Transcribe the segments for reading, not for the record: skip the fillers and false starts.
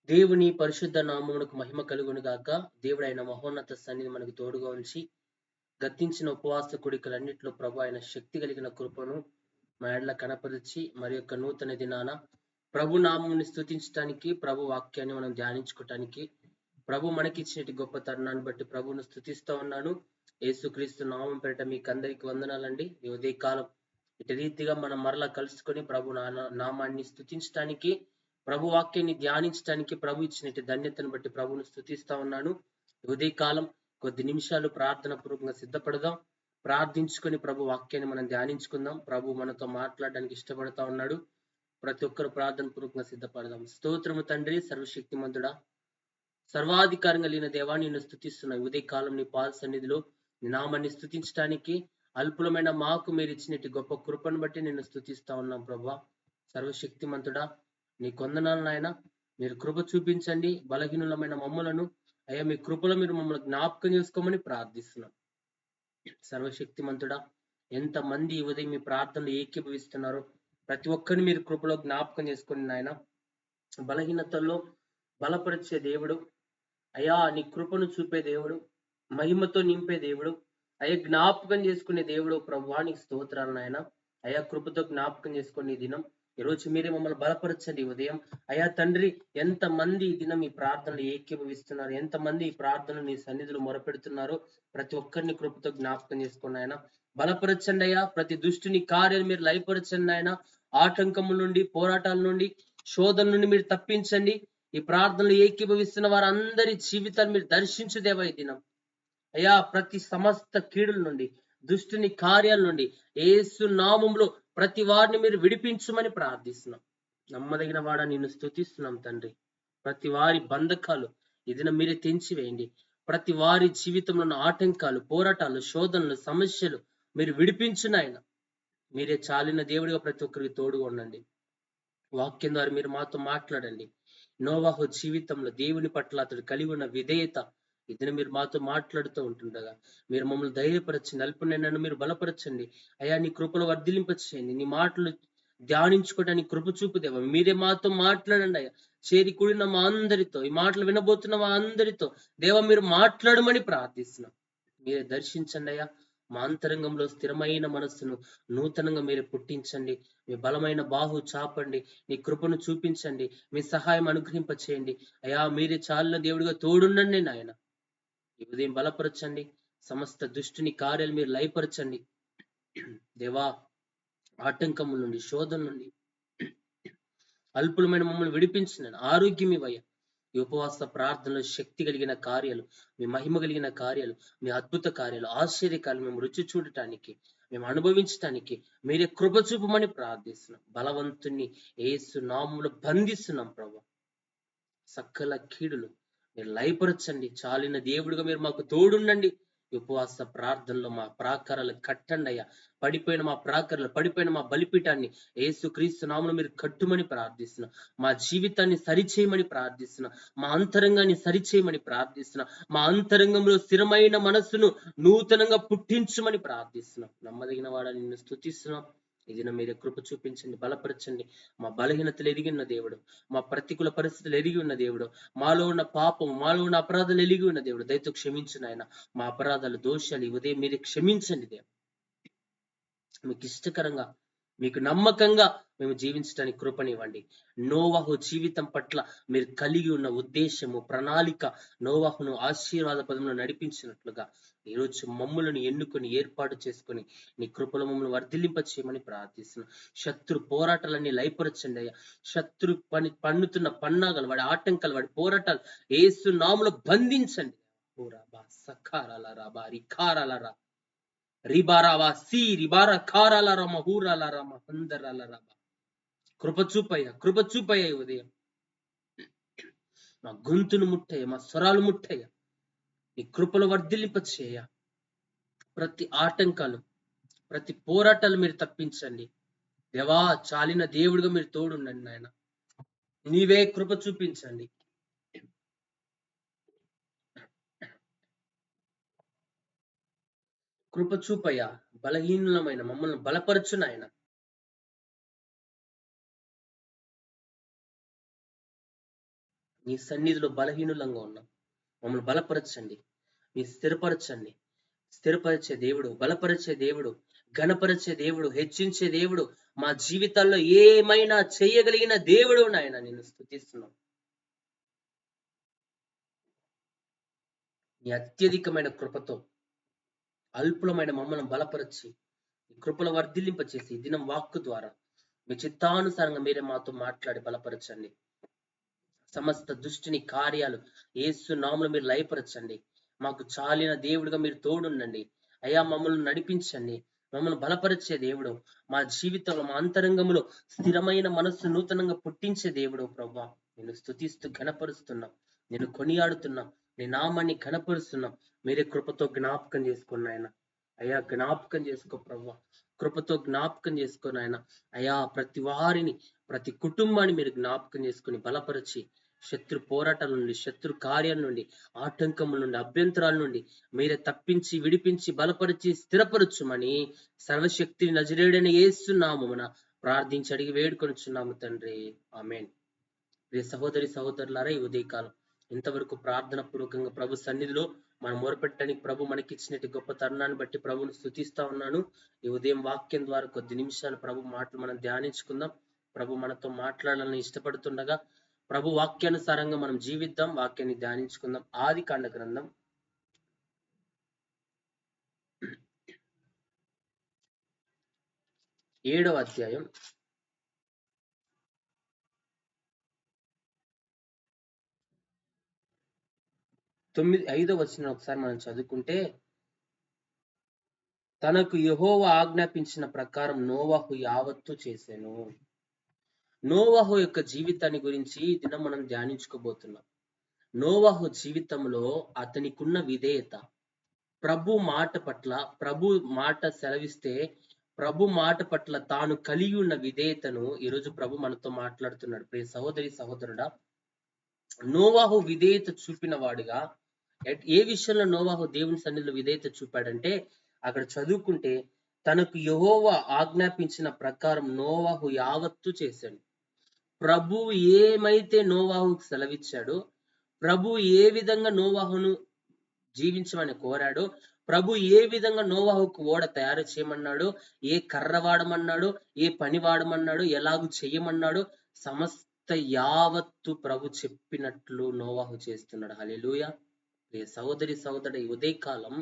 దేవుని పరిశుద్ధ నామమునకు మహిమ కలుగును గాక. దేవుడైన మహోన్నత సన్నిధి మనకు తోడుగా ఉంచి గతించిన ఉపవాస కోడికలన్నిటిలో ప్రభు ఆయన శక్తి కలిగిన కృపను మా ఎడల కనపరిచి మరి యొక్క నూతన దినాన ప్రభు నామముని స్తుతించడానికి, ప్రభు వాక్యాన్ని మనం ధ్యానించుకోవటానికి ప్రభు మనకిచ్చినటి గొప్ప తరుణాన్ని బట్టి ప్రభువును స్తుతిస్తా ఉన్నాను. యేసుక్రీస్తు నామం పేరిట మీకు అందరికి వందనాలండి. ఈ ఉదయకాలం ఇటు రీతిగా మనం మరలా కలుసుకొని ప్రభు నామాన్ని స్తుతించడానికి, ప్రభు వాక్యాన్ని ధ్యానించడానికి ప్రభు ఇచ్చినట్టు ధన్యతను బట్టి ప్రభువును స్తుతిస్తా ఉన్నాను. ఉదయకాలం కొద్ది నిమిషాలు ప్రార్థన పూర్వకంగా సిద్ధపడదాం. ప్రార్థించుకొని ప్రభు వాక్యాన్ని మనం ధ్యానించుకుందాం. ప్రభు మనతో మాట్లాడడానికి ఇష్టపడతా ఉన్నాడు. ప్రతి ఒక్కరు ప్రార్థన పూర్వకంగా సిద్ధపడదాం. స్తోత్రము తండ్రి, సర్వశక్తిమంతుడా, సర్వాధికారంగా లేని దేవా, నిన్ను స్తుతిస్తున్నా. ఉదయకాలం నీ పాద సన్నిధిలో నీ నామాన్ని స్తుతించడానికి అల్పులమైన మాకు మీరు ఇచ్చినట్టు గొప్ప కృపను బట్టి నిన్ను స్తుతిస్తా ఉన్నాం. ప్రభా సర్వశక్తిమంతుడా, నీ కొందనాలు నాయన, మీరు కృప చూపించండి. బలహీనులమైన మమ్మలను అయ్యా మీ కృపలో మీరు మమ్మల్ని జ్ఞాపకం చేసుకోమని ప్రార్థిస్తున్నాం. సర్వశక్తిమంతుడా, ఎంతమంది ఈ ఉదయం మీ ప్రార్థనలు ఏకీభవిస్తున్నారో ప్రతి ఒక్కరిని మీరు కృపలో జ్ఞాపకం చేసుకుని నాయన, బలహీనతల్లో బలపరిచే దేవుడు అయ్యా, నీ కృపను చూపే దేవుడు, మహిమతో నింపే దేవుడు అయ్యా, జ్ఞాపకం చేసుకునే దేవుడు ప్రభువా, నీకు స్తోత్రాలు నాయన. అయ్యా, కృపతో జ్ఞాపకం చేసుకుని ఈ దినం ఈరోజు మీరే మమ్మల్ని బలపరచండి. ఉదయం అయ్యా తండ్రి, ఎంతమంది ఈ దినం ఈ ప్రార్థనలు ఏకీభవిస్తున్నారు, ఎంతమంది ఈ ప్రార్థనలు నీ సన్నిధిలో మొరపెడుతున్నారో ప్రతి ఒక్కరిని కృపతో జ్ఞాపకం చేసుకుని ఆయన బలపరచండి. అయ్యా, ప్రతి దుష్టుని కార్యాలు మీరు లయపరచండి ఆయన. ఆటంకముల నుండి, పోరాటాల నుండి, శోధన నుండి మీరు తప్పించండి. ఈ ప్రార్థనలు ఏకీభవిస్తున్న వారందరి జీవితాలు మీరు దర్శించు దేవా ఈ దినం. అయ్యా, ప్రతి సమస్త కీడుల నుండి, దుష్టుని కార్యాల నుండి యేసు నామములో ప్రతి వారిని మీరు విడిపించమని ప్రార్థిస్తున్నాం. నమ్మదగిన వాడ నిన్ను స్తుతిస్తున్నాం తండ్రి. ప్రతి వారి బంధకాలు ఈ దినం మీరే తెంచివేయండి. ప్రతి వారి జీవితంలో ఉన్న ఆటంకాలు, పోరాటాలు, శోధనలు, సమస్యలు మీరు విడిపించునాయన. మీరే చాలిన దేవుడిగా ప్రతి ఒక్కరికి తోడుగా ఉండండి. వాక్యం ద్వారా మీరు మాతో మాట్లాడండి. నోవాహు జీవితంలో దేవుని పట్ల అతడు కలిగి ఉన్న విధేయత ఇదిన మీరు మాతో మాట్లాడుతూ ఉంటుండగా మీరు మమ్మల్ని ధైర్యపరచండి. అల్పునైనా మీరు బలపరచండి. అయ్యా, నీ కృపలో వర్ధిలింపచేయండి. నీ మాటలు ధ్యానించుకోవడానికి కృప చూపుదేవా. మీరే మాతో మాట్లాడండి అయ్యా. చేరి కూడిన మా అందరితో, ఈ మాటలు వినబోతున్న మా అందరితో దేవా మీరు మాట్లాడమని ప్రార్థిస్తున్నాం. మీరే దర్శించండి అయ్యా. మా అంతరంగంలో స్థిరమైన మనస్సును నూతనంగా మీరు పుట్టించండి. మీ బలమైన బాహు చాపండి. నీ కృపను చూపించండి. మీ సహాయం అనుగ్రహింప చేయండి. అయ్యా, మీరే చాలిన దేవుడిగా తోడుండండి నాయన. ఈ ఉదయం బలపరచండి. సమస్త దుష్టుని కార్యాలు మీరు లయపరచండి దేవా. ఆటంకముల నుండి, శోధన నుండి అల్పులమైన మమ్మల్ని విడిపించిన ఆరోగ్యం ఇవయ్యా. ఈ ఉపవాస ప్రార్థనలో శక్తి కలిగిన కార్యాలు, మీ మహిమ కలిగిన కార్యాలు, మీ అద్భుత కార్యాలు, ఆశ్చర్యకాలు మేము రుచి చూడటానికి, మేము అనుభవించటానికి మీరే కృప చూపమని ప్రార్థిస్తున్నాం. బలవంతుణ్ణి యేసు నామములో బంధిస్తున్నాం ప్రభు. సకల కీడులు మీరు లయపరచండి. చాలిన దేవుడిగా మీరు మాకు తోడుండండి. ఉపవాస ప్రార్థనలో మా ప్రాకారాలు కట్టండి అయ్యా. పడిపోయిన మా ప్రాకారాలు, పడిపోయిన మా బలిపీఠాన్ని యేసు క్రీస్తు నామములో మీరు కట్టుమని ప్రార్థిస్తున్నా. మా జీవితాన్ని సరిచేయమని ప్రార్థిస్తున్నా. మా అంతరంగాన్ని సరిచేయమని ప్రార్థిస్తున్నా. మా అంతరంగంలో స్థిరమైన మనస్సును నూతనంగా పుట్టించమని ప్రార్థిస్తున్నాం. నమ్మదగిన వాడ నిన్ను స్తుతిస్తున్నాం. ఈ దినం మీరే కృప చూపించండి, బలపరచండి. మా బలహీనతలు ఎరిగి ఉన్న దేవుడు, మా ప్రతికూల పరిస్థితులు ఎరిగి ఉన్న దేవుడు, మాలో ఉన్న పాపం, మాలో ఉన్న అపరాధాలు ఎరిగి ఉన్న దేవుడు దయతో క్షమించిన ఆయన. మా అపరాధాలు, దోషాలు ఈ ఉదయం మీరే క్షమించండి దేవుడు. మీకు ఇష్టకరంగా, మీకు నమ్మకంగా మేము జీవించడానికి కృపనివ్వండి. నోవాహు జీవితం పట్ల మీరు కలిగి ఉన్న ఉద్దేశము, ప్రణాళిక నోవాహును ఆశీర్వాద పదంలో నడిపించినట్లుగా ఈరోజు మమ్ములను ఎన్నుకొని ఏర్పాటు చేసుకొని నీ కృపలో మమ్మల్ని వర్ధిల్లింప చేయమని ప్రార్థిస్తున్నాం. శత్రు పోరాటాలన్నీ లయపరచండి అయ్యా. శత్రు పన్నుతున్న పన్నాగాలు, వాడి ఆటంకాలు, వాడి పోరాటాలు యేసు నామములో బంధించండి. ఓ రాబా సఖారాల రాబా రిఖారాల రా రిబారావా సి రిబారా కారాల రమ హూరాల రమ అందరాల రమ. కృప చూపయ్య ఉదయం. మా గొంతును ముట్టయ్య, మా స్వరాలు ముట్టయ్య. నీ కృపలు వర్ధిల్లింప చేయ. ప్రతి ఆటంకాలు, ప్రతి పోరాటాలు మీరు తప్పించండి దేవా. చాలిన దేవుడిగా మీరు తోడుండండి నాయన. నీవే కృప చూపించండి. కృప చూపయ్య. బలహీనమైన మమ్మల్ని బలపరచు నాయన. నీ సన్నిధిలో బలహీనులంగా ఉన్నాం. మమ్మల్ని బలపరచండి, మీ స్థిరపరిచే దేవుడు, బలపరిచే దేవుడు, ఘనపరిచే దేవుడు, హెచ్చించే దేవుడు, మా జీవితాల్లో ఏమైనా చేయగలిగిన దేవుడు నాయన, నిన్ను స్తుతిస్తున్నాం. నీ అత్యధికమైన కృపతో అల్పులమైన మమ్మల్ని బలపరిచి ఈ కృపల వర్ధిల్లింపచేసి ఈ దినం వాక్కు ద్వారా మీ చిత్తానుసారంగా మీరే మాతో మాట్లాడి బలపరచండి. సమస్త దుష్టిని కార్యాలు యేసు నామములో మీరు లయపరచండి. మాకు చాలిన దేవుడిగా మీరు తోడుండండి అయ్యా. మమ్మల్ని నడిపించండి, మమ్మల్ని బలపరిచే దేవుడు, మా జీవితంలో మా అంతరంగంలో స్థిరమైన మనస్సు నూతనంగా పుట్టించే దేవుడు ప్రభువా, నేను స్తుతిస్తూ ఘనపరుస్తున్నాం, నేను కొనియాడుతున్నాం, నీ నామాన్ని ఘనపరుస్తున్నాం. మీరే కృపతో జ్ఞాపకం చేసుకున్న ఆయన అయ్యా, జ్ఞాపకం చేసుకో ప్రభువా, కృపతో జ్ఞాపకం చేసుకుని ఆయన అయ్యా, ప్రతి వారిని ప్రతి కుటుంబాన్ని మీరు జ్ఞాపకం చేసుకుని బలపరిచి శత్రు పోరాటాల నుండి, శత్రు కార్యాల నుండి, ఆటంకముల నుండి, అభ్యంతరాల నుండి మీరే తప్పించి విడిపించి బలపరిచి స్థిరపరచుమని సర్వశక్తిని నజరేయుడైన యేసు నామమున ప్రార్థించి అడిగి వేడుకొనుచున్నాము తండ్రి, ఆమేన్. ప్రియ సహోదరి సహోదరులారా, ఈ ఉదయకాలం ఇంతవరకు ప్రార్థన పూర్వకంగా ప్రభు సన్నిధిలో మనం మొరపెట్టడానికి ప్రభు మనకిచ్చినట్టు గొప్ప తరుణాన్ని బట్టి ప్రభుని స్తుతిస్తా ఉన్నాను. ఈ ఉదయం వాక్యం ద్వారా కొద్ది నిమిషాలు ప్రభు మాటలు మనం ధ్యానించుకుందాం. ప్రభు మనతో మాట్లాడాలని ఇష్టపడుతుండగా ప్రభు వాక్యానుసారంగా మనం జీవిద్దాం, వాక్యాన్ని ధ్యానించుకుందాం. ఆదికాండ గ్రంథం 7వ అధ్యాయం 5వ వచనం ఒకసారి మనం చదువుకుంటే, తనకు యెహోవా ఆజ్ఞాపించిన ప్రకారం నోవహు యావత్తు చేసెను. నోవహు యొక్క జీవితాన్ని గురించి ఈ దినం మనం ధ్యానించుకోబోతున్నాం. నోవహు జీవితంలో అతనికున్న విధేయత, ప్రభు మాట పట్ల, ప్రభు మాట సెలవిస్తే ప్రభు మాట పట్ల తాను కలిగి ఉన్న విధేయతను ఈరోజు ప్రభు మనతో మాట్లాడుతున్నాడు. ప్రియ సహోదరి సహోదరుడా, నోవహు విధేయత చూపిన వాడుగా, ఏ విషయంలో నోవహు దేవుని సన్నిధిలో విధేయత చూపాడంటే, అక్కడ చదువుకుంటే తనకు యెహోవా ఆజ్ఞాపించిన ప్రకారం నోవహు యావత్తు చేశాడు. ప్రభు ఏమైతే నోవహుకు సెలవిచ్చాడో, ప్రభు ఏ విధంగా నోవహును జీవించమని కోరాడో, ప్రభు ఏ విధంగా నోవహుకు ఓడ తయారు చేయమన్నాడో, ఏ కర్ర వాడమన్నాడో, ఏ పని వాడమన్నాడో, ఎలాగూ చేయమన్నాడో సమస్త యావత్తు ప్రభు చెప్పినట్లు నోవహు చేస్తున్నాడు. హల్లెలూయా. ప్రియ సహోదరి సహోదరుడు, ఈ ఉదయకాలం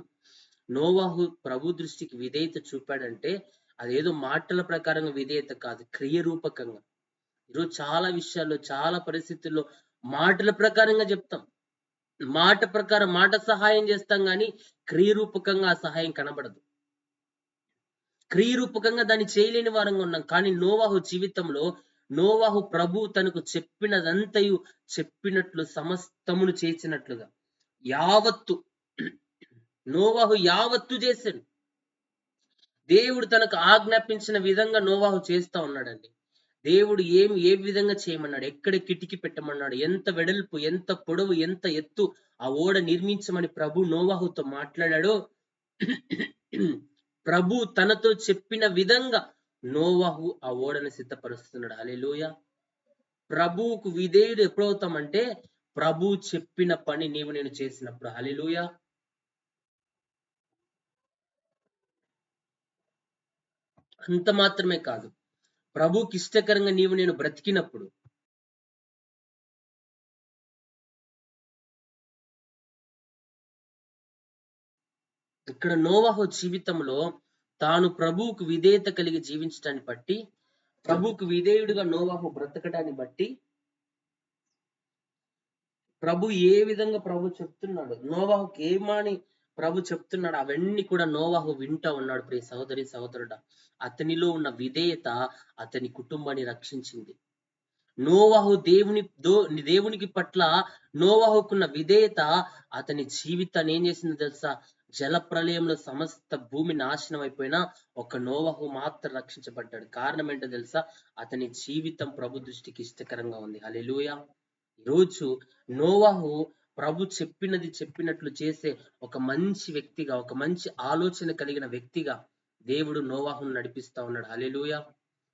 నోవహు ప్రభు దృష్టికి విధేయత చూపాడంటే అదేదో మాటల ప్రకారంగా విధేయత కాదు, క్రియ రూపకంగా. ఈరోజు చాలా విషయాల్లో, చాలా పరిస్థితుల్లో మాటల ప్రకారంగా చెప్తాం, మాట ప్రకారం మాట సహాయం చేస్తాం, కానీ క్రియరూపకంగా ఆ సహాయం కనబడదు. క్రియరూపకంగా దాన్ని చేయలేని వారంగా ఉన్నాం. కానీ నోవహు జీవితంలో నోవహు ప్రభు తనకు చెప్పినదంతయు చెప్పినట్లు సమస్తమును చేసినట్లుగా యావత్తు నోవహు యావత్తు చేశాడు. దేవుడు తనకు ఆజ్ఞాపించిన విధంగా నోవహు చేస్తా ఉన్నాడండి. దేవుడు ఏ విధంగా చేయమన్నాడు, ఎక్కడ కిటికీ పెట్టమన్నాడు, ఎంత వెడల్పు, ఎంత పొడవు, ఎంత ఎత్తు ఆ ఓడ నిర్మించమని ప్రభు నోవహుతో మాట్లాడాడో, ప్రభు తనతో చెప్పిన విధంగా నోవహు ఆ ఓడను సిద్ధపరుస్తున్నాడు. హల్లెలూయా. ప్రభువుకు విధేయుడు ఎప్పుడవుతామంటే ప్రభు చెప్పిన పని నేను చేసినప్పుడు. హల్లెలూయా. అంత మాత్రమే కాదు, ప్రభుకి ఇష్టకరంగా నేను బ్రతికినప్పుడు. ఇక్కడ నోవహు జీవితంలో తాను ప్రభువుకు విధేయత కలిగి జీవించడాన్ని బట్టి, ప్రభువుకు విధేయుడిగా నోవహు బ్రతకడాన్ని బట్టి, ప్రభు ఏ విధంగా ప్రభు చెప్తున్నాడు, నోవహుకి ఏమని ప్రభు చెప్తున్నాడు, అవన్నీ కూడా నోవహు వింటా ఉన్నాడు. ప్రియ సహోదరి సహోదరుడా, అతనిలో ఉన్న విధేయత అతని కుటుంబాన్ని రక్షించింది. నోవహు దేవునికి పట్ల నోవహుకున్న విధేయత అతని జీవితాన్ని ఏం చేసిందో తెలుసా? జల ప్రళయంలో సమస్త భూమి నాశనం అయిపోయినా ఒక నోవహు మాత్రం రక్షించబడ్డాడు. కారణం ఏంటో తెలుసా? అతని జీవితం ప్రభు దృష్టికి ఇష్టకరంగా ఉంది. హల్లెలూయా. ఈరోజు నోవహు ప్రభు చెప్పినట్లు చేసే ఒక మంచి వ్యక్తిగా, ఒక మంచి ఆలోచన కలిగిన వ్యక్తిగా దేవుడు నోవహును నడిపిస్తా ఉన్నాడు. హల్లెలూయా.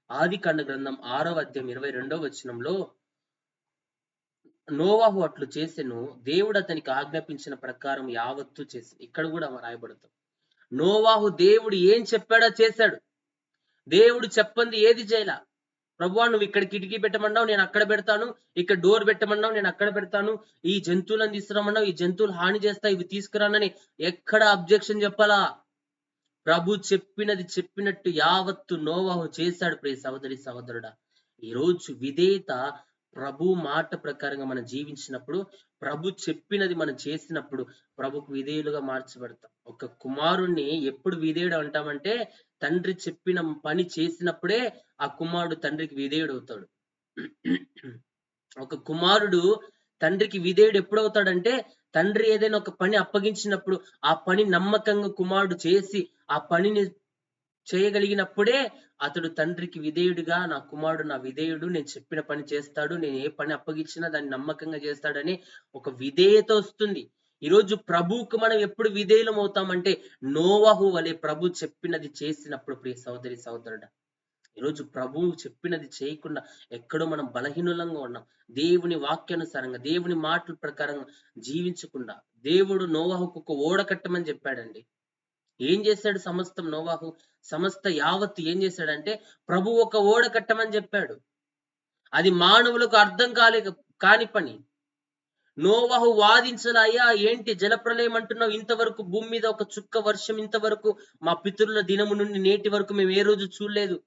ఆదికాండ గ్రంథం 6వ అధ్యాయం 22వ వచనంలో, నోవాహు అట్లు చేసెను, దేవుడు అతనికి ఆజ్ఞాపించిన ప్రకారం యావత్తు చేసి. ఇక్కడ కూడా రాయబడతాం, నోవాహు దేవుడు ఏం చెప్పాడో చేశాడు. దేవుడు చెప్పంది ఏది చేయలా. ప్రభువా నువ్వు ఇక్కడ కిటికీ పెట్టమన్నావు, నేను అక్కడ పెడతాను. ఇక్కడ డోర్ పెట్టమన్నావు, నేను అక్కడ పెడతాను. ఈ జంతువులను తీసుకురామన్నావు, ఈ జంతువులు హాని చేస్తాయి, ఇవి తీసుకురానని ఎక్కడ అబ్జెక్షన్ చెప్పాలా. ప్రభు చెప్పినది చెప్పినట్టు యావత్తు నోవాహు చేశాడు. ప్రియ సహోదరి సహోదరుడా, ఈరోజు విధేయత ప్రభు మాట ప్రకారంగా మనం జీవించినప్పుడు, ప్రభు చెప్పినది మనం చేసినప్పుడు ప్రభుకు విధేయులుగా మార్చబడతాం. ఒక కుమారుణ్ణి ఎప్పుడు విధేయుడు అంటామంటే, తండ్రి చెప్పిన పని చేసినప్పుడే ఆ కుమారుడు తండ్రికి విధేయుడు అవుతాడు. ఒక కుమారుడు తండ్రికి విధేయుడు ఎప్పుడవుతాడంటే, తండ్రి ఏదైనా ఒక పని అప్పగించినప్పుడు ఆ పని నమ్మకంగా కుమారుడు చేసి ఆ పనిని చేయగలిగినప్పుడే అతడు తండ్రికి విధేయుడిగా, నా కుమారుడు నా విధేయుడు, నేను చెప్పిన పని చేస్తాడు, నేను ఏ పని అప్పగించినా దాన్ని నమ్మకంగా చేస్తాడని ఒక విధేయత వస్తుంది. ఈరోజు ప్రభువుకు మనం ఎప్పుడు విధేయులం అవుతామంటే, నోవాహు వలె ప్రభు చెప్పినది చేసినప్పుడు. ప్రియ సహోదరి సహోదరుడా, ఈరోజు ప్రభువు చెప్పినది చేయకుండా ఎక్కడో మనం బలహీనులంగా ఉన్నాం. దేవుని వాక్యానుసారంగా, దేవుని మాటల ప్రకారంగా జీవించకుండా, దేవుడు నోవాహుకు ఒక ఓడ కట్టమని చెప్పాడండి. ఏం చేశాడు సమస్తం నోవాహు? సమస్త యావత్తు ఏం చేశాడంటే, ప్రభు ఒక ఓడ కట్టమని చెప్పాడు. అది మానవులకు అర్థం కాని పని. నోవాహు వాదించలాయా, ఏంటి జలప్రలయం అంటున్నావు, ఇంతవరకు భూమి మీద ఒక చుక్క వర్షం ఇంతవరకు మా పితరుల దినము నుండి నేటి వరకు మేము ఏ రోజు చూడలేదు.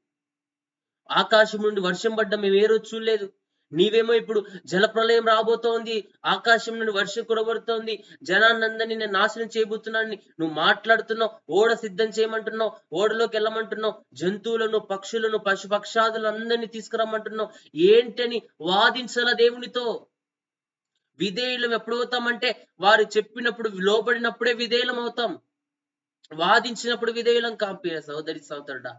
ఆకాశం నుండి వర్షం పడ్డం మేము ఏ రోజు చూడలేదు. నీవేమో ఇప్పుడు జలప్రలయం రాబోతోంది, ఆకాశం నుండి వర్షం కురబడుతోంది, జనాన్నందరినీ నేను నాశనం చేయబోతున్నాను నువ్వు మాట్లాడుతున్నావు. ఓడ సిద్ధం చేయమంటున్నావు, ఓడలోకి వెళ్ళమంటున్నావు, జంతువులను, పక్షులను, పశుపక్షాదులు అందరినీ తీసుకురమ్మంటున్నావు. ఏంటని వాదించాల దేవునితో. విధేయులం ఎప్పుడు అవుతామంటే, వారు చెప్పినప్పుడు లోబడినప్పుడే విధేయులం అవుతాం. వాదించినప్పుడు విధేయులం కాపే. సహోదరి సహోదరుడా,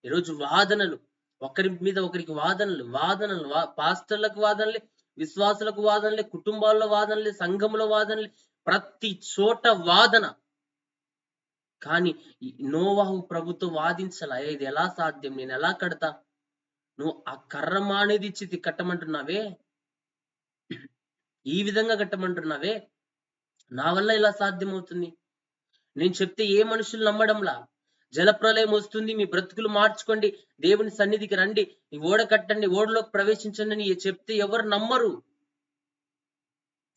ఈరోజు వాదనలు, ఒకరి మీద ఒకరికి వాదనలు, పాస్టర్లకు వాదనలే, విశ్వాసులకు వాదనలే, కుటుంబాల్లో వాదనలే, సంఘంలో వాదనలే, ప్రతి చోట వాదన. కానీ నోవాహు ప్రభుతో వాదించాల, ఇది ఎలా సాధ్యం, నేను ఎలా కడతా, నువ్వు ఆ కర్ర మానేది ఇచ్చి కట్టమంటున్నావే, ఈ విధంగా కట్టమంటున్నావే, నా వల్ల ఇలా సాధ్యమవుతుంది? నేను చెప్తే ఏ మనుషులు నమ్మడంలా. జలప్రలయం వస్తుంది, మీ బ్రతుకులు మార్చుకోండి, దేవుని సన్నిధికి రండి, ఈ ఓడ కట్టండి, ఓడలోకి ప్రవేశించండి అని చెప్తే ఎవరు నమ్మరు.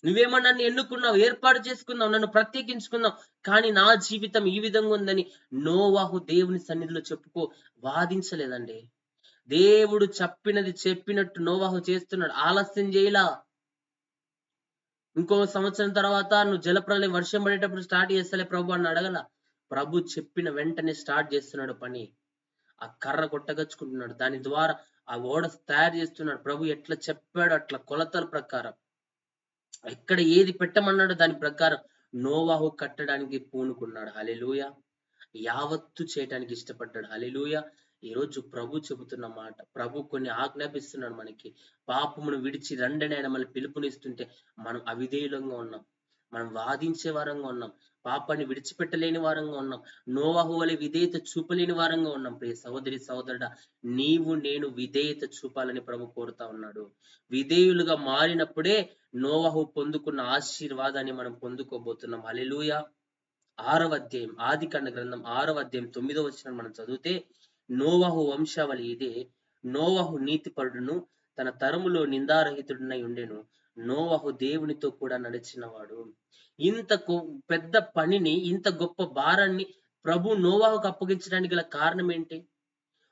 నువ్వేమో నన్ను ఎన్నుకున్నావు, ఏర్పాటు చేసుకున్నావు, నన్ను ప్రత్యేకించుకున్నావు, కానీ నా జీవితం ఈ విధంగా ఉందని నోవాహు దేవుని సన్నిధిలో చెప్పుకో వాదించలేదండి. దేవుడు చెప్పినది చెప్పినట్టు నోవాహు చేస్తున్నాడు, ఆలస్యం చేయలా. ఇంకో సంవత్సరం తర్వాత నువ్వు జలప్రలయం వర్షం పడేటప్పుడు స్టార్ట్ చేస్తలే ప్రభు అని అడగల. ప్రభు చెప్పిన వెంటనే స్టార్ట్ చేస్తున్నాడు పని. ఆ కర్ర కొట్టగచ్చుకుంటున్నాడు, దాని ద్వారా ఆ ఓడ తయారు చేస్తున్నాడు. ప్రభు ఎట్లా చెప్పాడు అట్లా కొలతల ప్రకారం, ఎక్కడ ఏది పెట్టమన్నాడో దాని ప్రకారం నోవాహు కట్టడానికి పూనుకున్నాడు. హల్లెలూయా. యావత్తు చేయడానికి ఇష్టపడ్డాడు. హల్లెలూయా. ఈరోజు ప్రభు చెబుతున్న మాట, ప్రభు కొన్ని ఆజ్ఞాపిస్తున్నాడు మనకి. పాపమును విడిచి రండని ఆయన మళ్ళీ పిలుపునిస్తుంటే మనం అవిధేయులంగా ఉన్నాం, మనం వాదించే వారంగా ఉన్నాం, పాపాన్ని విడిచిపెట్టలేని వారంగా ఉన్నాం, నోవాహు వలె విధేయత చూపలేని వారంగా ఉన్నాం. ప్రియ సహోదరి సహోదరుడా, నీవు నేను విధేయత చూపాలని ప్రభు కోరుతా ఉన్నాడు. విధేయులుగా మారినప్పుడే నోవాహు పొందుకున్న ఆశీర్వాదాన్ని మనం పొందుకోబోతున్నాం. హల్లెలూయా. 6వ అధ్యాయం, ఆదికాండ గ్రంథం 6వ అధ్యాయం 9వ వచనం మనం చదివితే, నోవాహు వంశావళి ఇదే. నోవాహు నీతిపరుడును, తన తరములో నిందారహితుడునై ఉండెను. నోవాహు దేవునితో కూడా నడిచినవాడు. ఇంత పెద్ద పనిని, ఇంత గొప్ప భారాన్ని ప్రభు నోవాహుకు అప్పగించడానికి గల కారణం ఏంటి?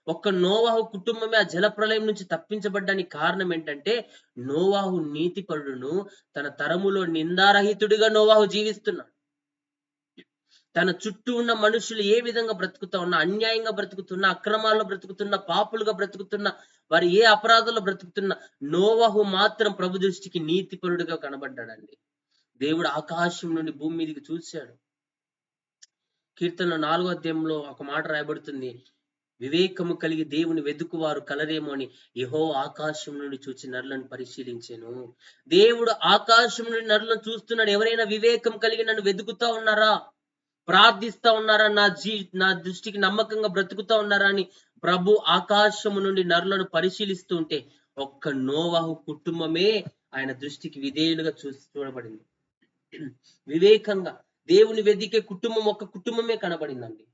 ఒక్క నోవాహు కుటుంబమే ఆ జలప్రలయం నుంచి తప్పించబడ్డానికి కారణం ఏంటంటే, నోవాహు నీతిపరుడును, తన తరములో నిందారహితుడిగా నోవాహు జీవిస్తున్నాడు. తన చుట్టూ ఉన్న మనుషులు ఏ విధంగా బ్రతుకుతా ఉన్నా, అన్యాయంగా బ్రతుకుతున్నా, అక్రమాల్లో బ్రతుకుతున్నా, పాపులుగా బ్రతుకుతున్నా, వారు ఏ అపరాధంలో బ్రతుకుతున్నా, నోవాహు మాత్రం ప్రభు దృష్టికి నీతిపరుడుగా కనబడ్డాడండి. దేవుడు ఆకాశం నుండి భూమి మీదకి చూశాడు. కీర్తన 4వ అధ్యాయంలో ఒక మాట రాయబడుతుంది, వివేకము కలిగి దేవుని వెదుకువారు కలరేమో అని యెహోవా ఆకాశం నుండి చూచి నరులను పరిశీలించెను. దేవుడు ఆకాశం నుండి నరులను చూస్తున్నాడు. ఎవరైనా వివేకం కలిగి నన్ను వెతుకుతా ఉన్నారా, ప్రార్థిస్తా ఉన్నారా, నా దృష్టికి నమ్మకంగా బ్రతుకుతా ఉన్నారా అని ప్రభు ఆకాశము నుండి నరులను పరిశీలిస్తూ ఉంటే, ఒక్క నోవాహు కుటుంబమే ఆయన దృష్టికి విధేయులుగా చూడబడింది. వివేకంగా దేవుని వెదికే కుటుంబం ఒక కుటుంబమే కనబడిందండి.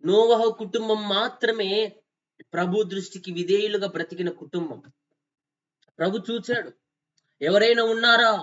నోవహు కుటుంబం మాత్రమే ప్రభు దృష్టికి విధేయులుగా బ్రతికిన కుటుంబం. ప్రభు చూచాడు, ఎవరైనా ఉన్నారా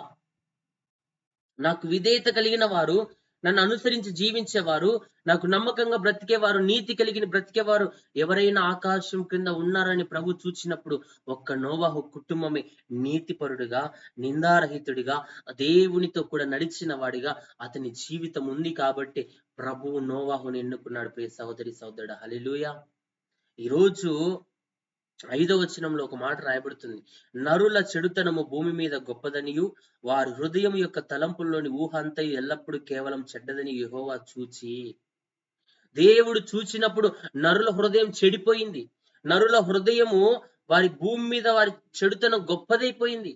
నాకు విధేయత కలిగిన వారు, నన్ను అనుసరించి జీవించేవారు, నాకు నమ్మకంగా బ్రతికేవారు, నీతి కలిగిన బ్రతికేవారు ఎవరైనా ఆకాశం క్రింద ఉన్నారని ప్రభు చూచినప్పుడు ఒక్క నోవహు కుటుంబమే నీతిపరుడుగా, నిందారహితుడిగా, దేవునితో కూడా నడిచిన వాడిగా అతని జీవితం ఉంది కాబట్టి ప్రభువు నోవహుని ఎన్నుకున్నాడు. ప్రియ సహోదరి సహోదరుడా, హల్లెలూయా. ఈరోజు 5వ వచనంలో ఒక మాట రాయబడుతుంది. నరుల చెడుతనము భూమి మీద గొప్పదనియు, వారి హృదయం యొక్క తలంపుల్లోని ఊహ అంతయు ఎల్లప్పుడూ కేవలం చెడ్డదని యెహోవా చూచి. దేవుడు చూచినప్పుడు నరుల హృదయం చెడిపోయింది. నరుల హృదయము వారి భూమి మీద వారి చెడుతనం గొప్పదైపోయింది.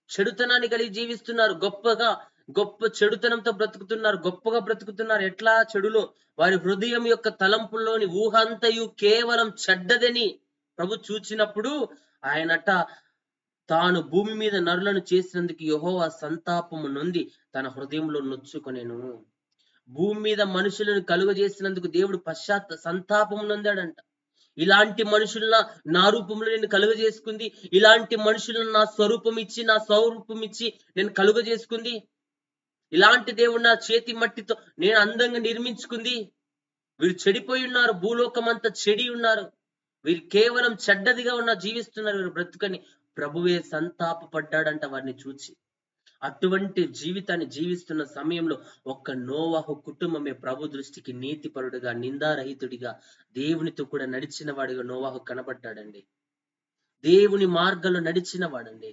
చెడుతనాన్ని కలిగి జీవిస్తున్నారు. గొప్ప చెడుతనంతో బ్రతుకుతున్నారు. గొప్పగా బ్రతుకుతున్నారు. ఎట్లా? చెడులో వారి హృదయం యొక్క తలంపుల్లోని ఊహ అంతయు కేవలం చెడ్డదని ప్రభు చూచినప్పుడు ఆయనట తాను భూమి మీద నరులను చేసినందుకు యెహోవా సంతాపము నొంది తన హృదయంలో నొచ్చుకొనెను. భూమి మీద మనుషులను కలుగజేసినందుకు దేవుడు సంతాపం నొందాడంట. ఇలాంటి మనుషులను నా రూపంలో నేను కలుగజేసుకుంది, ఇలాంటి మనుషులను నా స్వరూపం ఇచ్చి నేను కలుగజేసుకుంది, ఇలాంటి దేవుడు నా చేతి మట్టితో నేను అందంగా నిర్మించుకుంది. వీరు చెడిపోయి ఉన్నారు, భూలోకం అంతా చెడి ఉన్నారు, వీరు కేవలం చెడ్డదిగా జీవిస్తున్నారు, వీరు బ్రతుకని ప్రభువే సంతాపపడ్డాడంట వారిని చూచి. అటువంటి జీవితాన్ని జీవిస్తున్న సమయంలో ఒక్క నోవహు కుటుంబమే ప్రభు దృష్టికి నీతిపరుడుగా, నిందారహితుడిగా, దేవునితో కూడా నడిచిన వాడిగా నోవహు కనబడ్డాడండి. దేవుని మార్గంలో నడిచిన వాడండి.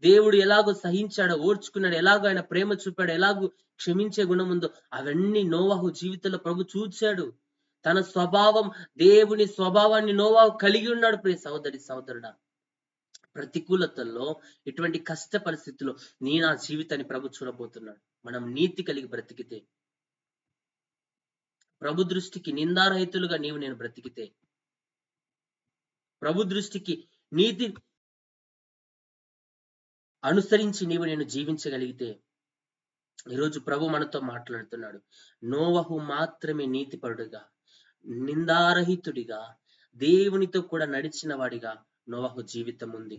దేవుడు ఎలాగో సహించాడో, ఓర్చుకున్నాడు, ఎలాగో ఆయన ప్రేమ చూపాడు, ఎలాగో క్షమించే గుణం ఉందో అవన్నీ నోవహు జీవితంలో ప్రభు చూచాడు. తన స్వభావం, దేవుని స్వభావాన్ని నోవహు కలిగి ఉన్నాడు. ప్రియ సహోదరి సహోదరుడా, ప్రతికూలతల్లో, ఇటువంటి కష్ట పరిస్థితుల్లో నా జీవితాన్ని ప్రభు చూడబోతున్నాడు. మనం నీతి కలిగి బ్రతికితే, ప్రభు దృష్టికి నిందారహితులుగా నేను బ్రతికితే, ప్రభు దృష్టికి నీతి అనుసరించి నేను జీవించగలిగితే, ఈరోజు ప్రభు మనతో మాట్లాడుతున్నాడు. నోవహు మాత్రమే నీతిపరుడుగా, నిందారహితుడిగా, దేవునితో కూడా నడిచిన వాడిగా నోవహు జీవితం ఉంది.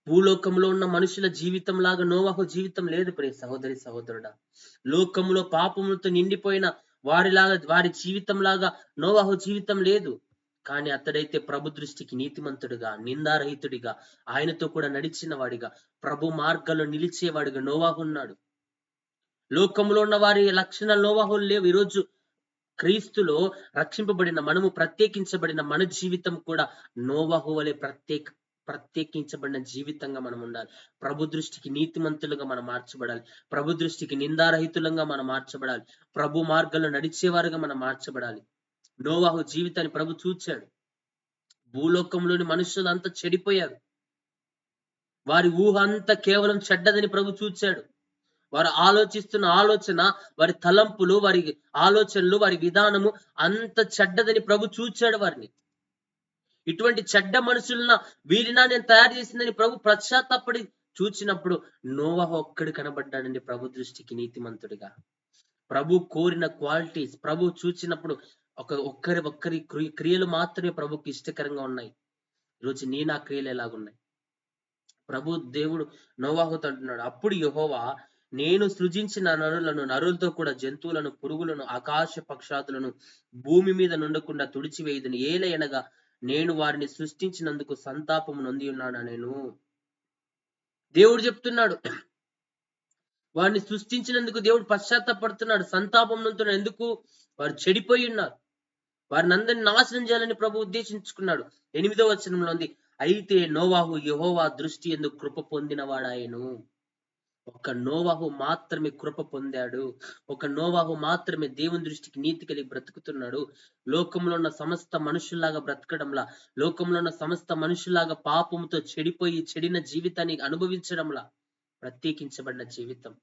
భూలోకంలో ఉన్న మనుషుల జీవితం లాగా నోవహు జీవితం లేదు. ప్రియ సహోదరి సహోదరుడా, లోకంలో పాపములతో నిండిపోయిన వారి జీవితం లాగా నోవహు జీవితం లేదు. కానీ అతడైతే ప్రభు దృష్టికి నీతిమంతుడిగా, నిందారహితుడిగా, ఆయనతో కూడా నడిచిన వాడిగా, ప్రభు మార్గంలో నిలిచేవాడిగా నోవహు ఉన్నాడు. లోకంలో ఉన్న వారి లక్షణాలు నోవహులు లేవు. ఈరోజు క్రీస్తులో రక్షింపబడిన మనము, ప్రత్యేకించబడిన మన జీవితం కూడా నోవహు వలె ప్రత్యేకించబడిన జీవితంగా మనం ఉండాలి. ప్రభు దృష్టికి నీతిమంతులుగా మనం మార్చబడాలి. ప్రభు దృష్టికి నిందారహితులంగా మనం మార్చబడాలి. ప్రభు మార్గంలో నడిచేవారుగా మనం మార్చబడాలి. నోవహు జీవితాన్ని ప్రభు చూచాడు. భూలోకంలోని మనుషులంతా చెడిపోయారు. వారి ఊహ అంతా కేవలం చెడ్డదని ప్రభు చూచాడు. వారు ఆలోచిస్తున్న ఆలోచన, వారి తలంపులు, వారి ఆలోచనలు, వారి విధానము అంత చెడ్డదని ప్రభు చూచాడు వారిని. ఇటువంటి చెడ్డ మనుషులన వీరినా నేను తయారు చేసిందని ప్రభు పశ్చాత్తాపడి చూచినప్పుడు నోవహు ఒక్కడు కనబడ్డాడండి ప్రభు దృష్టికి నీతిమంతుడిగా. ప్రభు కోరిన క్వాలిటీస్ ప్రభు చూచినప్పుడు ఒక్కరి క్రియలు మాత్రమే ప్రభుకి ఇష్టకరంగా ఉన్నాయి. ఈరోజు నా క్రియలు ఎలాగున్నాయి? ప్రభు దేవుడు నోవహుతో అంటున్నాడు, అప్పుడు యెహోవా, నేను సృజించిన నరులతో కూడా జంతువులను, పురుగులను, ఆకాశ పక్షాదులను భూమి మీద నుండకుండా తుడిచివేయుదును. ఏలయనగా నేను వారిని సృష్టించినందుకు సంతాపము నొంది ఉన్నానా నేను. దేవుడు చెప్తున్నాడు, వారిని సృష్టించినందుకు దేవుడు పశ్చాత్తాపడుతున్నాడు, సంతాపం నొందుతున్నాడు. ఎందుకు? వారు చెడిపోయి ఉన్నారు. వారిని అందరిని నాశనం చేయాలని ప్రభు ఉద్దేశించుకున్నాడు. 8వ వచనంలో ఉంది, అయితే నోవహు యెహోవా దృష్టి యందు కృప పొందినవాడాయను. ఒక నోవహు మాత్రమే కృప పొందాడు. ఒక నోవహు మాత్రమే దేవుని దృష్టికి నీతి కలిగి బ్రతుకుతున్నాడు. లోకంలో ఉన్న సమస్త మనుషుల్లాగా బ్రతకడంలా, లోకంలో ఉన్న సమస్త మనుషుల్లాగా పాపముతో చెడిన జీవితాన్ని అనుభవించడంలా ప్రత్యేకించబడిన జీవితం,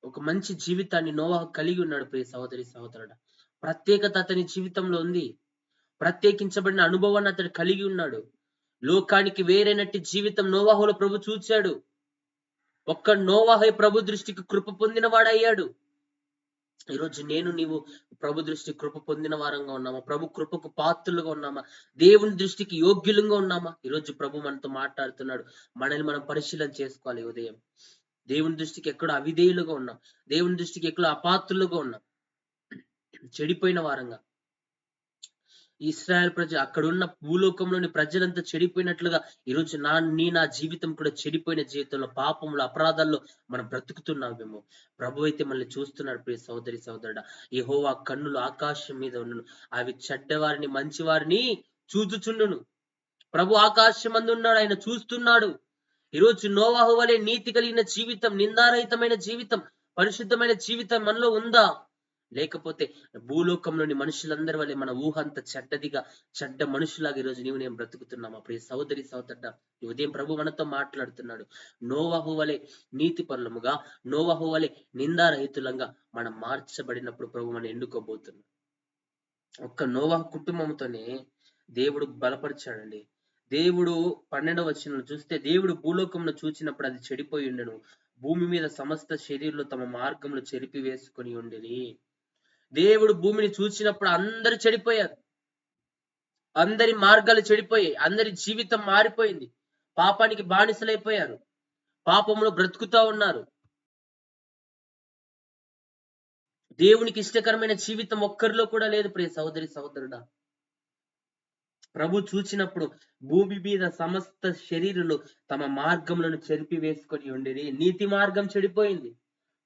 ఒక మంచి జీవితాన్ని నోవాహు కలిగి ఉన్నాడు. ప్రియ సహోదరి సహోదరుడా, ప్రత్యేకత అతని జీవితంలో ఉంది. ప్రత్యేకించబడిన అనుభవాన్ని అతడు కలిగి ఉన్నాడు. లోకానికి వేరైనట్టి జీవితం నోవాహులో ప్రభు చూచాడు. ఒక్క నోవాహే ప్రభు దృష్టికి కృప పొందిన వాడయ్యాడు. ఈరోజు నేను నీవు ప్రభు దృష్టి కృప పొందిన వారంగా ఉన్నామా? ప్రభు కృపకు పాత్రులుగా ఉన్నామా? దేవుని దృష్టికి యోగ్యులంగా ఉన్నామా? ఈరోజు ప్రభు మనతో మాట్లాడుతున్నాడు. మనల్ని మనం పరిశీలన చేసుకోవాలి. ఉదయం దేవుని దృష్టికి ఎక్కడో అవిధేయులుగా ఉన్నాం, దేవుని దృష్టికి ఎక్కడో అపాత్రులుగా ఉన్నాం, చెడిపోయిన వారంగా. ఇశ్రాయేల్ ప్రజ అక్కడున్న భూలోకంలోని ప్రజలంతా చెడిపోయినట్లుగా ఈరోజు నా జీవితం కూడా చెడిపోయిన జీవితంలో, పాపంలో, అపరాధాల్లో మనం బ్రతుకుతున్నామేమో. ప్రభు అయితే మనల్ని చూస్తున్నాడు. ప్రియ సహోదరి సహోదరుడా, యెహోవా కన్నులు ఆకాశం మీద ఉన్నను, అవి చెడ్డవారిని మంచివారిని చూచుచుండును. ప్రభు ఆకాశం మందు ఉన్నాడు, ఆయన చూస్తున్నాడు. ఈరోజు నోవాహు వలె నీతి కలిగిన జీవితం, నిందారహితమైన జీవితం, పరిశుద్ధమైన జీవితం మనలో ఉందా? లేకపోతే భూలోకంలోని మనుషులందరి వల్లే మన ఊహ అంత చెడ్డదిగా, చెడ్డ మనుషులాగా ఈరోజు నీవు నేను బ్రతుకుతున్నామా? ప్రియ సహోదరి సహోదరుడా, ఈ ఉదయం ప్రభు మనతో మాట్లాడుతున్నాడు. నోవాహు వలె నీతి పరులముగా, నోవాహు వలె నిందారహితులంగా మనం మార్చబడినప్పుడు ప్రభు మనం ఎన్నుకోబోతున్నాడు. ఒక్క నోవాహు కుటుంబంతోనే దేవుడు బలపరిచాడండి. దేవుడు 12వ వచనం చూస్తే, దేవుడు భూలోకంలో చూచినప్పుడు అది చెడిపోయి ఉండెను, భూమి మీద సమస్త శరీరులు తమ మార్గములు చెరిపి వేసుకొని ఉండేది. దేవుడు భూమిని చూసినప్పుడు అందరూ చెడిపోయారు. అందరి మార్గాలు చెడిపోయాయి. అందరి జీవితం మారిపోయింది. పాపానికి బానిసలైపోయారు. పాపంలో బ్రతుకుతా ఉన్నారు. దేవునికి ఇష్టకరమైన జీవితం ఒక్కరిలో కూడా లేదు. ప్రియ సహోదరి సహోదరుడా, ప్రభు చూచినప్పుడు భూమి మీద సమస్త శరీరులు తమ మార్గములను చెరిపి వేసుకొని ఉండేది. నీతి మార్గం చెడిపోయింది,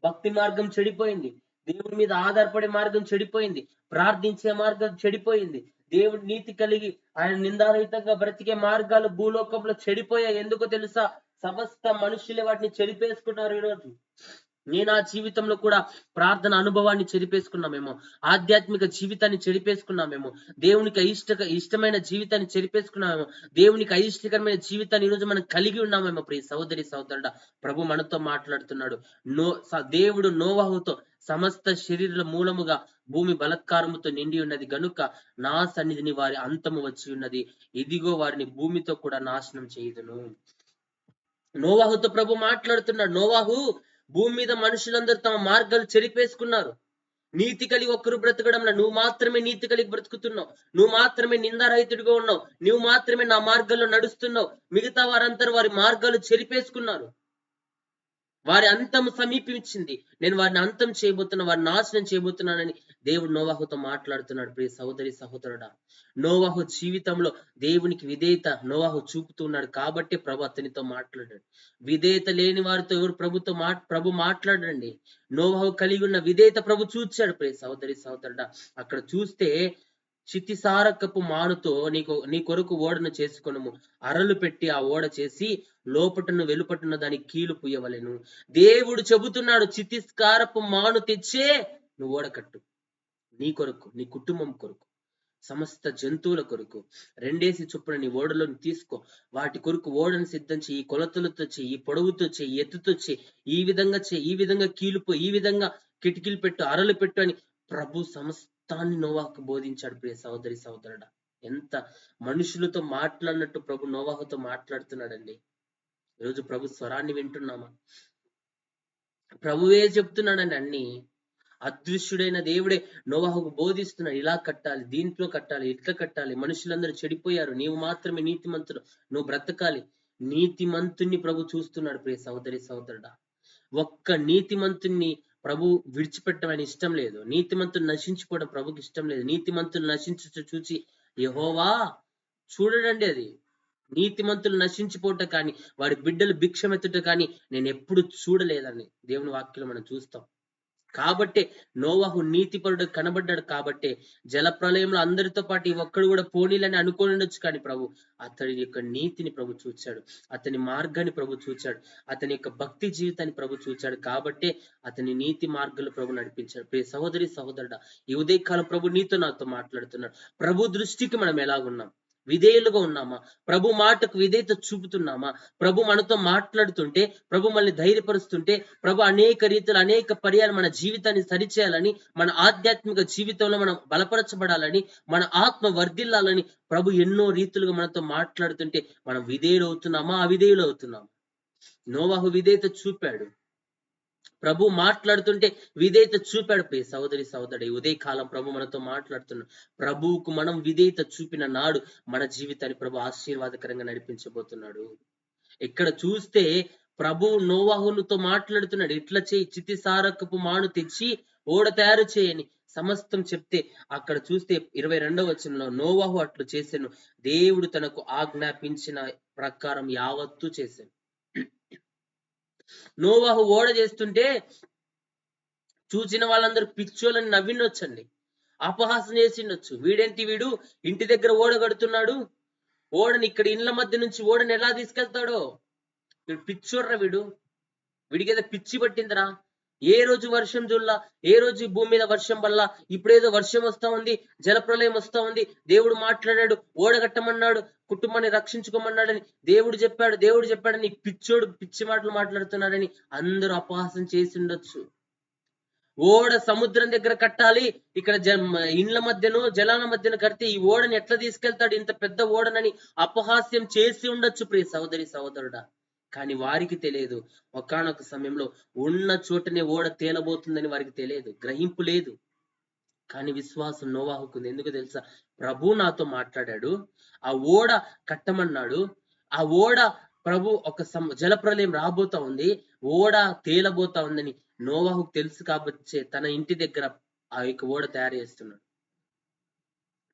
భక్తి మార్గం చెడిపోయింది, దేవుని మీద ఆధారపడే మార్గం చెడిపోయింది, ప్రార్థించే మార్గం చెడిపోయింది, దేవుడి నీతి కలిగి ఆయన నిందారహితంగా బ్రతికే మార్గాలు భూలోకంలో చెడిపోయాయి. ఎందుకో తెలుసా? సమస్త మనుషులే వాటిని చెరిపేసుకున్నారు. ఈరోజు నేను జీవితంలో కూడా ప్రార్థన అనుభవాన్ని చెరిపేసుకున్నామేమో, ఆధ్యాత్మిక జీవితాన్ని చెరిపేసుకున్నామేమో, దేవునికి ఇష్టమైన జీవితాన్ని చెరిపేసుకున్నామేమో, దేవునికి అయిష్టకరమైన జీవితాన్ని ఈరోజు మనం కలిగి ఉన్నామేమో. ప్రియ సహోదరి సహోదరుడా, ప్రభు మనతో మాట్లాడుతున్నాడు. దేవుడు నోవాహుతో సమస్త శరీరుల మూలముగా భూమి బలత్కారముతో నిండి ఉన్నది గనుక నా సన్నిధిని వారి అంతము వచ్చి ఉన్నది, ఇదిగో వారిని భూమితో కూడా నాశనం చేయుదును. నోవాహుతో ప్రభు మాట్లాడుతున్నాడు. నోవాహు, భూమి మీద మనుషులందరూ తమ మార్గాలు చెరిపేసుకున్నారు. నీతి కలిగి ఒక్కరు బ్రతకడంలో నువ్వు మాత్రమే నీతి కలిగి బ్రతుకుతున్నావు. నువ్వు మాత్రమే నిందారహితుడిగా ఉన్నావు. నువ్వు మాత్రమే నా మార్గాల్లో నడుస్తున్నావు. మిగతా వారందరూ వారి మార్గాలు చెరిపేసుకున్నారు. వారి అంతం సమీపించింది. నేను వారిని అంతం చేయబోతున్నా, వారిని నాశనం చేయబోతున్నానని దేవుడు నోవాహుతో మాట్లాడుతున్నాడు. ప్రియ సహోదరి సహోదరుడా, నోవాహు జీవితంలో దేవునికి విధేయత నోవాహు చూపుతూ ఉన్నాడు కాబట్టి ప్రభు అతనితో మాట్లాడాడు. విధేయత లేని వారితో ఎవరు ప్రభు మాట్లాడండి. నోవాహు కలిగి ఉన్న విధేయత ప్రభు చూచాడు. ప్రియ సహోదరి సహోదరుడా, అక్కడ చూస్తే, చితిసారకపు మానుతో నీ కొరకు ఓడను చేసుకొనుము, అరలు పెట్టి ఆ ఓడ చేసి లోపటను వెలుపటున్న దాని కీలు పుయ్యవలెను. దేవుడు చెబుతున్నాడు, చితిస్కారపు మాను తెచ్చే నువ్వు ఓడ కట్టు. నీ కొరకు, నీ కుటుంబం కొరకు, సమస్త జంతువుల కొరకు 2 చొప్పున నీ ఓడలోని తీసుకో. వాటి కొరకు ఓడను సిద్ధం చేయి. ఈ కొలతలతో చేయి, ఈ పొడవుతో చేయి, ఎత్తుతో చేయి, ఈ విధంగా చేయి, ఈ విధంగా కీలుపో, ఈ విధంగా కిటికీలు పెట్టు, అరలు పెట్టు అని ప్రభు సమస్తాన్ని నోవాహుకు బోధించాడు. ప్రియ సహోదరి సహోదరుడా, ఎంత మనుషులతో మాట్లాడినట్టు ప్రభు నోవాహుతో మాట్లాడుతున్నాడండి. ఈరోజు ప్రభు స్వరాన్ని వింటున్నామా? ప్రభువే చెప్తున్నాడండి అన్ని. అదృశ్యుడైన దేవుడే నోవాహుకు బోధిస్తున్నాడు. ఇలా కట్టాలి, దీంట్లో కట్టాలి, ఇట్లా కట్టాలి. మనుషులందరూ చెడిపోయారు, నీవు మాత్రమే నీతిమంతుడు, నువ్వు బ్రతకాలి. నీతిమంతుణ్ణి ప్రభు చూస్తున్నాడు. ప్రియ సహోదరి సహోదరుడా, ఒక్క నీతిమంతుణ్ణి ప్రభు విడిచిపెట్టమని ఇష్టం లేదు. నీతిమంతులు నశించుకోవడం ప్రభుకి ఇష్టం లేదు. నీతిమంతులు నశించు చూచి యెహోవా చూడడండి. అది నీతిమంతులు నశించిపోవట కానీ, వాడి బిడ్డలు భిక్షమెత్తుట కానీ నేను ఎప్పుడు చూడలేదని దేవుని వాక్యంలో మనం చూస్తాం. కాబట్టి నోవాహు నీతిపరుడు కనబడ్డాడు. కాబట్టి జలప్రలయంలో అందరితో పాటు ఈ ఒక్కడు కూడా పోనీలని అనుకోని ఉండొచ్చు, కానీ ప్రభు అతడి యొక్క నీతిని ప్రభు చూచాడు, అతని మార్గాన్ని ప్రభు చూచాడు, అతని యొక్క భక్తి జీవితాన్ని ప్రభు చూచాడు. కాబట్టే అతని నీతి మార్గాలు ప్రభు నడిపించాడు. ప్రియ సహోదరి సహోదరుడా, ఈ ఉదయకాలం ప్రభు నీతో నాతో మాట్లాడుతున్నాడు. ప్రభు దృష్టికి మనం ఎలాగున్నాం? విధేయులుగా ఉన్నామా? ప్రభు మాటకు విధేయత చూపుతున్నామా? ప్రభు మనతో మాట్లాడుతుంటే, ప్రభు మనల్ని ధైర్యపరుస్తుంటే, ప్రభు అనేక రీతులు అనేక పర్యాలు మన జీవితాన్ని సరిచేయాలని, మన ఆధ్యాత్మిక జీవితంలో మనం బలపరచబడాలని, మన ఆత్మ వర్ధిల్లాలని ప్రభు ఎన్నో రీతులుగా మనతో మాట్లాడుతుంటే మనం విధేయులు అవుతున్నామా? అవిధేయులు అవుతున్నామా? నోవాహు విధేయత చూపాడు. ప్రభు మాట్లాడుతుంటే విధేయత చూపాడు. ప్రియ సహోదరి సహోదరుడు, ఈ ఉదయకాలం ప్రభు మనతో మాట్లాడుతున్నాడు. ప్రభువుకు మనం విధేయత చూపిన నాడు మన జీవితాన్ని ప్రభు ఆశీర్వాదకరంగా నడిపించబోతున్నాడు. ఇక్కడ చూస్తే ప్రభు నోవాహులతో మాట్లాడుతున్నాడు. ఇట్లా చేయి, చితిసారకపు మాను తెచ్చి ఓడ తయారు చేయని సమస్తం చెప్తే, అక్కడ చూస్తే 22వ వచనంలో నోవాహు అట్లు చేసెను, దేవుడు తనకు ఆజ్ఞాపించిన ప్రకారం యావత్తు చేశాను. నోవాహు ఓడ చేస్తుంటే చూసిన వాళ్ళందరూ పిచ్చోళ్ళని నవ్వినొచ్చండి, అపహాసం చేసిండొచ్చు. వీడు ఇంటి దగ్గర ఓడ కడుతున్నాడు, ఓడని ఇక్కడ ఇండ్ల మధ్య నుంచి ఓడని ఎలా తీసుకెళ్తాడో, వీడు పిచ్చోడ్రా, వీడికి ఏదో పిచ్చి పట్టిందిరా. ఏ రోజు వర్షం చూడలా, ఏ రోజు భూమి మీద వర్షం వల్ల, ఇప్పుడేదో వర్షం వస్తా ఉంది, జలప్రలయం వస్తా ఉంది, దేవుడు మాట్లాడాడు, ఓడ కట్టమన్నాడు, కుటుంబాన్ని రక్షించుకోమన్నాడని దేవుడు చెప్పాడని పిచ్చోడు పిచ్చి మాటలు మాట్లాడుతున్నాడని అందరూ అపహాసం చేసి ఉండొచ్చు. ఓడ సముద్రం దగ్గర కట్టాలి, ఇక్కడ ఇండ్ల మధ్యను జలాల మధ్యన కడితే ఈ ఓడని ఎట్లా తీసుకెళ్తాడు, ఇంత పెద్ద ఓడనని అపహాస్యం చేసి ఉండొచ్చు ప్రియ సహోదరి సహోదరుడా. కానీ వారికి తెలియదు, ఒకానొక సమయంలో ఉన్న చోటనే ఓడ తేలబోతుందని వారికి తెలియదు, గ్రహింపు లేదు. కానీ విశ్వాసం నోవాహుకుంది. ఎందుకు తెలుసా? ప్రభు నాతో మాట్లాడాడు, ఆ ఓడ కట్టమన్నాడు, ఆ ఓడ ప్రభు ఒక జలప్రలయం రాబోతా ఉంది, ఓడ తేలబోతా ఉందని నోవాహుకు తెలుసు కాబట్టి తన ఇంటి దగ్గర ఆ యొక్క ఓడ తయారు చేస్తున్నాడు.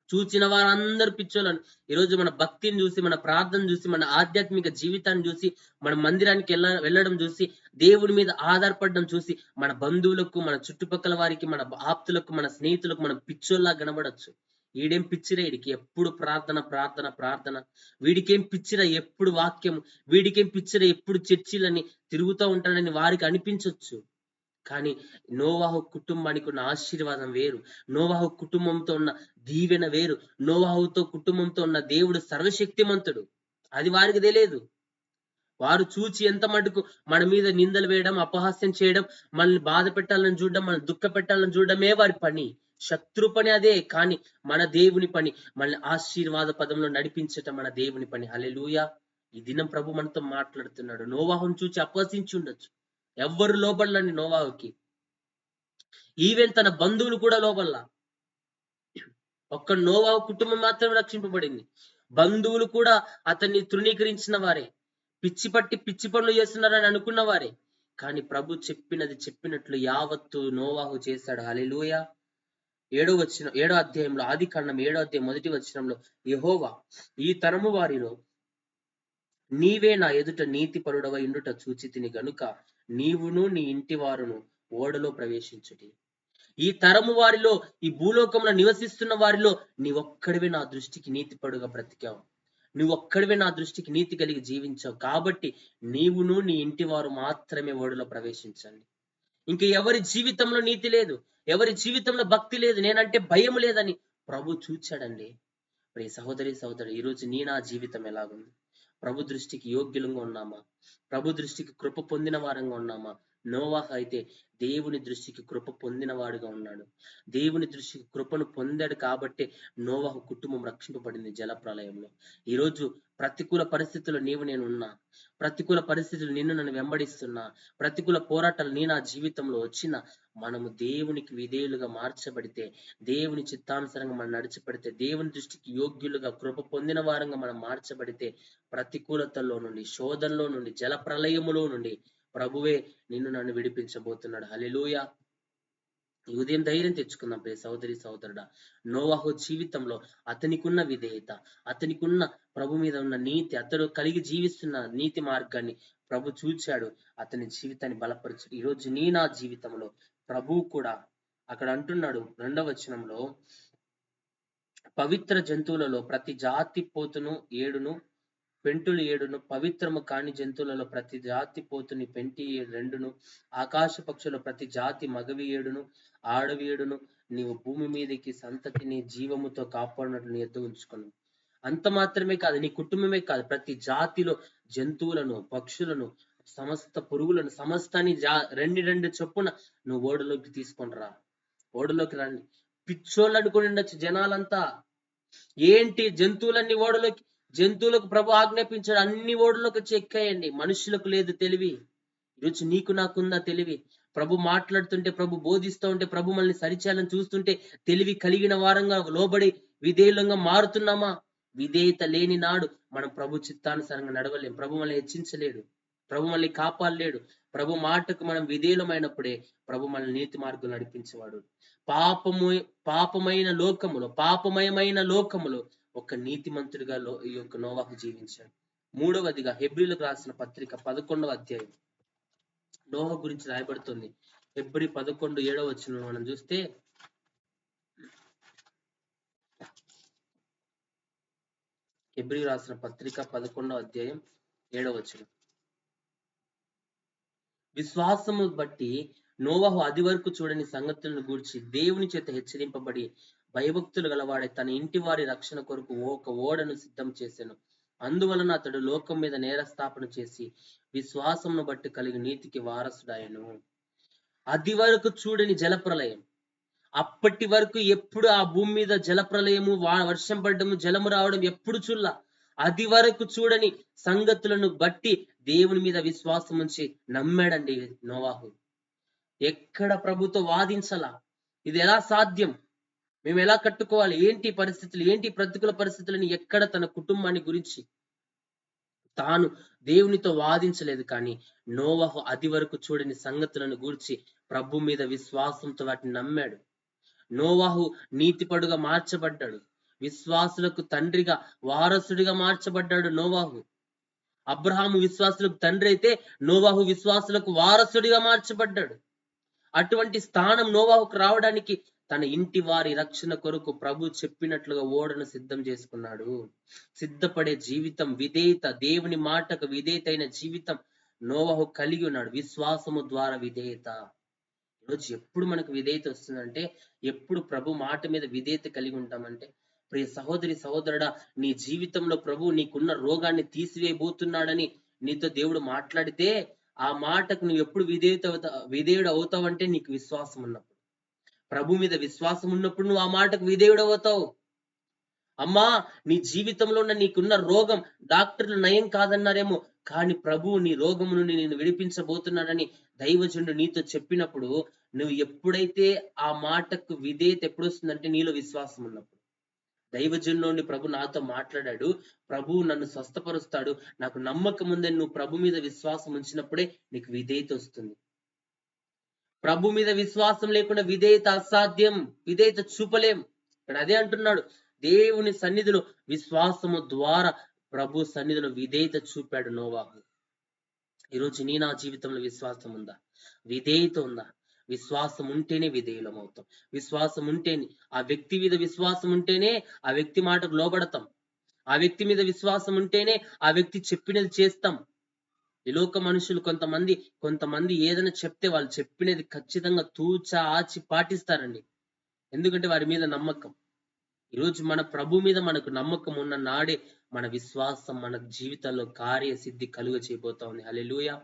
చూచిన వారందరూ పిచ్చోళ్ళని. ఈరోజు మన భక్తిని చూసి, మన ప్రార్థన చూసి, మన ఆధ్యాత్మిక జీవితాన్ని చూసి, మన మందిరానికి వెళ్ళడం చూసి, దేవుడి మీద ఆధారపడడం చూసి, మన బంధువులకు, మన చుట్టుపక్కల వారికి, మన ఆప్తులకు, మన స్నేహితులకు మనం పిచ్చోళ్ళలా కనబడచ్చు. వీడేం పిచ్చిరా, వీడికి ఎప్పుడు ప్రార్థన ప్రార్థన ప్రార్థన, వీడికేం పిచ్చిరా ఎప్పుడు వాక్యం, వీడికేం పిచ్చిరా ఎప్పుడు చర్చిలని తిరుగుతూ ఉంటాడని వారికి అనిపించవచ్చు. కానీ నోవాహు కుటుంబానికి ఉన్న ఆశీర్వాదం వేరు, నోవాహు కుటుంబంతో ఉన్న దీవెన వేరు, నోవాహుతో కుటుంబంతో ఉన్న దేవుడు సర్వశక్తిమంతుడు. అది వారికి తెలియదు. వారు చూచి ఎంత మటుకు మన మీద నిందలు వేయడం, అపహాస్యం చేయడం, మనల్ని బాధ పెట్టాలని చూడడం, మనల్ని దుఃఖ పెట్టాలని చూడడమే వారి పని. శత్రు పని అదే. కానీ మన దేవుని పని మనల్ని ఆశీర్వాద పదంలో నడిపించటం మన దేవుని పని. హల్లెలూయా. ఈ దినం ప్రభు మనతో మాట్లాడుతున్నాడు. నోవాహును చూచి అపహసించి ఉండొచ్చు, ఎవ్వరు లోబడలని నోవాహుకి, ఈవెన్ తన బంధువులు కూడా లోబడలా. ఒక్క నోవాహు కుటుంబం మాత్రమే రక్షింపబడింది. బంధువులు కూడా అతన్ని తృణీకరించిన వారే, పిచ్చి పనులు చేస్తున్నారని అనుకున్న వారే. కానీ ప్రభు చెప్పినది చెప్పినట్లు యావత్తు నోవాహు చేశాడు. హల్లెలూయా. 7వ అధ్యాయంలో, ఆదికాండం 7వ అధ్యాయం 1వ వచనంలో, యెహోవా ఈ తరము వారిలో నీవే నా ఎదుట నీతి పరుడవై ఉండుట చూచితిని గనుక నీవును నీ ఇంటి వారును ఓడలో ప్రవేశించుటి. ఈ తరము వారిలో, ఈ భూలోకంలో నివసిస్తున్న వారిలో నీవొక్కడివే నా దృష్టికి నీతిపరుడుగా బ్రతికావు, నువ్వొక్కడివే నా దృష్టికి నీతి కలిగి జీవించావు. కాబట్టి నీవును నీ ఇంటి వారు మాత్రమే ఓడలో ప్రవేశించండి. ఇంక ఎవరి జీవితంలో నీతి లేదు, ఎవరి జీవితంలో భక్తి లేదు, నేనంటే భయం లేదని ప్రభు చూచాడండి. ప్రియ సహోదరి సహోదరు, ఈరోజు నా జీవితం ఎలాగుంది? ప్రభు దృష్టికి యోగ్యులంగా ఉన్నామా? ప్రభు దృష్టికి కృప పొందిన వారంగా ఉన్నామా? నోవాహు అయితే దేవుని దృష్టికి కృప పొందిన వాడుగా ఉన్నాడు. దేవుని దృష్టికి కృపను పొందాడు కాబట్టి నోవాహు కుటుంబం రక్షింపబడింది జల ప్రళయంలో. ఈరోజు ప్రతికూల పరిస్థితుల్లో నేను ఉన్నా, ప్రతికూల పరిస్థితులు నిన్ను నన్ను వెంబడిస్తున్నా, ప్రతికూల పోరాటాలు నా జీవితంలో వచ్చిన మనము దేవునికి విధేయులుగా మార్చబడితే, దేవుని చిత్తానుసారంగా మనం నడిచిపడితే, దేవుని దృష్టికి యోగ్యులుగా కృప పొందిన వారంగా మనం మార్చబడితే, ప్రతికూలతల్లో నుండి, శోధనలో నుండి, జల ప్రళయములో నుండి ప్రభువే నిన్ను నన్ను విడిపించబోతున్నాడు. హల్లెలూయా. ఈ ఉదయం ధైర్యం తెచ్చుకుందాం ప్రియ సహోదరి సహోదరుడా. నోవాహు జీవితంలో అతనికున్న విధేయత, అతనికున్న ప్రభు మీద ఉన్న నీతి, అతడు కలిగి జీవిస్తున్న నీతి మార్గాన్ని ప్రభు చూచాడు, అతని జీవితాన్ని బలపరచు. ఈరోజు నా జీవితంలో ప్రభువు కూడా అక్కడ అంటున్నాడు 2వ వచనంలో, పవిత్ర జంతువులలో ప్రతి జాతి పోతును 7ను, పెంటులు 7ను, పవిత్రము కాని జంతువులలో ప్రతి జాతి పోతుని పెంటి 2ను, ఆకాశ పక్షుల ప్రతి జాతి మగవి 7ను, ఆడవి 7ను నీవు భూమి మీదకి సంతతిని జీవముతో కాపాడినట్లు నీ ఎద్దు ఉంచుకును. అంత మాత్రమే కాదు, నీ కుటుంబమే కాదు, ప్రతి జాతిలో జంతువులను, పక్షులను, సమస్త పురుగులను, సమస్తాన్ని రెండు రెండు చొప్పున నువ్వు ఓడలోకి తీసుకొని రా. ఓడలోకి రండి. పిచ్చోళ్ళు అనుకుని ఉండొచ్చు జనాలంతా. ఏంటి జంతువులన్నీ ఓడలోకి, జంతువులకు ప్రభు ఆజ్ఞాపించాడు, అన్ని ఓడలోకి వచ్చి ఎక్కాయండి. మనుషులకు లేదు తెలివి. ఈరోజు నీకు నాకుందా తెలివి? ప్రభు మాట్లాడుతుంటే, ప్రభు బోధిస్తూ ఉంటే, ప్రభు మనల్ని సరిచేయాలని చూస్తుంటే తెలివి కలిగిన వారంగా లోబడి విధేయులంగా మారుతున్నామా? విధేయత లేని నాడు మనం ప్రభు చిత్తానుసారంగా నడవలేం. ప్రభు మనల్ని హెచ్చించలేడు, ప్రభు మనల్ని కాపాడలేడు. ప్రభు మాటకు మనం విధేయులమైనప్పుడే ప్రభు మనల్ని నీతి మార్గం నడిపించేవాడు. పాపమయమైన లోకములో ఒక నీతిమంతుడిగా ఈ యొక్క నోవాహు జీవించాడు. మూడవదిగా హెబ్రీలకు రాసిన పత్రిక 11వ అధ్యాయం నోవహు గురించి రాయబడుతుంది. హెబ్రీ 11:7 మనం చూస్తే, హెబ్రీ రాసిన పత్రిక 11వ అధ్యాయం 7 విశ్వాసము బట్టి నోవహు అది వరకు చూడని సంగతులను గూర్చి దేవుని చేత హెచ్చరింపబడి భయభక్తులు గలవాడే తన ఇంటి వారి రక్షణ కొరకు ఒక ఓడను సిద్ధం చేశాను. అందువలన అతడు లోకం మీద నేరస్థాపన చేసి విశ్వాసమును బట్టి కలిగి నీతికి వారసుడాయను. అది వరకు చూడని జలప్రలయం. అప్పటి వరకు ఎప్పుడు ఆ భూమి మీద జలప్రలయము, వర్షం పడ్డము, జలము రావడం ఎప్పుడు చూడలా. అది వరకు చూడని సంగతులను బట్టి దేవుని మీద విశ్వాసం ఉంచి నమ్మాడండి నోవాహు. ఎక్కడ ప్రభుతో వాదించలా. ఇది ఎలా సాధ్యం, మేము ఎలా కట్టుకోవాలి, ఏంటి పరిస్థితులు, ఏంటి ప్రతికూల పరిస్థితులని ఎక్కడ తన కుటుంబాన్ని గురించి తాను దేవునితో వాదించలేదు. కానీ నోవహు అది వరకు చూడని సంగతులను గూర్చి ప్రభు మీద విశ్వాసంతో వాటిని నమ్మాడు. నోవహు నీతిపడుగా మార్చబడ్డాడు. విశ్వాసులకు తండ్రిగా, వారసుడిగా మార్చబడ్డాడు నోవహు. అబ్రహాము విశ్వాసులకు తండ్రి అయితే నోవహు విశ్వాసులకు వారసుడిగా మార్చబడ్డాడు. అటువంటి స్థానం నోవహుకు రావడానికి తన ఇంటి వారి రక్షణ కొరకు ప్రభు చెప్పినట్లుగా ఓడను సిద్ధం చేసుకున్నాడు. సిద్ధపడే జీవితం, విధేయత, దేవుని మాటకు విధేయతైన జీవితం నోవహు కలిగి ఉన్నాడు. విశ్వాసము ద్వారా విధేయత. ఈరోజు ఎప్పుడు మనకు విధేయత వస్తుందంటే, ఎప్పుడు ప్రభు మాట మీద విధేయత కలిగి ఉంటామంటే, ప్రియ సహోదరి సహోదరుడా, నీ జీవితంలో ప్రభు నీకున్న రోగాన్ని తీసివేయబోతున్నాడని నీతో దేవుడు మాట్లాడితే, ఆ మాటకు నువ్వు ఎప్పుడు విధేయుడు అవుతావంటే నీకు విశ్వాసం ఉన్నప్పుడు. ప్రభు మీద విశ్వాసం ఉన్నప్పుడు నువ్వు ఆ మాటకు విధేయుడు అవుతావు. అమ్మా, నీ జీవితంలో ఉన్న నీకున్న రోగం డాక్టర్లు నయం కాదన్నారేమో, కానీ ప్రభువు నీ రోగము నుండి నేను విడిపించబోతున్నాడని దైవజనుడు నీతో చెప్పినప్పుడు, నువ్వు ఎప్పుడైతే ఆ మాటకు విధేయత ఎప్పుడు వస్తుందంటే నీలో విశ్వాసం ఉన్నప్పుడు. దైవజనుడి ప్రభు నాతో మాట్లాడాడు, ప్రభువు నన్ను స్వస్థపరుస్తాడు, నాకు నమ్మకం ఉందని నువ్వు ప్రభు మీద విశ్వాసం ఉంచినప్పుడే నీకు విధేయత వస్తుంది. ప్రభు మీద విశ్వాసం లేకుండా విధేయత అసాధ్యం, విధేయత చూపలేం. ఇక్కడ అదే అంటున్నాడు, దేవుని సన్నిధిలో విశ్వాసము ద్వారా ప్రభు సన్నిధిలో విధేయత చూపాడు నోవాహు. ఈరోజు నీ నా జీవితంలో విశ్వాసం ఉందా? విధేయత ఉందా? విశ్వాసం ఉంటేనే విధేయులం అవుతాం. విశ్వాసం ఉంటేనే, ఆ వ్యక్తి మీద విశ్వాసం ఉంటేనే ఆ వ్యక్తి మాటకు లోబడతాం. ఆ వ్యక్తి మీద విశ్వాసం ఉంటేనే ఆ వ్యక్తి చెప్పినది చేస్తాం. ఈ లోక మనుషులు కొంతమంది ఏదైనా చెప్తే వాళ్ళు చెప్పినది ఖచ్చితంగా తూచా ఆచి పాటిస్తారండి. ఎందుకంటే వారి మీద నమ్మకం. ఈరోజు మన ప్రభు మీద మనకు నమ్మకం ఉన్న నాడే మన విశ్వాసం మన జీవితాల్లో కార్యసిద్ధి కలుగ చేయబోతా ఉంది. హల్లెలూయా.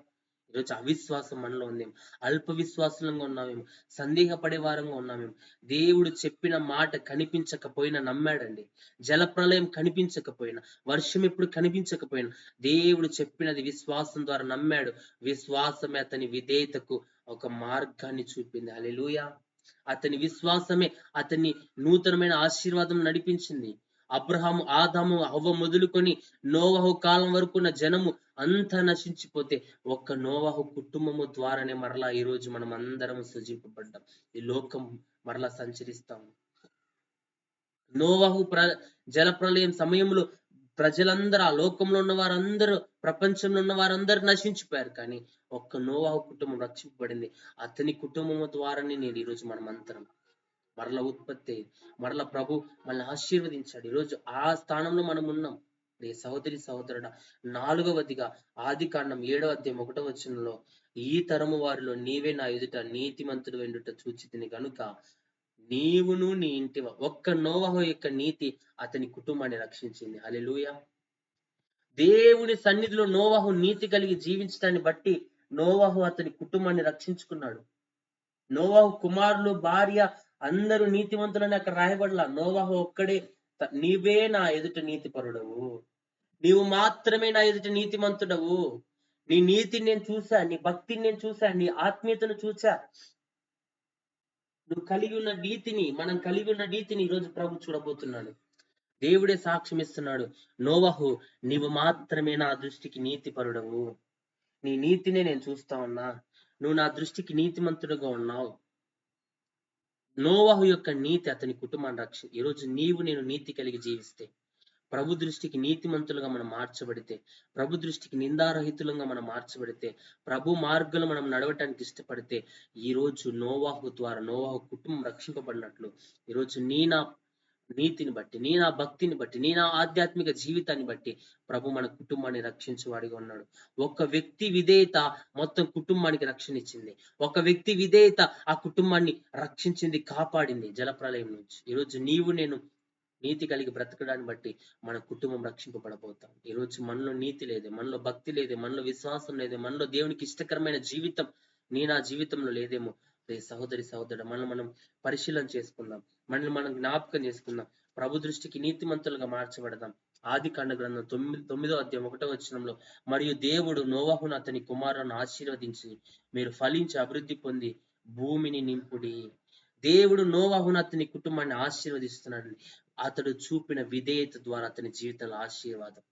ఈరోజు అవిశ్వాసం మనలో ఉందేమో, అల్ప విశ్వాసంగా ఉన్నామేమో, సందేహపడే వారంగా ఉన్నామేమో. దేవుడు చెప్పిన మాట కనిపించకపోయినా నమ్మాడండి. జలప్రలయం కనిపించకపోయినా, వర్షం ఎప్పుడు కనిపించకపోయినా దేవుడు చెప్పినది విశ్వాసం ద్వారా నమ్మాడు. విశ్వాసమే అతని విధేయతకు ఒక మార్గాన్ని చూపింది. హల్లెలూయా. అతని విశ్వాసమే అతన్ని నూతనమైన ఆశీర్వాదం నడిపించింది. అబ్రహాము, ఆదాము, హవ్వ మొదలుకొని నోవహు కాలం వరకు ఉన్న జనము అంతా నశించిపోతే ఒక్క నోవహు కుటుంబము ద్వారానే మరలా ఈ రోజు మనం అందరం సజీవపడ్డాం. ఈ లోకం మరలా సంచరిస్తాం. నోవహు జలప్రలయం సమయంలో ప్రజలందరూ, ఆ లోకంలో ఉన్న వారందరూ, ప్రపంచంలో ఉన్న వారందరూ నశించిపోయారు. కానీ ఒక్క నోవహు కుటుంబం రక్షింపబడింది. అతని కుటుంబము ద్వారానే నేను ఈరోజు మనం అందరం మరల ఉత్పత్తి, మరల ప్రభు మనల్ని ఆశీర్వదించాడు. ఈరోజు ఆ స్థానంలో మనం ఉన్నాం. సహోదరి సహోదరుడా, 4వదిగా ఆదికాండం 7వ అధ్యాయం 1వ వచనంలో, ఈ తరము వారిలో నీవే నా ఎదుట నీతిమంతుడు వెండుట చూచితిని గనుక నీవును నీ ఇంటి ఒక్క నోవహు యొక్క నీతి అతని కుటుంబాన్ని రక్షించింది. హల్లెలూయా. దేవుని సన్నిధిలో నోవహు నీతి కలిగి జీవించడాన్ని బట్టి నోవహు అతని కుటుంబాన్ని రక్షించుకున్నాడు. నోవహు కుమారులు, భార్య అందరూ నీతిమంతులని అక్కడ రాయబడలా. నోవహు ఒక్కడే నీవే నా ఎదుట నీతిపరుడవు, నీవు మాత్రమే నా ఎదుట నీతిమంతుడవు, నీ నీతిని నేను చూసా, నీ భక్తిని నేను చూసా, నీ ఆత్మీయతను చూసా. నువ్వు కలిగి ఉన్న నీతిని, మనం కలిగి ఉన్న నీతిని ఈరోజు ప్రభు చూడబోతున్నాడు. దేవుడే సాక్ష్యం ఇస్తున్నాడు. నోవహు, నీవు మాత్రమే నా దృష్టికి నీతిపరుడవు, నీ నీతినే నేను చూస్తా ఉన్నా, నువ్వు నా దృష్టికి నీతిమంతుడుగా ఉన్నావు. నోవహు యొక్క నీతి అతని కుటుంబాన్ని ఈరోజు నీవు నేను నీతి కలిగి జీవిస్తే, ప్రభు దృష్టికి నీతిమంతులుగా మనం మార్చబడితే, ప్రభు దృష్టికి నిందారహితులంగా మనం మార్చబడితే, ప్రభు మార్గంలో మనం నడవటానికి ఇష్టపడితే, ఈరోజు నోవహు ద్వారా నోవహు కుటుంబం రక్షింపబడినట్లు ఈరోజు నా నీతిని బట్టి, నా భక్తిని బట్టి, నా ఆధ్యాత్మిక జీవితాన్ని బట్టి ప్రభు మన కుటుంబాన్ని రక్షించేవాడిగా ఉన్నాడు. ఒక వ్యక్తి విధేయత మొత్తం కుటుంబానికి రక్షణ ఇచ్చింది. ఒక వ్యక్తి విధేయత ఆ కుటుంబాన్ని రక్షించింది, కాపాడింది జలప్రలయం నుంచి. ఈరోజు నీవు నేను నీతి కలిగి బ్రతకడాన్ని బట్టి మన కుటుంబం రక్షింపబడబోతాం. ఈరోజు మనలో నీతి లేదే, మనలో భక్తి లేదే, మనలో విశ్వాసం లేదే, మనలో దేవునికి ఇష్టకరమైన జీవితం నా జీవితంలో లేదేమో. సహోదరి సహోదరుడు, మనం పరిశీలన చేసుకుందాం, మనల్ని మనం జ్ఞాపకం చేసుకుందాం, ప్రభు దృష్టికి నీతిమంతులుగా మార్చబడదాం. ఆదికాండ గ్రంథం 9వ అధ్యాయం 1వ వచనంలో, మరియు దేవుడు నోవహును అతని కుమారులను ఆశీర్వదించి, మీరు ఫలించి అభివృద్ధి పొంది భూమిని నింపుడి. దేవుడు నోవహును అతని కుటుంబాన్ని ఆశీర్వదిస్తున్నాడు. అతడు చూపిన విధేయత ద్వారా అతని జీవితంలో ఆశీర్వాదం.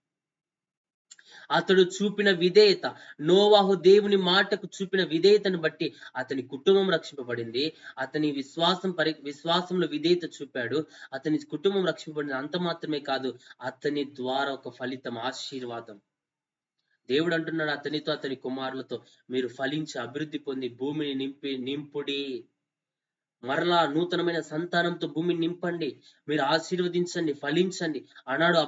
అతడు చూపిన విధేయత, నోవహు దేవుని మాటకు చూపిన విధేయతను బట్టి అతని కుటుంబం రక్షింపబడింది. అతని విశ్వాసంలో విధేయత చూపాడు, అతని కుటుంబం రక్షింపబడింది. అంత మాత్రమే కాదు, అతని ద్వారా ఒక ఫలితం, ఆశీర్వాదం. దేవుడు అంటున్నాడు అతనితో అతని కుమారులతో, మీరు ఫలించి అభివృద్ధి పొంది భూమిని నింపుడి. మరలా నూతనమైన సంతానంతో భూమిని నింపండి, మీరు ఆశీర్వదించండి, ఫలించండి. అన్నాడు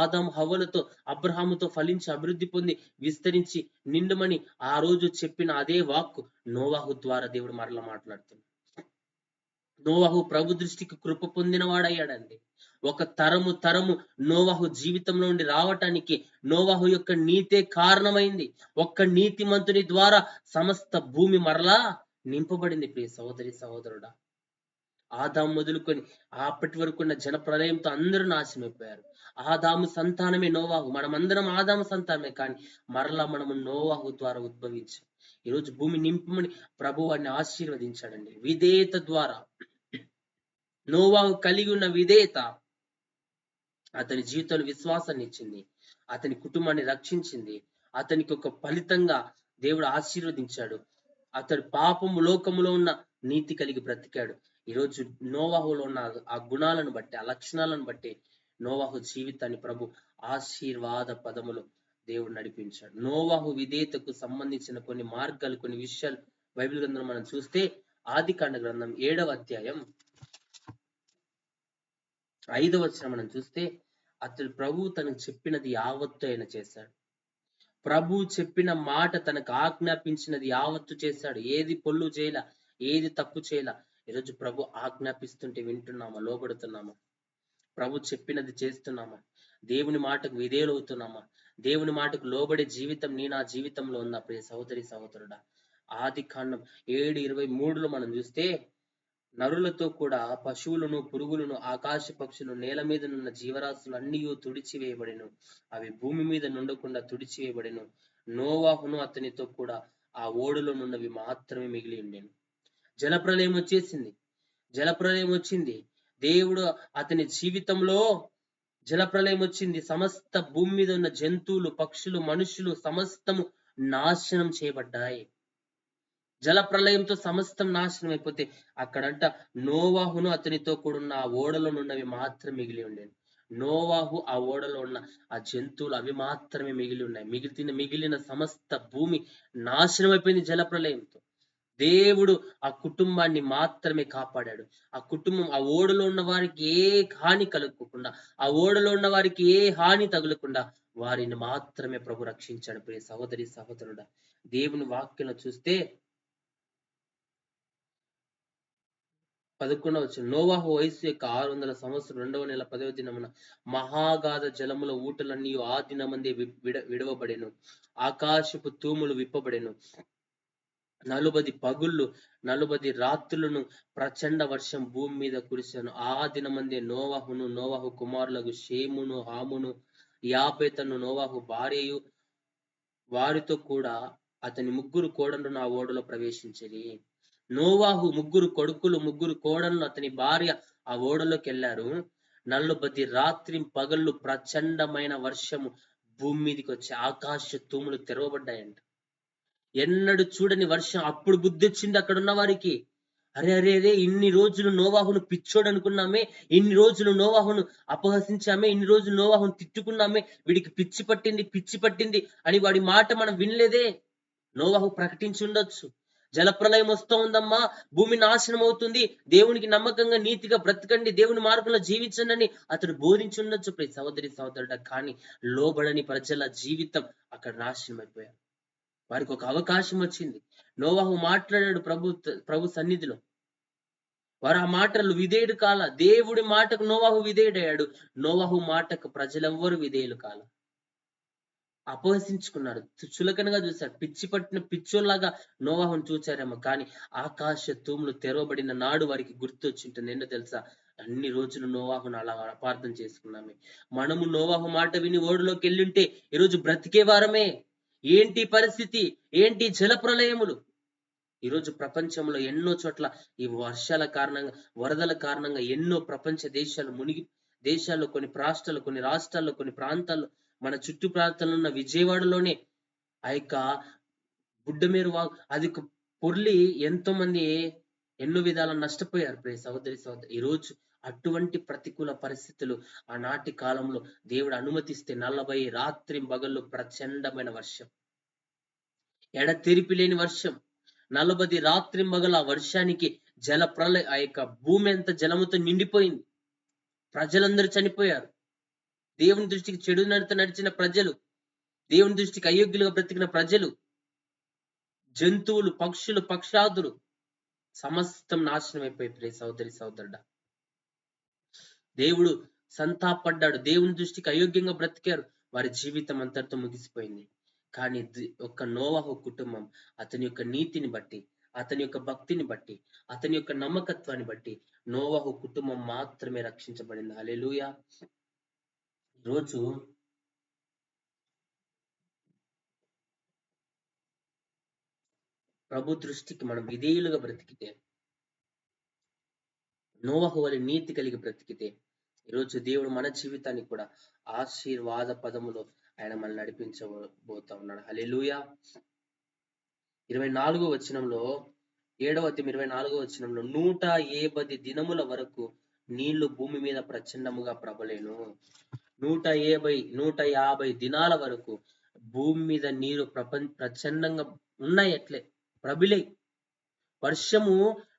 ఆదాము హవ్వలతో, అబ్రహాముతో ఫలించి అభివృద్ధి పొంది విస్తరించి నిండుమని ఆ రోజు చెప్పిన అదే వాక్కు నోవహు ద్వారా దేవుడు మరలా మాట్లాడుతున్నాడు. నోవహు ప్రభు దృష్టికి కృప పొందిన వాడయ్యాడండి. ఒక తరము నోవహు జీవితంలో నుండి రావటానికి నోవహు యొక్క నీతే కారణమైంది. ఒక్క నీతిమంతుని ద్వారా సమస్త భూమి మరలా నింపబడింది. ప్రియ సహోదరి సహోదరుడా, ఆదాము మొదలుకొని అప్పటి వరకు ఉన్న జన ప్రళయంతో అందరూ నాశనమైపోయారు. ఆదాము సంతానమే నోవాహు, మనమందరం ఆదాము సంతానమే, కానీ మరలా మనము నోవాహు ద్వారా ఉద్భవించాం. ఈరోజు భూమి నింపమని ప్రభు వాడిని ఆశీర్వదించాడండి. విధేయత ద్వారా నోవాహు కలిగి ఉన్న విధేయత అతని జీవితంలో విశ్వాసాన్ని ఇచ్చింది, అతని కుటుంబాన్ని రక్షించింది, అతనికి ఒక ఫలితంగా దేవుడు ఆశీర్వదించాడు. అతడు పాపము లోకములో ఉన్న నీతి కలిగి బ్రతికాడు. ఈరోజు నోవాహులో ఉన్న ఆ గుణాలను బట్టి, ఆ లక్షణాలను బట్టి నోవాహు జీవితాన్ని ప్రభు ఆశీర్వాద పదములు దేవుడు నడిపించాడు. నోవాహు విధేయతకు సంబంధించిన కొన్ని మార్గాలు, కొన్ని విషయాలు బైబిల్ గ్రంథంలో మనం చూస్తే, ఆదికాండ గ్రంథం 7వ అధ్యాయం 5వ వచనం మనం చూస్తే, అతడు ప్రభు తనకు చెప్పినది యావత్తు ఆయన చేశాడు. ప్రభు చెప్పిన మాట తనకు ఆజ్ఞాపించినది యావత్తు చేశాడు. ఏది పొల్లు చేయలా, ఏది తప్పు చేయలా. ఈరోజు ప్రభు ఆజ్ఞాపిస్తుంటే వింటున్నామా, లోబడుతున్నామా? ప్రభు చెప్పినది చేస్తున్నామా? దేవుని మాటకు విధేయులవుతున్నామా? దేవుని మాటకు లోబడే జీవితం నా జీవితంలో ఉందా? ప్రియ సహోదరి సహోదరుడా, ఆదికాండం 7:23లో మనం చూస్తే, నరులతో కూడా పశువులను, పురుగులను, ఆకాశ పక్షులు, నేల మీద నున్న జీవరాశులు అన్నీ తుడిచివేయబడెను. అవి భూమి మీద నుండకుండా తుడిచివేయబడెను. నోవాహును అతనితో కూడా ఆ ఓడలో నున్నవి మాత్రమే మిగిలి ఉండెను. జలప్రలయం వచ్చింది. దేవుడు అతని జీవితంలో జలప్రలయం వచ్చింది. సమస్త భూమి మీద ఉన్న జంతువులు, పక్షులు, మనుషులు సమస్తము నాశనం చేయబడ్డాయి. జలప్రలయంతో సమస్తం నాశనం అయిపోతే, అక్కడంట నోవాహును అతనితో కూడున్న ఆ ఓడలో ఉన్నవి మాత్రం మిగిలి ఉండేది. నోవాహు ఆ ఓడలో ఉన్న ఆ జంతువులు అవి మాత్రమే మిగిలి ఉన్నాయి. మిగిలిన సమస్త భూమి నాశనం అయిపోయింది జలప్రలయంతో. దేవుడు ఆ కుటుంబాన్ని మాత్రమే కాపాడాడు. ఆ కుటుంబం, ఆ ఓడలో ఉన్న వారికి ఏ హాని కలుగకుండా, ఆ ఓడలో ఉన్న వారికి ఏ హాని తగులకుండా వారిని మాత్రమే ప్రభు రక్షించాడు. ప్రియ సహోదరి సహోదరుడా, దేవుని వాక్యం చూస్తే 11వ వచనం, నోవాహు వయస్సు యొక్క 600 సంవత్సరం 2వ నెల 10వ దినమున మహాగాధ జలముల ఊటలన్నీ ఆ దినమందే విడవబడెను. ఆకాశపు తూములు విప్పబడెను. 40 పగుళ్ళు 40 రాత్రులను ప్రచండ వర్షం భూమి మీద కురిసెను. ఆ దినమందే నోవాహును నోవాహు కుమారులకు షేమును హామును యాపేతను నోవాహు భార్యయు వారితో కూడా అతని ముగ్గురు కోడళ్ళు ఆ ఓడలో ప్రవేశించిరి. నోవాహు ముగ్గురు కొడుకులు ముగ్గురు కోడళ్ళు అతని భార్య ఆ ఓడలోకి వెళ్ళారు. 40 రాత్రి పగళ్ళు ప్రచండమైన వర్షము భూమి మీదకి వచ్చి ఆకాశ తూములు తెరవబడ్డాయంట. ఎన్నడూ చూడని వర్షం. అప్పుడు బుద్ధి వచ్చింది అక్కడ ఉన్న వారికి. అరే అరే అరే, ఇన్ని రోజులు నోవాహును పిచ్చోడు అనుకున్నామే, ఇన్ని రోజులు నోవాహును అపహసించామే, ఇన్ని రోజులు నోవాహును తిట్టుకున్నామే, వీడికి పిచ్చి పట్టింది అని వాడి మాట మనం వినలేదే. నోవాహు ప్రకటించి ఉండొచ్చు, జలప్రలయం వస్తూ ఉందమ్మా, భూమి నాశనం అవుతుంది, దేవునికి నమ్మకంగా నీతిగా బ్రతకండి, దేవుని మార్గంలో జీవించండి అని అతడు బోధించి ఉండొచ్చు ప్రియ సహోదరి సహోదరుడ. కానీ లోబడని ప్రజల జీవితం అక్కడ నాశనం అయిపోయారు. వారికి ఒక అవకాశం వచ్చింది. నోవాహు మాట్లాడాడు ప్రభు సన్నిధిలో. వారు ఆ మాటలు విధేయుడు కాల. దేవుడి మాటకు నోవాహు విధేయుడయ్యాడు. నోవాహు మాటకు ప్రజలెవ్వరు విధేయులు కాల. అపహసించుకున్నారు, చులకనగా చూశారు, పిచ్చి పట్టిన పిచ్చోల్లాగా నోవాహును చూచారేమో. కానీ ఆకాశ తూములు తెరవబడిన నాడు వారికి గుర్తొచ్చింటుంది. ఏంటో తెలుసా? అన్ని రోజులు నోవాహును అలా అపార్థం చేసుకున్నామే. మనము నోవాహు మాట విని ఓడిలోకి వెళ్ళుంటే ఈరోజు బ్రతికే వారమే. ఏంటి పరిస్థితి? ఏంటి జల ప్రళయములు? ఈరోజు ప్రపంచంలో ఎన్నో చోట్ల ఈ వర్షాల కారణంగా, వరదల కారణంగా ఎన్నో ప్రపంచ దేశాల్లో కొన్ని రాష్ట్రాల్లో కొన్ని ప్రాంతాల్లో, మన చుట్టూ ప్రాంతాల్లో ఉన్న విజయవాడలోనే ఆ యొక్క బుడ్డమేరు వాగు అది పొర్లి ఎంతో మంది ఎన్నో విధాల నష్టపోయారు ప్రియ సహోదరి సహోదరి. ఈరోజు అటువంటి ప్రతికూల పరిస్థితులు ఆనాటి కాలంలో దేవుడు అనుమతిస్తే 40 రాత్రి పగళ్ళు ప్రచండమైన వర్షం, ఎడతెరిపి లేని వర్షం, 40 రాత్రి మగల వర్షానికి జల ప్రళయ, ఆ యొక్క భూమి అంతా జలముతో నిండిపోయింది. ప్రజలందరూ చనిపోయారు. దేవుని దృష్టికి చెడు నడిచిన ప్రజలు, దేవుని దృష్టికి అయోగ్యులుగా బ్రతికిన ప్రజలు, జంతువులు, పక్షులు, పక్షాదులు సమస్తం నాశనం అయిపోయి ప్రియ సహోదరి సహోదరుడా. దేవుడు సంతాపడ్డాడు. దేవుని దృష్టికి అయోగ్యంగా బ్రతికారు. వారి జీవితం అంతటితో ముగిసిపోయింది. కానీ ఒక్క నోవాహు కుటుంబం అతని యొక్క నీతిని బట్టి, అతని యొక్క భక్తిని బట్టి, అతని యొక్క నమ్మకత్వాన్ని బట్టి నోవాహు కుటుంబం మాత్రమే రక్షించబడింది. హల్లెలూయా. రోజు ప్రభు దృష్టికి మనం విధేయులుగా బ్రతికితే, నోవాహు వలె నీతి కలిగి బ్రతికితే, ఈరోజు దేవుడు మన జీవితాన్ని కూడా ఆశీర్వాద పదములో ఆయన మనల్ని నడిపించబోతా ఉన్నాడు. హల్లెలూయా. 24వ వచనంలో, 7వ అధ్యాయం 24వ వచనంలో, 180 దినముల వరకు నీళ్లు భూమి మీద ప్రచండముగా ప్రబలేను. 150 దినాల వరకు భూమి మీద నీరు ప్రచండంగా ఉన్నాయి, అట్లే ప్రబిలై. వర్షము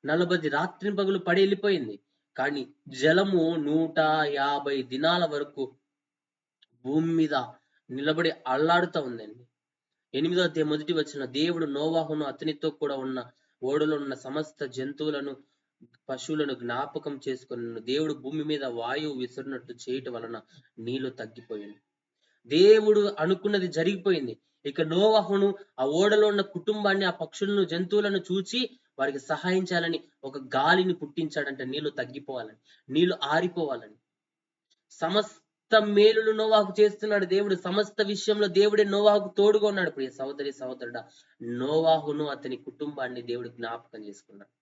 40 రాత్రి పగలు పడి వెళ్ళిపోయింది. కానీ జలము 150 దినాల వరకు భూమి మీద నిలబడి అల్లాడుతూ ఉందండి. 8వ అధ్యాయం 1వ వచనం, దేవుడు నోవాహును అతనితో కూడా ఉన్న ఓడలో ఉన్న సమస్త జంతువులను పశువులను జ్ఞాపకం చేసుకుని దేవుడు భూమి మీద వాయువు విసురునట్టు చేయటం వలన నీళ్లు తగ్గిపోయింది. దేవుడు అనుకున్నది జరిగిపోయింది. ఇక నోవాహును ఆ ఓడలో ఉన్న కుటుంబాన్ని, ఆ పక్షులను, జంతువులను చూచి వారికి సహాయం చేయాలని ఒక గాలిని పుట్టించాడంటే, నీళ్లు తగ్గిపోవాలని, నీళ్లు ఆరిపోవాలని. సమస్త మేలులు నోవాహుకు చేస్తున్నాడు దేవుడు. సమస్త విషయంలో దేవుడే నోవాహుకు తోడుగా ఉన్నాడు. ప్రియ సహోదరి సహోదరుడా, నోవాహును అతని కుటుంబాన్ని దేవుడు జ్ఞాపకం చేసుకున్నాడు.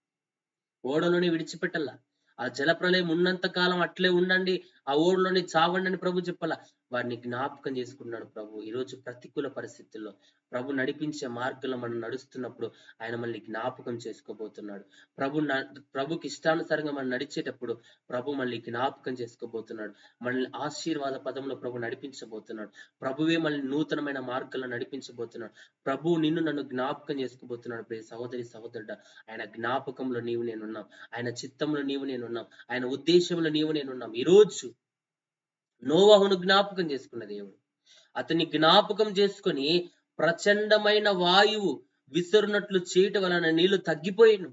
ఓడలోనే విడిచిపెట్టల్లా. ఆ జల ప్రళయం ఉన్నంత కాలం అట్లే ఉండండి, ఆ ఓడలోనే చావండి అని ప్రభు చెప్పాల. వారిని జ్ఞాపకం చేసుకున్నాడు ప్రభు. ఈరోజు ప్రతికూల పరిస్థితుల్లో ప్రభు నడిపించే మార్గంలో మనం నడుస్తున్నప్పుడు ఆయన మనల్ని జ్ఞాపకం చేసుకోబోతున్నాడు. ప్రభుకి ఇష్టానుసారంగా మనం నడిచేటప్పుడు ప్రభు మనల్ని జ్ఞాపకం చేసుకోబోతున్నాడు. మనల్ని ఆశీర్వాద పదంలో ప్రభు నడిపించబోతున్నాడు. ప్రభువే మనల్ని నూతనమైన మార్గంలో నడిపించబోతున్నాడు. ప్రభు నిన్ను నన్ను జ్ఞాపకం చేసుకోబోతున్నాడు. ప్రియ సహోదరి సహోదరుడా, ఆయన జ్ఞాపకంలో నీవు నేనున్నాం, ఆయన చిత్తంలో నీవు నేనున్నాం, ఆయన ఉద్దేశంలో నీవు నేనున్నాం. ఈరోజు నోవాహును జ్ఞాపకం చేసుకున్న దేవుడు అతన్ని జ్ఞాపకం చేసుకొని ప్రచండమైన వాయువు విసురునట్లు చేయటం వలన నీళ్లు తగ్గిపోయాను.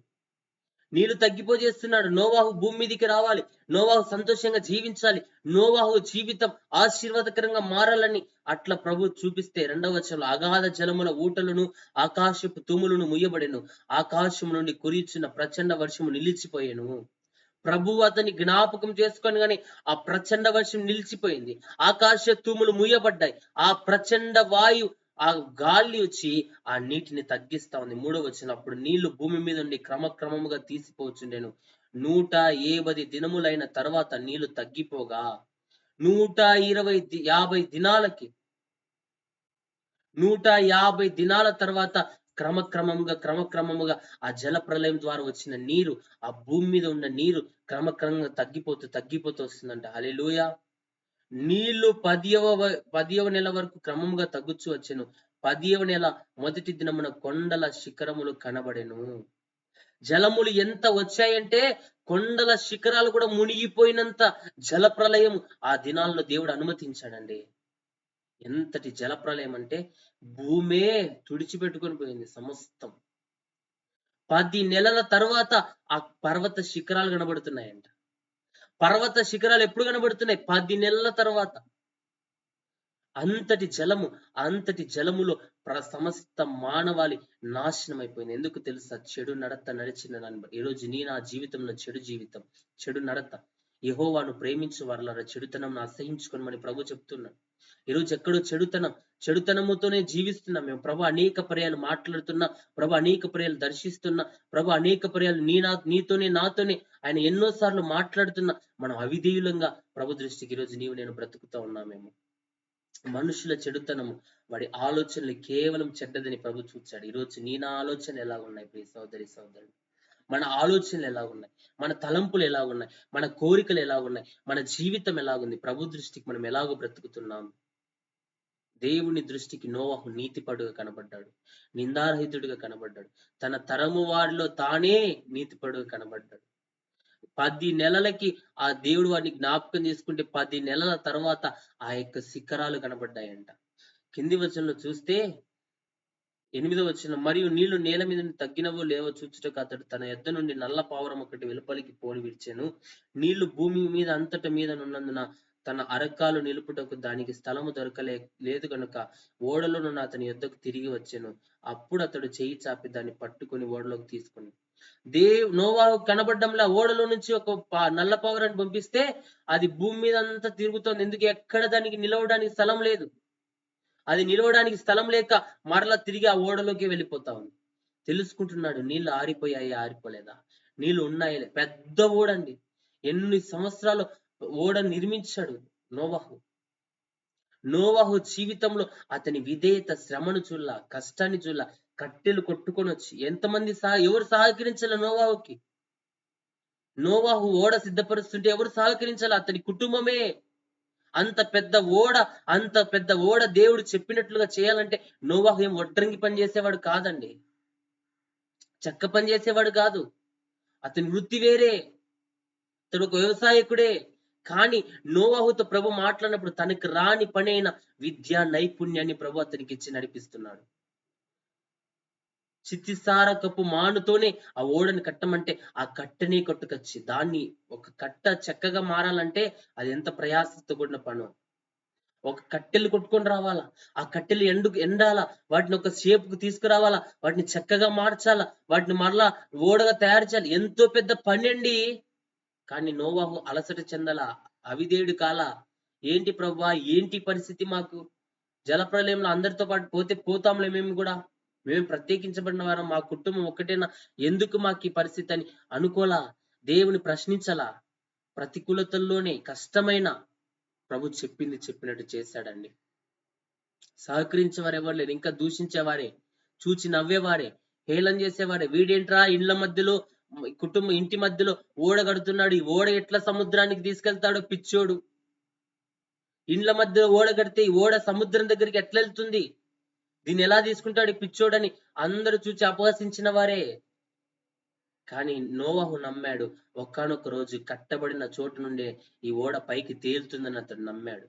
నీళ్లు తగ్గిపోజేస్తున్నాడు. నోవాహు భూమి మీదకి రావాలి, నోవాహు సంతోషంగా జీవించాలి, నోవాహు జీవితం ఆశీర్వాదకరంగా మారాలని అట్లా ప్రభు చూపిస్తే, రెండవ వచనంలో అగాధ జలముల ఊటలను ఆకాశపు తుములను ముయ్యబడెను, ఆకాశం నుండి కురియుచున్న ప్రచండ వర్షము నిలిచిపోయెను. ప్రభువు అతని జ్ఞాపకం చేసుకొని గాని ఆ ప్రచండ వర్షం నిలిచిపోయింది, ఆకాశ తూములు ముయ్యబడ్డాయి, ఆ ప్రచండ వాయు ఆ గాలి వచ్చి ఆ నీటిని తగ్గిస్తా ఉంది. మూడో వచ్చినప్పుడు నీళ్లు భూమి మీద నుండి క్రమక్రమముగా తీసిపోవచ్చుండెను. 120 దినములైన తర్వాత నీళ్లు తగ్గిపోగా 150 దినాలకి 150 దినాల తర్వాత క్రమక్రమముగా ఆ జల ప్రళయం ద్వారా వచ్చిన నీరు, ఆ భూమి మీద ఉన్న నీరు క్రమక్రమంగా తగ్గిపోతూ వస్తుందంట. హల్లెలూయా. నీళ్లు 10వ నెల వరకు క్రమంగా తగ్గుచూ వచ్చెను. 10వ నెల మొదటి దినమున కొండల శిఖరములు కనబడెను. జలములు ఎంత వచ్చాయంటే కొండల శిఖరాలు కూడా మునిగిపోయినంత జల ప్రళయం ఆ దినాల్లో దేవుడు అనుమతించాడండి. ఎంతటి జల ప్రళయం అంటే భూమే తుడిచిపెట్టుకొని పోయింది సమస్తం. 10 నెలల తర్వాత ఆ పర్వత శిఖరాలు కనబడుతున్నాయంట. పర్వత శిఖరాలు ఎప్పుడు కనబడుతున్నాయి? 10 నెలల తర్వాత. అంతటి జలములో సమస్త మానవాళి నాశనం అయిపోయింది. ఎందుకు తెలుసా? చెడు నడత నడిచిన ఈ రోజు నా జీవితంలో చెడు నడత. యెహోవాను ప్రేమించు వారలారా చెడుతనం అసహించుకోమని ప్రభు చెప్తున్నాడు. ఈరోజు ఎక్కడో చెడుతనముతోనే జీవిస్తున్నాం మేము. ప్రభు అనేక పర్యాలు మాట్లాడుతున్నా, ప్రభు అనేక పర్యాలు దర్శిస్తున్నా, ప్రభు అనేక పర్యాలు నీతోనే నాతోనే ఆయన ఎన్నోసార్లు మాట్లాడుతున్నా, మనం అవిధేయులంగా ప్రభు దృష్టికి ఈరోజు నేను బ్రతుకుతా ఉన్నామేమో. మనుషుల చెడుతనము, వాడి ఆలోచనలు కేవలం చెడ్డదని ప్రభు చూచాడు. ఈరోజు నా ఆలోచనలు ఎలా ఉన్నాయి ప్రియ సోదరి సోదరుడు? మన ఆలోచనలు ఎలా ఉన్నాయి? మన తలంపులు ఎలా ఉన్నాయి? మన కోరికలు ఎలా ఉన్నాయి? మన జీవితం ఎలాగుంది? ప్రభు దృష్టికి మనం ఎలాగో బ్రతుకుతున్నాం? దేవుని దృష్టికి నోవాహు నీతిపడుగా కనబడ్డాడు, నిందారహితుడిగా కనబడ్డాడు, తన తరము వారిలో తానే నీతిపడుగా కనబడ్డాడు. 10 నెలలకి ఆ దేవుడు వాడిని జ్ఞాపకం చేసుకుంటే 10 నెలల తర్వాత ఆ యొక్క శిఖరాలు కనబడ్డాయంట. కింది వచనంలో చూస్తే 8వ వచనం, మరియు నీళ్లు నేల మీద తగ్గినవో లేవో చూచుటకు అతడు తన యొద్ద నుండి నల్ల పావురం ఒకటి వెలుపలికి పోని విడిచెను. నీళ్లు భూమి మీద అంతట మీద నున్నందున తన అరకాలు నిలుపుటకు దానికి స్థలము లేదు కనుక ఓడలోనున్న అతని యొద్దకు తిరిగి వచ్చెను. అప్పుడు అతడు చెయ్యి చాపి దాన్ని పట్టుకొని ఓడలోకి తీసుకుని నోవాహు కనబడ్డంలా ఓడలో నుంచి ఒక నల్ల పావురాన్ని పంపిస్తే అది భూమి మీద అంతా తిరుగుతోంది. ఎందుకు? ఎక్కడ దానికి నిలవడానికి స్థలం లేదు. అది నిలవడానికి స్థలం లేక మరలా తిరిగి ఆ ఓడలోకి వెళ్ళిపోతా ఉంది. తెలుసుకుంటున్నాడు, నీళ్లు ఆరిపోలేదా, నీళ్లు ఉన్నాయి. పెద్ద ఓడండి, ఎన్ని సంవత్సరాలు ఓడ నిర్మించాడు నోవాహు జీవితంలో అతని విధేయత, శ్రమను చూల్ల, కష్టాన్ని చూల్ల, కట్టెలు కొట్టుకొని వచ్చి ఎంతమంది ఎవరు సహకరించాల నోవాహుకి? నోవాహు ఓడ సిద్ధపరుస్తుంటే ఎవరు సహకరించాల? అతని కుటుంబమే. అంత పెద్ద ఓడ దేవుడు చెప్పినట్లుగా చేయాలంటే నోవాహు ఏం ఒడ్రంగి పని చేసేవాడు కాదండి, చెక్క పని చేసేవాడు కాదు. అతని వృత్తి వేరే, అతడు ఒక వ్యవసాయకుడే. కానీ నోవాహుతో ప్రభు మాట్లాడినప్పుడు తనకు రాని పని అయిన విద్యా నైపుణ్యాన్ని ప్రభు అతనికి ఇచ్చి నడిపిస్తున్నాడు. చిత్తిసారకపు మానుతోనే ఆ ఓడని కట్టమంటే ఆ కట్టనే కొట్టుకొచ్చి దాన్ని ఒక కట్ట చెక్కగా మారాలంటే అది ఎంత ప్రయాసతో కూడిన పను. ఒక కట్టెలు కొట్టుకొని రావాలా, ఆ కట్టెలు ఎండాలా, వాటిని ఒక షేపుకు తీసుకురావాలా, వాటిని చెక్కగా మార్చాలా, వాటిని మరలా ఓడగా తయారు చేయాలి. ఎంతో పెద్ద పని అండి. కానీ నోవాహు అలసట చెందల, అవిధేయుడు కాల. ఏంటి ప్రభువా, ఏంటి పరిస్థితి? మాకు జలప్రలయంలో అందరితో పాటు పోతాంలే, మేము ప్రత్యేకించబడిన వారం, మా కుటుంబం ఒక్కటేనా, ఎందుకు మాకు ఈ పరిస్థితి అని అనుకోలా. దేవుని ప్రశ్నించలా. ప్రతికూలతల్లోనే కష్టమైన ప్రభు చెప్పినట్టు చేశాడండి. సహకరించేవారు ఎవరు లేరు, ఇంకా దూషించేవారే, చూచి నవ్వేవారే, హేళన చేసేవారే. వీడేంట్రా ఇండ్ల మధ్యలో, ఇంటి మధ్యలో ఓడ కడుతున్నాడు, ఈ ఓడ ఎట్లా సముద్రానికి తీసుకెళ్తాడో పిచ్చోడు, ఇండ్ల మధ్యలో ఓడ కడితే ఈ ఓడ సముద్రం దగ్గరికి ఎట్లా వెళ్తుంది, దీన్ని ఎలా తీసుకుంటాడు పిచ్చోడని అందరూ చూచి అపహసించిన వారే. కానీ నోవాహు నమ్మాడు, ఒకానొక రోజు కట్టబడిన చోటు నుండే ఈ ఓడ పైకి తేలుతుందని అతడు నమ్మాడు.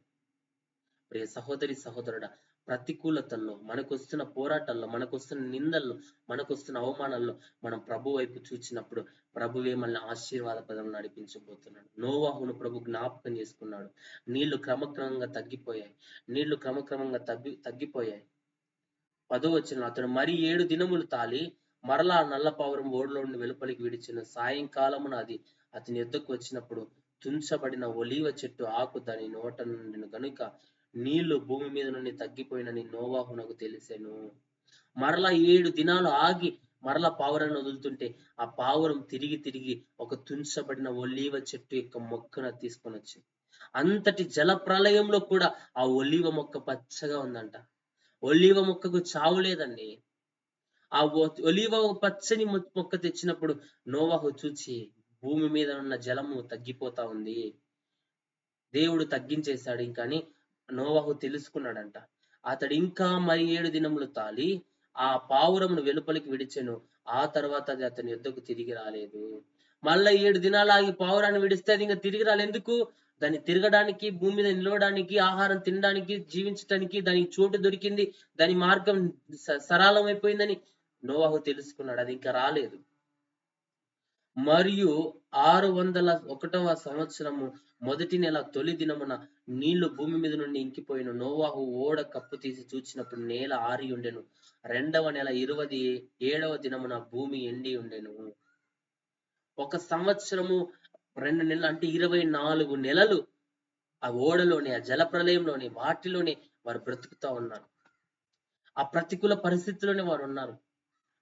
ప్రియ సహోదరి సహోదరుడా, ప్రతికూలతల్లో, మనకొస్తున్న పోరాటాల్లో, మనకొస్తున్న నిందల్లో, మనకొస్తున్న అవమానాల్లో మనం ప్రభు వైపు చూచినప్పుడు ప్రభువే మనల్ని ఆశీర్వాద పదం నడిపించబోతున్నాడు. నోవాహును ప్రభు జ్ఞాపకం చేసుకున్నాడు. నీళ్లు క్రమక్రమంగా తగ్గిపోయాయి. నీళ్లు క్రమక్రమంగా తగ్గిపోయాయి. 10వ వచనం, అతడు మరి 7 దినములు తాలి మరలా నల్ల పావురం ఓడలో నుండి వెలుపలికి విడిచిన సాయంకాలమున అది అతని యొద్దకు వచ్చినప్పుడు తుంచబడిన ఒలీవ చెట్టు ఆకు దాని నోట నుండి గనుక నీళ్లు భూమి మీద నుండి తగ్గిపోయినని నోవాహునకు తెలిసెను. మరలా 7 దినాలు ఆగి మరలా పావురాన్ని వదులుతుంటే ఆ పావురం తిరిగి తిరిగి ఒక తుంచబడిన ఒలీవ చెట్టు యొక్క మొక్కను తీసుకొని వచ్చింది. అంతటి జల ప్రళయంలో కూడా ఆ ఒలీవ మొక్క పచ్చగా ఉందంట. ఒలీవ మొక్కకు చావు లేదండి. ఆ ఒలీవ పచ్చని మొక్క తెచ్చినప్పుడు నోవాహు చూచి భూమి మీద ఉన్న జలము తగ్గిపోతా ఉంది, దేవుడు తగ్గించేశాడు ఇంకని నోవాహు తెలుసుకున్నాడంట. అతడు ఇంకా మరి 7 దినములు తాలి ఆ పావురమును వెలుపలికి విడిచెను. ఆ తర్వాత అది అతని యొద్దకు తిరిగి రాలేదు. మళ్ళా 7 దినాలు ఆగి పావురాన్ని విడిస్తే అది ఇంకా తిరిగి రాలేందుకు? దాన్ని తిరగడానికి, భూమి మీద నిలవడానికి, ఆహారం తినడానికి, జీవించడానికి దానికి చోటు దొరికింది. దాని మార్గం సరళమైపోయిందని నోవాహు తెలుసుకున్నాడు. అది ఇంకా రాలేదు. మరియు 601వ సంవత్సరము మొదటి నెల తొలి దినమున నీళ్లు భూమి మీద నుండి ఇంకిపోయిన. నోవాహు ఓడ కప్పు తీసి చూచినప్పుడు నేల ఆరి ఉండెను. 2వ నెల 27వ దినమున భూమి ఎండి ఉండెను. 1 సంవత్సరము 2 నెలలు అంటే 24 నెలలు ఆ ఓడలోనే, ఆ జల ప్రళయంలోనే, వాటిలోనే వారు బ్రతుకుతా ఉన్నారు. ఆ ప్రతికూల పరిస్థితిలోనే వారు ఉన్నారు.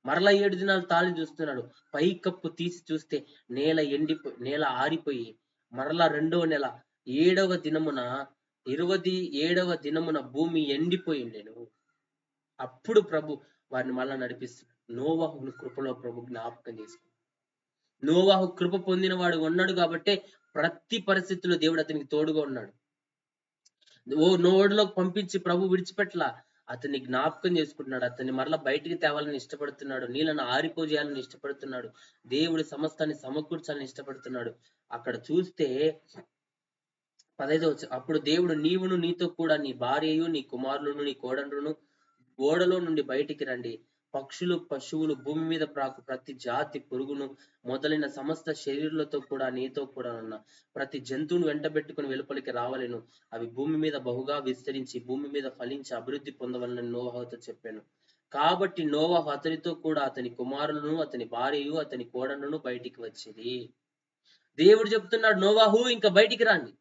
మరలా 7 దినాలు తాళి చూస్తున్నాడు. పై కప్పు తీసి చూస్తే నేల ఆరిపోయి మరలా 2వ నెల 7వ దినమున 27వ దినమున భూమి ఎండిపోయిండెను. అప్పుడు ప్రభు వారిని మళ్ళా నడిపిస్తున్నాడు. నోవాహును కృపలో ప్రభు జ్ఞాపకం చేసుకున్నాడు. నోవాహు కృప పొందిన వాడు ఉన్నాడు కాబట్టి ప్రతి పరిస్థితుల్లో దేవుడు అతనికి తోడుగా ఉన్నాడు. ఓడలోకి పంపించి ప్రభు విడిచిపెట్టలా, అతన్ని జ్ఞాపకం చేసుకుంటున్నాడు. అతన్ని మరలా బయటికి తేవాలని ఇష్టపడుతున్నాడు. నీళ్ళను ఆరిపోజేయాలని ఇష్టపడుతున్నాడు. దేవుడి సమస్తాన్ని సమకూర్చాలని ఇష్టపడుతున్నాడు. అక్కడ చూస్తే 15వ వచనం, అప్పుడు దేవుడు నీవును నీతో కూడా నీ భార్యయు నీ కుమారులను నీ కోడళ్ళను ఓడలో నుండి బయటికి రండి. పక్షులు పశువులు భూమి మీద ప్రాకు ప్రతి జాతి పురుగును మొదలైన సమస్త శరీరులతో కూడా నీతో కూడా ఉన్న ప్రతి జంతువును వెంటబెట్టుకుని వెలుపలికి రావలెను. అవి భూమి మీద బహుగా విస్తరించి భూమి మీద ఫలించి అభివృద్ధి పొందవలనని నోవాహుతో చెప్పాను. కాబట్టి నోవాహు అతనితో కూడా అతని కుమారులను అతని భార్యయు అతని కోడళ్ళను బయటికి వచ్చింది. దేవుడు చెప్తున్నాడు, నోవాహు ఇంకా బయటికి రండి.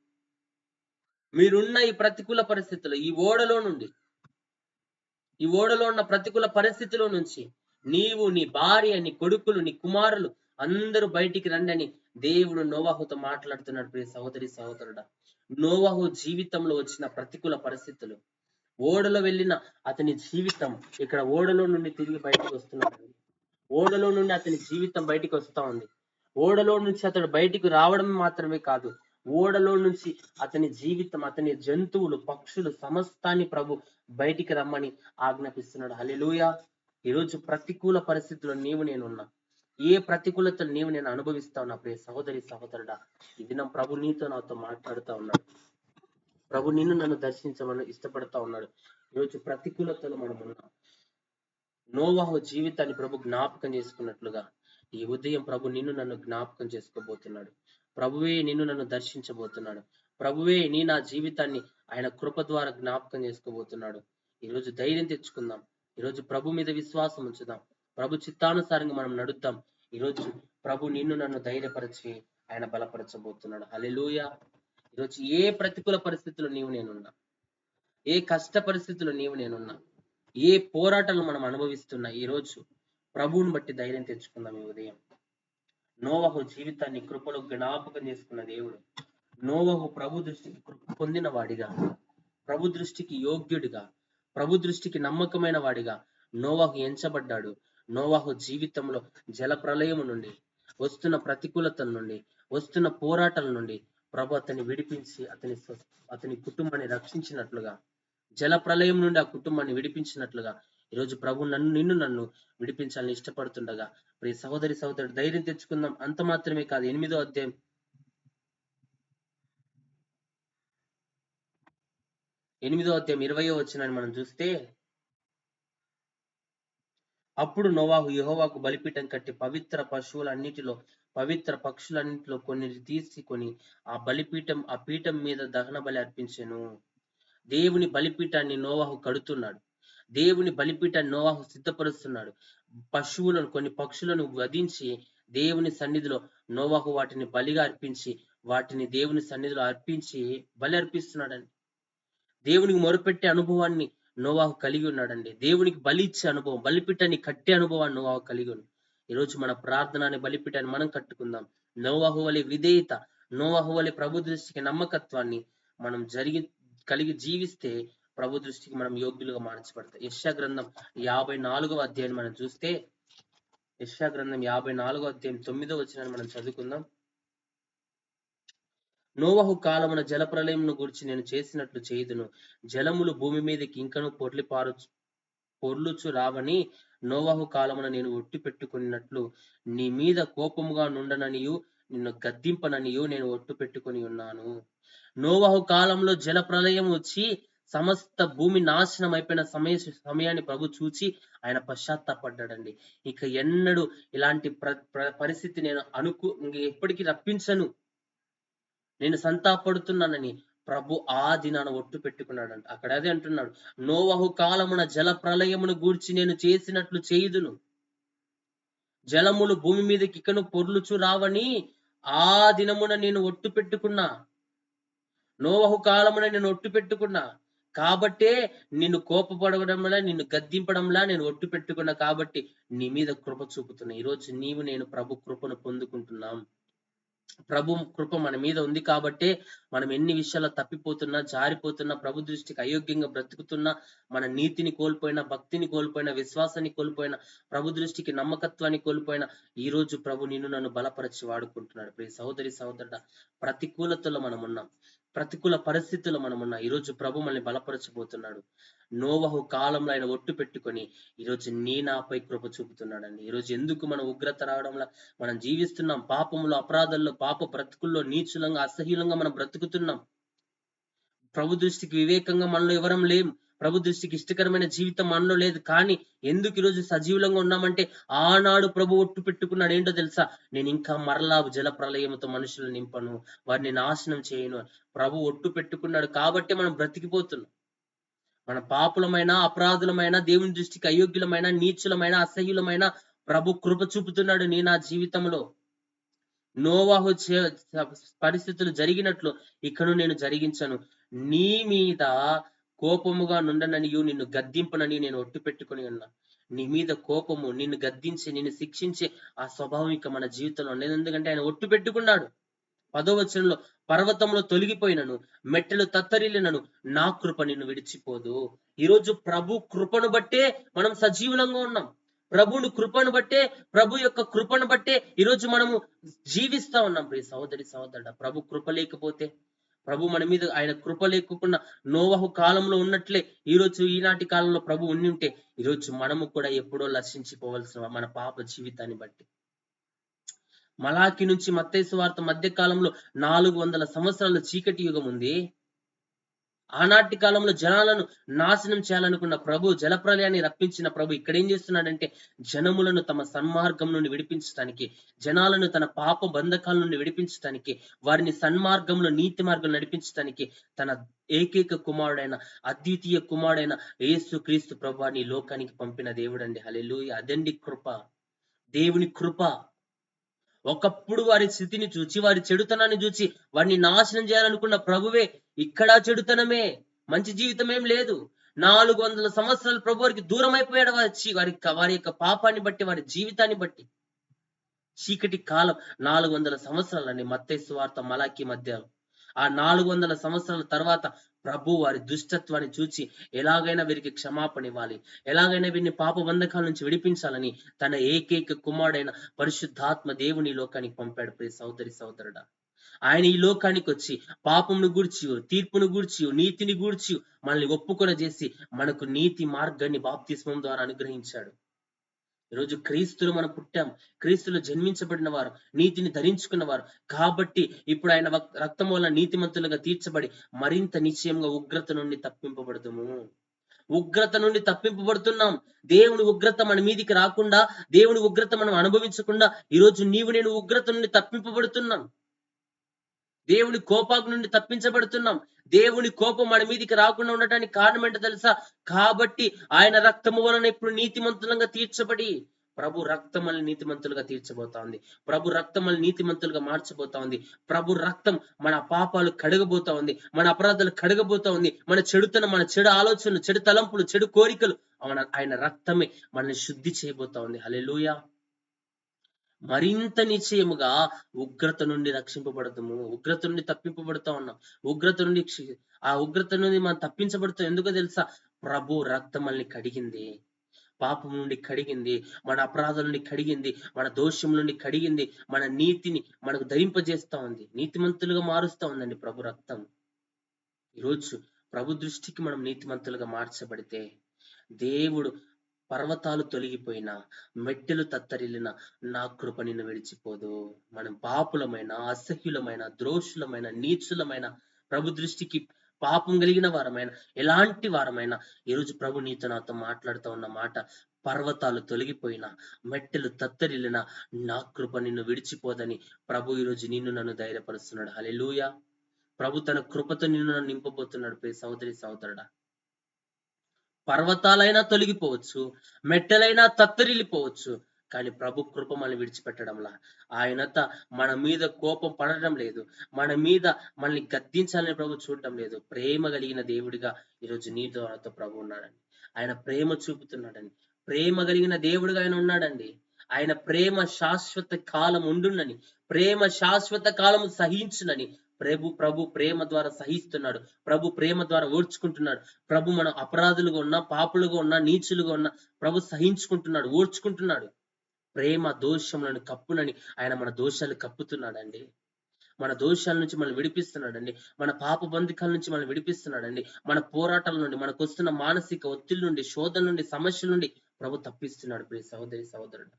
మీరున్న ఈ ప్రతికూల పరిస్థితుల్లో, ఈ ఓడలో ఉన్న ప్రతికూల పరిస్థితిలో నుంచి నీవు, నీ భార్య, నీ కొడుకులు, నీ కుమారులు అందరూ బయటికి రండి అని దేవుడు నోవాహుతో మాట్లాడుతున్నాడు. ప్రియ సహోదరి సహోదరుడా, నోవాహు జీవితంలో వచ్చిన ప్రతికూల పరిస్థితులు, ఓడలో వెళ్ళిన అతని జీవితం ఇక్కడ ఓడలో నుండి తిరిగి బయటకు వస్తున్నాడు. ఓడలో నుండి అతని జీవితం బయటికి వస్తా ఉంది. ఓడలో నుంచి అతడు బయటికి రావడం మాత్రమే కాదు, ఓడలో నుంచి అతని జీవితం, అతని జంతువులు, పక్షులు సమస్తాన్ని ప్రభు బయటికి రమ్మని ఆజ్ఞాపిస్తున్నాడు. హల్లెలూయా. ఈరోజు ప్రతికూల పరిస్థితుల్లో నేనున్నా. ఏ ప్రతికూలతలు నేను అనుభవిస్తా ఉన్నా ప్రియ సహోదరి సహోదరుడా, ఈ దినం ప్రభు నీతో నాతో మాట్లాడుతా ఉన్నాడు. ప్రభు నిన్ను నన్ను దర్శించమని ఇష్టపడతా ఉన్నాడు. ఈరోజు ప్రతికూలతలు మనం ఉన్నాం. నోవాహు జీవితాన్ని ప్రభు జ్ఞాపకం చేసుకున్నట్లుగా ఈ ఉదయం ప్రభు నిన్ను నన్ను జ్ఞాపకం చేసుకోబోతున్నాడు. ప్రభువే నిన్ను నన్ను దర్శించబోతున్నాడు. ప్రభువే నా జీవితాన్ని ఆయన కృప ద్వారా జ్ఞాపకం చేసుకోబోతున్నాడు. ఈరోజు ధైర్యం తెచ్చుకుందాం. ఈరోజు ప్రభు మీద విశ్వాసం ఉంచుదాం. ప్రభు చిత్తానుసారంగా మనం నడుద్దాం. ఈరోజు ప్రభు నిన్ను నన్ను ధైర్యపరిచి ఆయన బలపరచబోతున్నాడు. హల్లెలూయా. ఈరోజు ఏ ప్రతికూల పరిస్థితుల్లో నేనున్నా, ఏ కష్ట పరిస్థితుల్లో నేనున్నా, ఏ పోరాటాలు మనం అనుభవిస్తున్నా, ఈరోజు ప్రభువుని బట్టి ధైర్యం తెచ్చుకుందాం. ఈ ఉదయం నోవాహు జీవితాన్ని కృపలో జ్ఞాపకం చేసుకున్న దేవుడు, నోవాహు ప్రభు దృష్టికి కృప పొందిన వాడిగా, ప్రభు దృష్టికి యోగ్యుడిగా, ప్రభు దృష్టికి నమ్మకమైన వాడిగా నోవాహు ఎంచబడ్డాడు. నోవాహు జీవితంలో జల ప్రళయము నుండి, వస్తున్న ప్రతికూలతల నుండి, వస్తున్న పోరాటాల నుండి ప్రభు అతన్ని విడిపించి అతని కుటుంబాన్ని రక్షించినట్లుగా, జల ప్రళయం నుండి ఆ కుటుంబాన్ని విడిపించినట్లుగా ఈరోజు ప్రభు నిన్ను నన్ను విడిపించాలని ఇష్టపడుతుండగా ప్రియ సహోదరి సహోదరుడు ధైర్యం తెచ్చుకుందాం. అంత మాత్రమే కాదు, 8వ అధ్యాయం 8వ అధ్యాయం 20వ వచనాన్ని మనం చూస్తే, అప్పుడు నోవాహు యెహోవాకు బలిపీఠం కట్టి పవిత్ర పశువులన్నిటిలో పవిత్ర పక్షులన్నిటిలో కొన్ని తీసుకొని ఆ పీఠం మీద దహన బలి అర్పించెను. దేవుని బలిపీఠాన్ని నోవాహు కడుతున్నాడు. దేవుని బలిపీఠాన్ని నోవాహు సిద్ధపరుస్తున్నాడు. కొన్ని పక్షులను వధించి దేవుని సన్నిధిలో నోవాహు వాటిని బలిగా అర్పించి వాటిని దేవుని సన్నిధిలో అర్పించి బలి అర్పిస్తున్నాడండి. దేవునికి మొరపెట్టే అనుభవాన్ని నోవాహు కలిగి ఉన్నాడండి. దేవునికి బలి ఇచ్చే అనుభవం, బలిపీఠాన్ని కట్టే అనుభవాన్ని నోవాహు కలిగి ఉన్నాడు. ఈరోజు మన ప్రార్థన అనే బలిపీఠాన్ని మనం కట్టుకుందాం. నోవాహు వలె విధేయత, నోవాహు వలె ప్రభు దృష్టికి నమ్మకత్వాన్ని మనం కలిగి జీవిస్తే ప్రభు దృష్టికి మనం యోగ్యులుగా మార్చబడతాం. యెషయా గ్రంథం 54వ అధ్యాయాన్ని మనం చూస్తే, యెషయా గ్రంథం 54వ అధ్యాయం 9వ వచనాన్ని మనం చదువుకుందాం. నోవహు కాలమున జలప్రలయమును గూర్చి నేను చేసినట్లు చేయుదును. జలములు భూమి మీదకి ఇంకను పొర్లుచు రావని నోవహు కాలమున నేను ఒట్టు పెట్టుకున్నట్లు నీ మీద కోపముగా నుండననియు నిన్ను గద్దింపననియు నేను ఒట్టు పెట్టుకొని ఉన్నాను. నోవహు కాలంలో జల ప్రళయం వచ్చి సమస్త భూమి నాశనం అయిపోయిన సమయాన్ని ప్రభు చూచి ఆయన పశ్చాత్తాపడ్డాడండి. ఇక ఎన్నడూ ఇలాంటి పరిస్థితి నేను ఎప్పటికీ రప్పించను, నేను సంతాపడుతున్నానని ప్రభు ఆ దినాన ఒట్టు పెట్టుకున్నాడంట. అక్కడ అదే అంటున్నాడు, నోవహు కాలమున జల ప్రళయమును గూర్చి నేను చేసినట్లు చేయుదును. జలములు భూమి మీదకి ఇకను పొర్లుచు రావని ఆ దినమున నేను ఒట్టు పెట్టుకున్నా. నోవహు కాలమున నేను ఒట్టు పెట్టుకున్నా కాబట్టే నిన్ను కోపపడడంలా, నిన్ను గద్దింపడంలా నేను ఒట్టు పెట్టుకున్నా కాబట్టి నీ మీద కృప చూపుతున్నా. ఈరోజు నేను ప్రభు కృపను పొందుకుంటున్నాం. ప్రభు కృప మన మీద ఉంది కాబట్టే మనం ఎన్ని విషయాల్లో తప్పిపోతున్నా, జారిపోతున్నా, ప్రభు దృష్టికి అయోగ్యంగా బ్రతుకుతున్నా, మన నీతిని కోల్పోయినా, భక్తిని కోల్పోయినా, విశ్వాసాన్ని కోల్పోయినా, ప్రభు దృష్టికి నమ్మకత్వాన్ని కోల్పోయినా, ఈ రోజు ప్రభు నిన్ను నన్ను బలపరిచి వాడుకుంటున్నాడు. ప్రియ సహోదరి సహోదరుడా, ప్రతికూలతలో మనం ఉన్నాం, ప్రతికూల పరిస్థితుల్లో మనం ఉన్నాం. ఈరోజు ప్రభు మనల్ని బలపరచబోతున్నాడు. నోవహు కాలంలో ఆయన ఒట్టు పెట్టుకొని ఈరోజు నాపై కృప చూపుతున్నాడండి. ఈరోజు ఎందుకు మనం ఉగ్రత రావడంలో మనం జీవిస్తున్నాం, పాపములో, అపరాధాల్లో, పాప బ్రతుకుల్లో నీచులంగా, అసహ్యులంగా మనం బ్రతుకుతున్నాం. ప్రభు దృష్టికి వివేకంగా మనలో ఎవరం లేం. ప్రభు దృష్టికి ఇష్టకరమైన జీవితం మనలో లేదు. కానీ ఎందుకు ఈరోజు సజీవులంగా ఉన్నామంటే ఆనాడు ప్రభు ఒట్టు పెట్టుకున్నాడు. ఏంటో తెలుసా? నేను ఇంకా మరలా జల ప్రళయంతో మనుషులు నింపను, వారిని నాశనం చేయను. ప్రభు ఒట్టు పెట్టుకున్నాడు కాబట్టి మనం బ్రతికిపోతున్నాం. మన పాపులమైన, అపరాధులమైన, దేవుని దృష్టికి అయోగ్యులమైన, నీచులమైన, అసహ్యులమైన ప్రభు కృప చూపుతున్నాడు నా జీవితంలో. నోవాహు పరిస్థితులు జరిగినట్లు ఇకను నేను జరిగించను, నీ మీద కోపముగా నుండననియు నిన్ను గద్దింపనని నేను ఒట్టు పెట్టుకుని ఉన్నా. నీ మీద కోపము, నిన్ను గద్దించి, నిన్ను శిక్షించే ఆ స్వభావం ఇక మన జీవితంలో లేదు. ఎందుకంటే ఆయన ఒట్టు పెట్టుకున్నాడు. 10వ వచనంలో, పర్వతంలో తొలగిపోయినను, మెట్టెలు తత్తరిల్లినను, నా కృప నిన్ను విడిచిపోదు. ఈరోజు ప్రభు కృపను బట్టే మనం సజీవులంగా ఉన్నాం. ప్రభుని కృపను బట్టే, ప్రభు యొక్క కృపను బట్టే ఈరోజు మనము జీవిస్తా ఉన్నాం. ప్రియ సహోదరి సహోదరుడా, ప్రభు కృప లేకపోతే, ప్రభు మన మీద ఆయన కృప లేకుండా నోవహు కాలంలో ఉన్నట్లే ఈరోజు ఈనాటి కాలంలో ప్రభు ఉండి ఉంటే ఈరోజు మనము కూడా ఎప్పుడో నశించిపోవలసిన మన పాప జీవితాన్ని బట్టి. మలాకి నుంచి మత్తయి సువార్త మధ్య కాలంలో 400 సంవత్సరాల చీకటి యుగం ఉంది. ఆనాటి కాలంలో జనాలను నాశనం చేయాలనుకున్న ప్రభు, జలప్రలయాన్ని రప్పించిన ప్రభు ఇక్కడ ఏం చేస్తున్నాడంటే జనములను తమ సన్మార్గం నుండి విడిపించడానికి, జనాలను తన పాప బంధకాల నుండి విడిపించడానికి, వారిని సన్మార్గంలో, నీతి మార్గం నడిపించడానికి తన ఏకైక కుమారుడైన, అద్వితీయ కుమారుడైన యేసు క్రీస్తు ప్రభువాన్ని లోకానికి పంపిన దేవుడండి. హల్లెలూయా. అదండి కృప, దేవుని కృప. ఒకప్పుడు వారి స్థితిని చూచి, వారి చెడుతనాన్ని చూచి వారిని నాశనం చేయాలనుకున్న ప్రభువే ఇక్కడ చెడుతనమే, మంచి జీవితం ఏం లేదు. 400 సంవత్సరాలు ప్రభు వారికి దూరం అయిపోయాడు. వారి యొక్క పాపాన్ని బట్టి, వారి జీవితాన్ని బట్టి. చీకటి కాలం 400 సంవత్సరాలండి మత్తయి సువార్త మలాకి మధ్య. ఆ 400 సంవత్సరాల తర్వాత ప్రభు వారి దుష్టత్వాన్ని చూచి ఎలాగైనా వీరికి క్షమాపణ ఇవ్వాలి, ఎలాగైనా వీరిని పాప బంధకాల నుంచి విడిపించాలని తన ఏకైక కుమారుడైన పరిశుద్ధాత్మ దేవుని లోకానికి పంపాడు. ప్రియ సహోదరి సహోదరుడా, ఆయన ఈ లోకానికి వచ్చి పాపమును గూర్చి, తీర్పును గూర్చి, నీతిని గూర్చి మనల్ని ఒప్పుకొన చేసి మనకు నీతి మార్గాన్ని బాప్తిస్మం ద్వారా అనుగ్రహించాడు. ఈరోజు క్రీస్తులు మనం పుట్టాం, క్రీస్తులు జన్మించబడిన వారు, నీతిని ధరించుకున్న వారు కాబట్టి ఇప్పుడు ఆయన రక్తం వల్ల నీతిమంతులుగా తీర్చబడి మరింత నిశ్చయంగా ఉగ్రత నుండి తప్పింపబడతాము. ఉగ్రత నుండి తప్పింపబడుతున్నాం. దేవుని ఉగ్రత మన మీదికి రాకుండా, దేవుని ఉగ్రత మనం అనుభవించకుండా ఈరోజు నీవు నేను ఉగ్రత నుండి తప్పింపబడుతున్నాం. దేవుని కోపాగ్ని నుండి తప్పించబడుతున్నాం. దేవుని కోపం మన మీదికి రాకుండా ఉండటానికి కారణం ఏంటో తెలుసా? కాబట్టి ఆయన రక్తము వలన ఇప్పుడు నీతిమంతులంగా తీర్చబడి, ప్రభు రక్తం మనల్ని నీతిమంతులుగా తీర్చబోతా ఉంది. ప్రభు రక్తం మనల్ని నీతిమంతులుగా మార్చబోతా ఉంది. ప్రభు రక్తం మన పాపాలు కడగబోతా ఉంది, మన అపరాధాలు కడగబోతా ఉంది. మన చెడుతనం, మన చెడు ఆలోచనలు, చెడు తలంపులు, చెడు కోరికలు ఆయన రక్తమే మనల్ని శుద్ధి చేయబోతా ఉంది. హల్లెలూయా. మరింత నిశ్చయముగా ఉగ్రత నుండి రక్షింపబడతాము, ఉగ్రత నుండి తప్పింపబడతా ఉన్నాం. ఉగ్రత నుండి ఆ ఉగ్రత నుండి మనం తప్పించబడతాం. ఎందుకో తెలుసా? ప్రభు రక్తం మనల్ని కడిగింది, పాపం నుండి కడిగింది, మన అపరాధం నుండి కడిగింది, మన దోషం నుండి కడిగింది, మన నీతిని మనకు ధరింపజేస్తా ఉంది, నీతిమంతులుగా మారుస్తా ఉందండి ప్రభు రక్తం. ఈరోజు ప్రభు దృష్టికి మనం నీతిమంతులుగా మార్చబడితే, దేవుడు పర్వతాలు తొలగిపోయినా, మెట్టెలు తత్తరిల్లిన నా కృప నిన్ను విడిచిపోదు. మనం పాపులమైన, అసహ్యులమైన, ద్రోషులమైన, నీచులమైన, ప్రభు దృష్టికి పాపం కలిగిన వారమైన, ఎలాంటి వారమైనా ఈరోజు ప్రభు నీతో నాతో మాట్లాడుతూ ఉన్న మాట, పర్వతాలు తొలగిపోయినా, మెట్టెలు తత్తరిల్లిన నా కృప నిన్ను విడిచిపోదని ప్రభు ఈరోజు నిన్ను నన్ను ధైర్యపరుస్తున్నాడు. హల్లెలూయా. ప్రభు తన కృపతో నిన్ను నన్ను నింపబోతున్నాడు. ప్రియ సహోదరి సహోదరుడా, పర్వతాలైనా తొలగిపోవచ్చు, మెట్టెలైనా తత్తరిల్లిపోవచ్చు, కానీ ప్రభు కృప మనల్ని విడిచిపెట్టడంలా. ఆయనత మన మీద కోపం పడడం లేదు, మన మీద మనల్ని గద్దించాలని ప్రభు చూడటం లేదు. ప్రేమ కలిగిన దేవుడిగా ఈరోజు నీతో నాతో ప్రభు ఉన్నాడండి. ఆయన ప్రేమ చూపుతున్నాడండి. ప్రేమ కలిగిన దేవుడిగా ఆయన ఉన్నాడండి. ఆయన ప్రేమ శాశ్వత కాలం ఉండునని, ప్రేమ శాశ్వత కాలం సహించునని ప్రభు ప్రేమ ద్వారా సహిస్తున్నాడు. ప్రభు ప్రేమ ద్వారా ఓర్చుకుంటున్నాడు. ప్రభు మనం అపరాధులుగా ఉన్నా, పాపులుగా ఉన్నా, నీచులుగా ఉన్నా ప్రభు సహించుకుంటున్నాడు, ఓర్చుకుంటున్నాడు. ప్రేమ దోషములను కప్పునని ఆయన మన దోషాలు కప్పుతున్నాడండి. మన దోషాల నుంచి మనం విడిపిస్తున్నాడండి. మన పాప బంధకాల నుంచి మనం విడిపిస్తున్నాడండి. మన పోరాటాల నుండి, మనకు వస్తున్న మానసిక ఒత్తిడి నుండి, శోధన నుండి, సమస్యల నుండి ప్రభు తప్పిస్తున్నాడు. ప్రియ సహోదరి సహోదరుడు,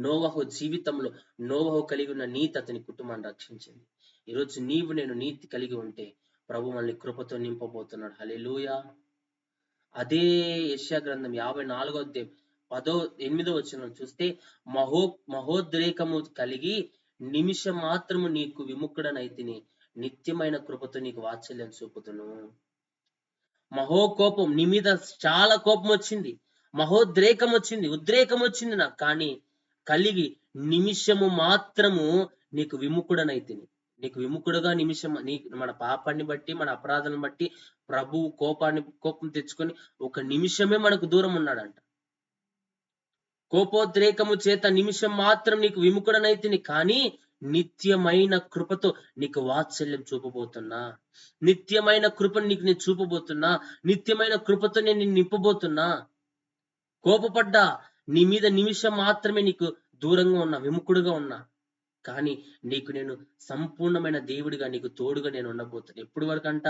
నోవహు జీవితంలో నోవహు కలిగి ఉన్న నీతి అతని కుటుంబాన్ని రక్షించింది. ఈరోజు నీవు నేను నీతి కలిగి ఉంటే ప్రభు మనల్ని కృపతో నింపబోతున్నాడు. హల్లెలూయా. అదే యెషయా గ్రంథం 54వ అధ్యాయం 8వ వచనం చూస్తే, మహోద్రేకము కలిగి నిమిషం మాత్రము నీకు విముఖుడనైతిని, నిత్యమైన కృపతో నీకు వాత్సల్యం చూపుతును. మహోకోపం, నీ మీద చాలా కోపం వచ్చింది, మహోద్రేకం వచ్చింది, ఉద్రేకం వచ్చింది నాకు, కానీ కలిగి నిమిషము మాత్రము నీకు విముఖుడనైతిని. నీకు విముఖుడుగా నిమిషం, మన పాపాన్ని బట్టి, మన అపరాధాలను బట్టి ప్రభు కోపం తెచ్చుకొని ఒక నిమిషమే మనకు దూరం ఉన్నాడంట. కోపోద్రేకము చేత నిమిషం మాత్రం నీకు విముఖుడనైతిని, కానీ నిత్యమైన కృపతో నీకు వాత్సల్యం చూపబోతున్నా, నిత్యమైన కృపను నీకు నేను చూపబోతున్నా, నిత్యమైన కృపతో నేను నిన్ను నింపబోతున్నా. కోపపడ్డా, నీ మీద నిమిషం మాత్రమే నీకు దూరంగా ఉన్నా, విముఖుడుగా ఉన్నా, కానీ నీకు నేను సంపూర్ణమైన దేవుడిగా, నీకు తోడుగా నేను ఉండబోతాను. ఎప్పుడు వరకంట?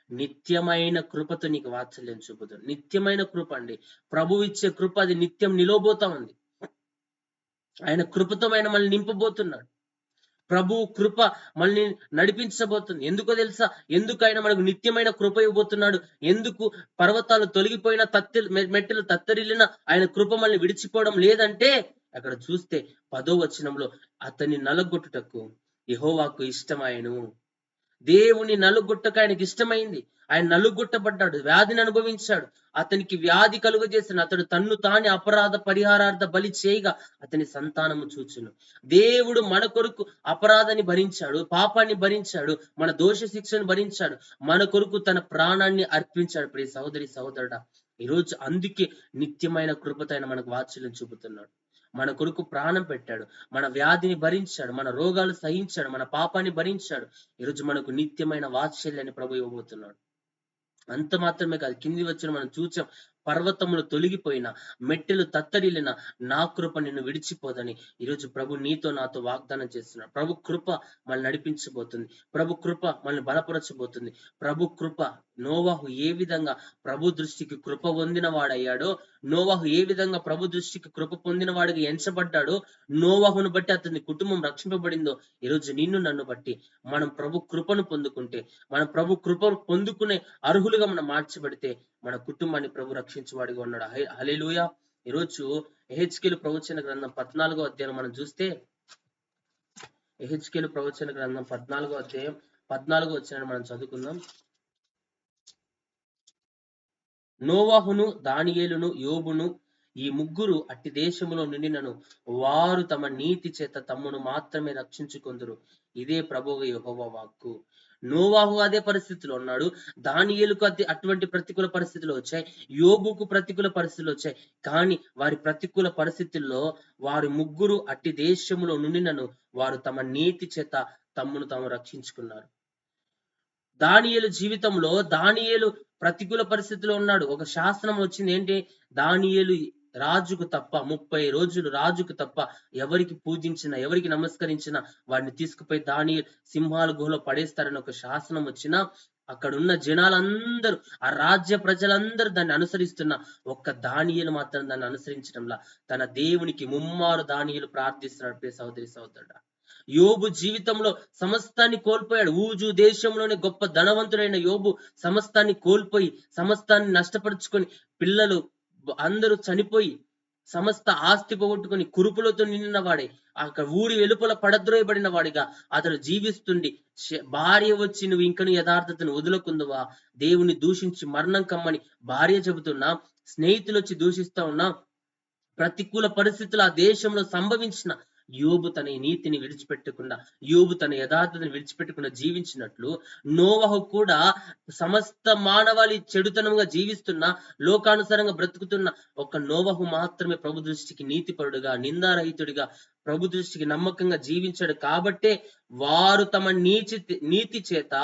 నిత్యమైన కృపతో నీకు వాత్సల్యం చూపుతాను. నిత్యమైన కృప అండి, ప్రభు ఇచ్చే కృప, అది నిత్యం నిలవబోతా ఉంది. ఆయన కృపతో ఆయన మనల్ని నింపబోతున్నాడు. ప్రభు కృప మనల్ని నడిపించబోతుంది. ఎందుకో తెలుసా? ఎందుకు ఆయన మనకు నిత్యమైన కృప ఇవ్వబోతున్నాడు? ఎందుకు పర్వతాలు తొలగిపోయిన, మెట్టెలు తత్తరిల్లిన ఆయన కృప మనల్ని విడిచిపోవడం లేదంటే, అక్కడ చూస్తే 10వ వచనంలో, అతన్ని నలగొట్టుటకు యెహోవాకు ఇష్టమాయెను. దేవుని నలుగొట్టక ఆయనకి ఇష్టమైంది. ఆయన నలుగొట్టబడ్డాడు, వ్యాధిని అనుభవించాడు, అతనికి వ్యాధి కలుగజేసిన అతడు తన్ను తాని అపరాధ పరిహారార్థ బలి చేయగా అతని సంతానము చూచును. దేవుడు మన కొరకు అపరాధాన్ని భరించాడు, పాపాన్ని భరించాడు, మన దోష శిక్షను భరించాడు, మన కొరకు తన ప్రాణాన్ని అర్పించాడు. ప్రియ సహోదరి సహోదరుడా, ఈరోజు అందుకే నిత్యమైన కృపతో ఆయన మనకు వాత్సల్యం చూపుతున్నాడు. మన కొరకు ప్రాణం పెట్టాడు, మన వ్యాధిని భరించాడు, మన రోగాలు సహించాడు, మన పాపాన్ని భరించాడు. ఈరోజు మనకు నిత్యమైన వాత్సల్యాన్ని ప్రభు ఇవ్వబోతున్నాడు. అంత మాత్రమే కాదు, కింది వచ్చిన మనం చూసాం, పర్వతములు తొలగిపోయిన, మెట్టెలు తత్తరిల్లిన నా కృప నిన్ను విడిచిపోదని ఈరోజు ప్రభు నీతో నాతో వాగ్దానం చేస్తున్నాడు. ప్రభు కృప మనల్ని నడిపించబోతుంది. ప్రభు కృప మనల్ని బలపరచబోతుంది. ప్రభు కృప నోవాహు ఏ విధంగా ప్రభు దృష్టికి కృప పొందిన వాడయ్యాడో, నోవాహు ఏ విధంగా ప్రభు దృష్టికి కృప పొందిన వాడికి ఎంచబడ్డాడో, నోవాహును బట్టి అతని కుటుంబం రక్షింపబడిందో, ఈరోజు నిన్ను నన్ను బట్టి మనం ప్రభు కృపను పొందుకుంటే, మనం ప్రభు కృపను పొందుకునే అర్హులుగా మనం మార్చబడితే మన కుటుంబాన్ని ప్రభు రక్షించేవాడిగా ఉన్నాడు. హల్లెలూయా. ఈరోజు యెహెజ్కేలు ప్రవచన గ్రంథం 14వ అధ్యాయం మనం చూస్తే, యెహెజ్కేలు ప్రవచన గ్రంథం 14వ అధ్యాయం 14వ వచనాన్ని మనం చదువుకుందాం. నోవాహును, దానియేలును, యోబును ఈ ముగ్గురు అట్టి దేశములో నుండినను వారు తమ నీతి చేత తమ్మును మాత్రమే రక్షించుకొందురు. ఇదే ప్రభువు యెహోవా వాక్కు. నోవాహు అదే పరిస్థితిలో ఉన్నాడు. దానియేలుకు అటువంటి ప్రతికూల పరిస్థితులు వచ్చాయి. యోబుకు ప్రతికూల పరిస్థితులు వచ్చాయి. కానీ వారి ప్రతికూల పరిస్థితుల్లో వారి ముగ్గురు అట్టి దేశములో నుండినను వారు తమ నీతి చేత తమ్మును తాము రక్షించుకున్నారు. దానియేలు జీవితంలో దానియేలు ప్రతికూల పరిస్థితిలో ఉన్నాడు. ఒక శాసనం వచ్చింది, ఏంటి? దానియేలు రాజుకు తప్ప 30 రోజులు రాజుకు తప్ప ఎవరికి పూజించినా, ఎవరికి నమస్కరించినా వాడిని తీసుకుపోయి దానియేలు సింహాల గుహలో పడేస్తారని ఒక శాసనం వచ్చినా, అక్కడున్న జనాలందరూ, ఆ రాజ్య ప్రజలందరూ దాన్ని అనుసరిస్తున్న ఒక్క దానియేలు మాత్రం దాన్ని అనుసరించడంలా తన దేవునికి ముమ్మారు దానియేలు ప్రార్థిస్తున్నాడు. ప్రియ సహోదరి సహోదరుడా, యోబు జీవితంలో సమస్తాన్ని కోల్పోయాడు. ఊజు దేశంలోనే గొప్ప ధనవంతుడైన యోబు సమస్తాన్ని కోల్పోయి, సమస్తాన్ని నష్టపరుచుకొని, పిల్లలు అందరూ చనిపోయి, సమస్త ఆస్తి పోగొట్టుకొని కురుపులతో నిండిన వాడే, అక్కడ ఊరి వెలుపల పడద్రోయబడిన వాడిగా అతడు జీవిస్తుండి, భార్య వచ్చి నువ్వు ఇంకను యథార్థతను వదులుకుందువా, దేవుని దూషించి మరణం కమ్మని భార్య చెబుతున్నా, స్నేహితులు వచ్చి దూషిస్తా ఉన్నా, ప్రతికూల పరిస్థితులు ఆ దేశంలో సంభవించిన యోబు తన నీతిని విడిచిపెట్టకుండా, యోబు తన యథార్థతను విడిచిపెట్టకుండా జీవించినట్లు నోవహు కూడా సమస్త మానవాళి చెడుతనంగా జీవిస్తున్న, లోకానుసారంగా బ్రతుకుతున్న ఒక నోవహు మాత్రమే ప్రభు దృష్టికి నీతిపరుడుగా, నిందారహితుడిగా, ప్రభు దృష్టికి నమ్మకంగా జీవించాడు. కాబట్టే వారు తమ నీతి చేత